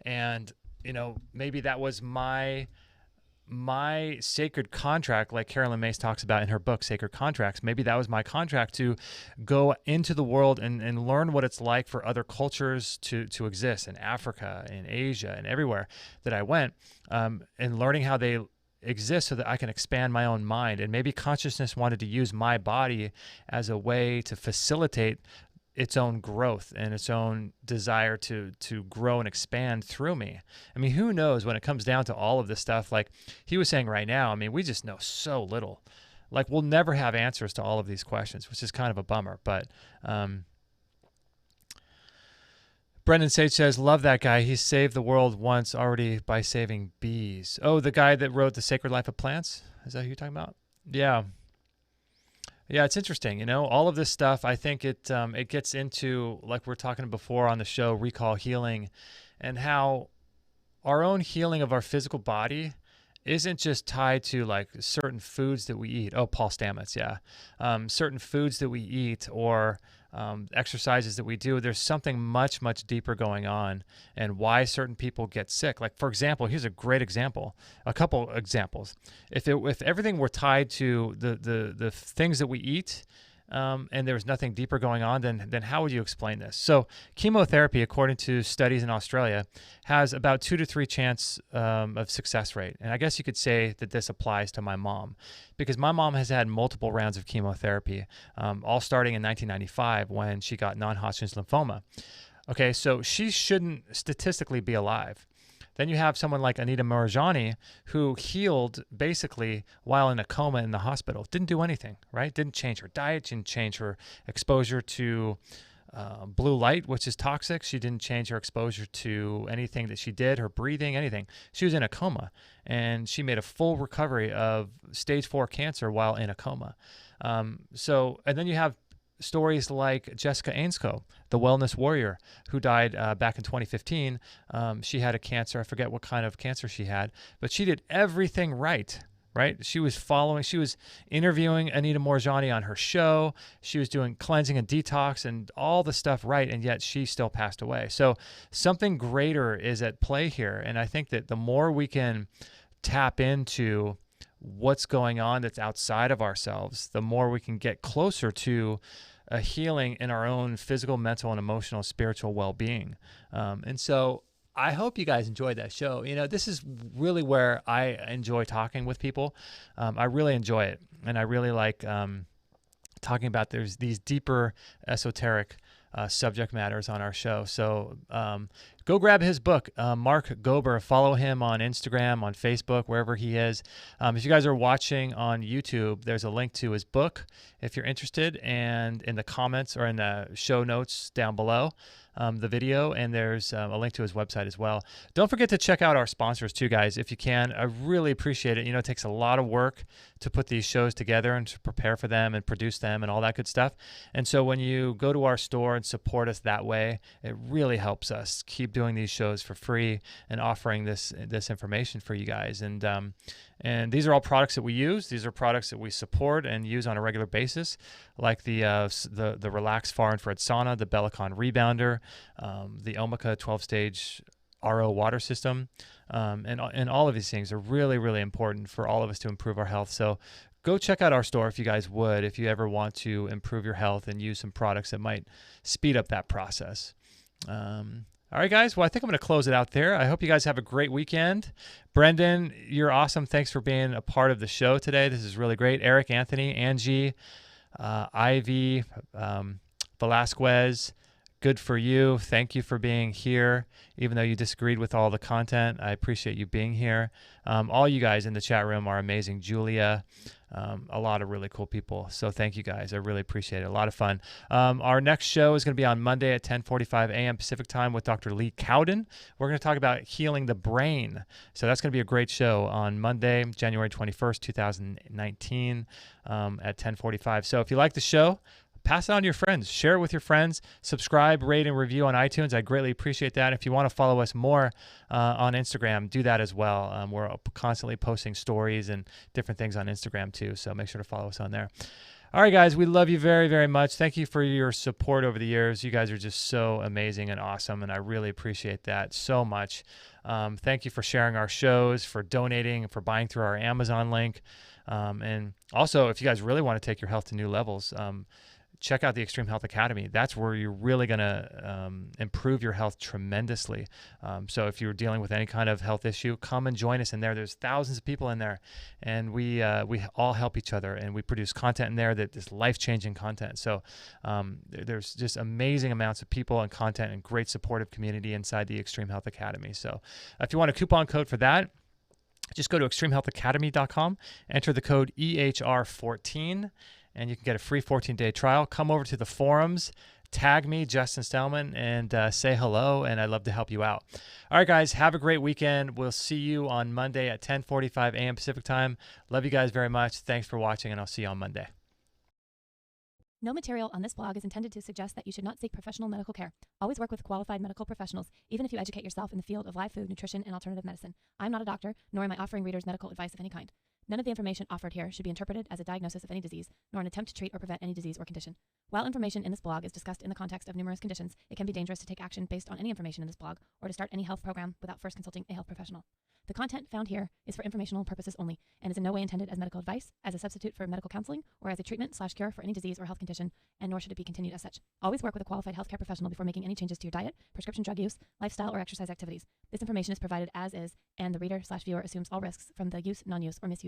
and maybe that was my sacred contract, like Carolyn Mace talks about in her book, Sacred Contracts. Maybe that was my contract to go into the world and learn what it's like for other cultures to exist in Africa, in Asia, and everywhere that I went, and learning how they exist so that I can expand my own mind. And maybe consciousness wanted to use my body as a way to facilitate its own growth and its own desire to grow and expand through me. I mean, who knows when it comes down to all of this stuff, like he was saying right now, I mean, we just know so little. Like we'll never have answers to all of these questions, which is kind of a bummer. But Brendan Sage says, love that guy. He saved the world once already by saving bees. Oh, the guy that wrote The Sacred Life of Plants? Is that who you're talking about? Yeah. Yeah, it's interesting. All of this stuff, I think it gets into, like we were talking before on the show, recall healing, and how our own healing of our physical body isn't just tied to like certain foods that we eat. Oh, Paul Stamets, yeah. Certain foods that we eat or exercises that we do. There's something much, much deeper going on, and why certain people get sick. Like, for example, here's a great example, a couple examples. If everything were tied to the things that we eat, and there was nothing deeper going on, then how would you explain this? So chemotherapy, according to studies in Australia, has about 2 to 3 chance of success rate. And I guess you could say that this applies to my mom, because my mom has had multiple rounds of chemotherapy, all starting in 1995 when she got non-Hodgkin's lymphoma. Okay, so she shouldn't statistically be alive. Then you have someone like Anita Moorjani, who healed basically while in a coma in the hospital. Didn't do anything, right? Didn't change her diet, didn't change her exposure to blue light, which is toxic. She didn't change her exposure to anything that she did, her breathing, anything. She was in a coma, and she made a full recovery of stage 4 cancer while in a coma. And then you have stories like Jessica Ainscough, the wellness warrior who died back in 2015. She had a cancer. I forget what kind of cancer she had, but she did everything right? She was interviewing Anita Moorjani on her show. She was doing cleansing and detox and all the stuff right, and yet she still passed away. So something greater is at play here, and I think that the more we can tap into what's going on that's outside of ourselves, the more we can get closer to a healing in our own physical, mental, and emotional, spiritual well-being. And so I hope you guys enjoyed that show. This is really where I enjoy talking with people. I really enjoy it. And I really like talking about there's these deeper esoteric subject matters on our show. So go grab his book, Mark Gober. Follow him on Instagram, on Facebook, wherever he is. If you guys are watching on YouTube, there's a link to his book if you're interested, and in the comments or in the show notes down below the video, and there's a link to his website as well. Don't forget to check out our sponsors too, guys, if you can. I really appreciate it. It takes a lot of work to put these shows together and to prepare for them and produce them and all that good stuff. And so when you go to our store and support us that way, it really helps us keep doing these shows for free and offering this information for you guys. And these are all products that we use. These are products that we support and use on a regular basis, like the Relax Far Infrared Sauna, the Bellicon Rebounder, the Omica 12-stage RO water system, and all of these things are really, really important for all of us to improve our health. So go check out our store if you guys would, if you ever want to improve your health and use some products that might speed up that process. All right, guys. Well, I think I'm going to close it out there. I hope you guys have a great weekend. Brendan, you're awesome. Thanks for being a part of the show today. This is really great. Eric, Anthony, Angie, Ivy, Velasquez, good for you. Thank you for being here. Even though you disagreed with all the content, I appreciate you being here. All you guys in the chat room are amazing. Julia, a lot of really cool people. So thank you guys. I really appreciate it. A lot of fun. Our next show is going to be on Monday at 10:45 a.m. Pacific time with Dr. Lee Cowden. We're going to talk about healing the brain. So that's going to be a great show on Monday, January 21st, 2019 at 10:45. So if you like the show, pass it on to your friends. Share it with your friends. Subscribe, rate, and review on iTunes. I greatly appreciate that. If you want to follow us more on Instagram, do that as well. We're constantly posting stories and different things on Instagram too, so make sure to follow us on there. All right, guys, we love you very, very much. Thank you for your support over the years. You guys are just so amazing and awesome, and I really appreciate that so much. Thank you for sharing our shows, for donating, for buying through our Amazon link. And also, if you guys really want to take your health to new levels, check out the Extreme Health Academy. That's where you're really going to improve your health tremendously. So if you're dealing with any kind of health issue, come and join us in there. There's thousands of people in there, and we all help each other, and we produce content in there that is life-changing content. So there's just amazing amounts of people and content and great supportive community inside the Extreme Health Academy. So if you want a coupon code for that, just go to extremehealthacademy.com, enter the code EHR14, and you can get a free 14-day trial. Come over to the forums, tag me, Justin Stellman, and say hello, and I'd love to help you out. All right, guys, have a great weekend. We'll see you on Monday at 10:45 a.m. Pacific time. Love you guys very much. Thanks for watching, and I'll see you on Monday. No material on this blog is intended to suggest that you should not seek professional medical care. Always work with qualified medical professionals, even if you educate yourself in the field of live food, nutrition, and alternative medicine. I'm not a doctor, nor am I offering readers medical advice of any kind. None of the information offered here should be interpreted as a diagnosis of any disease, nor an attempt to treat or prevent any disease or condition. While information in this blog is discussed in the context of numerous conditions, it can be dangerous to take action based on any information in this blog or to start any health program without first consulting a health professional. The content found here is for informational purposes only and is in no way intended as medical advice, as a substitute for medical counseling, or as a treatment/cure for any disease or health condition, and nor should it be continued as such. Always work with a qualified healthcare professional before making any changes to your diet, prescription drug use, lifestyle, or exercise activities. This information is provided as is, and the reader/viewer assumes all risks from the use, non-use, or misuse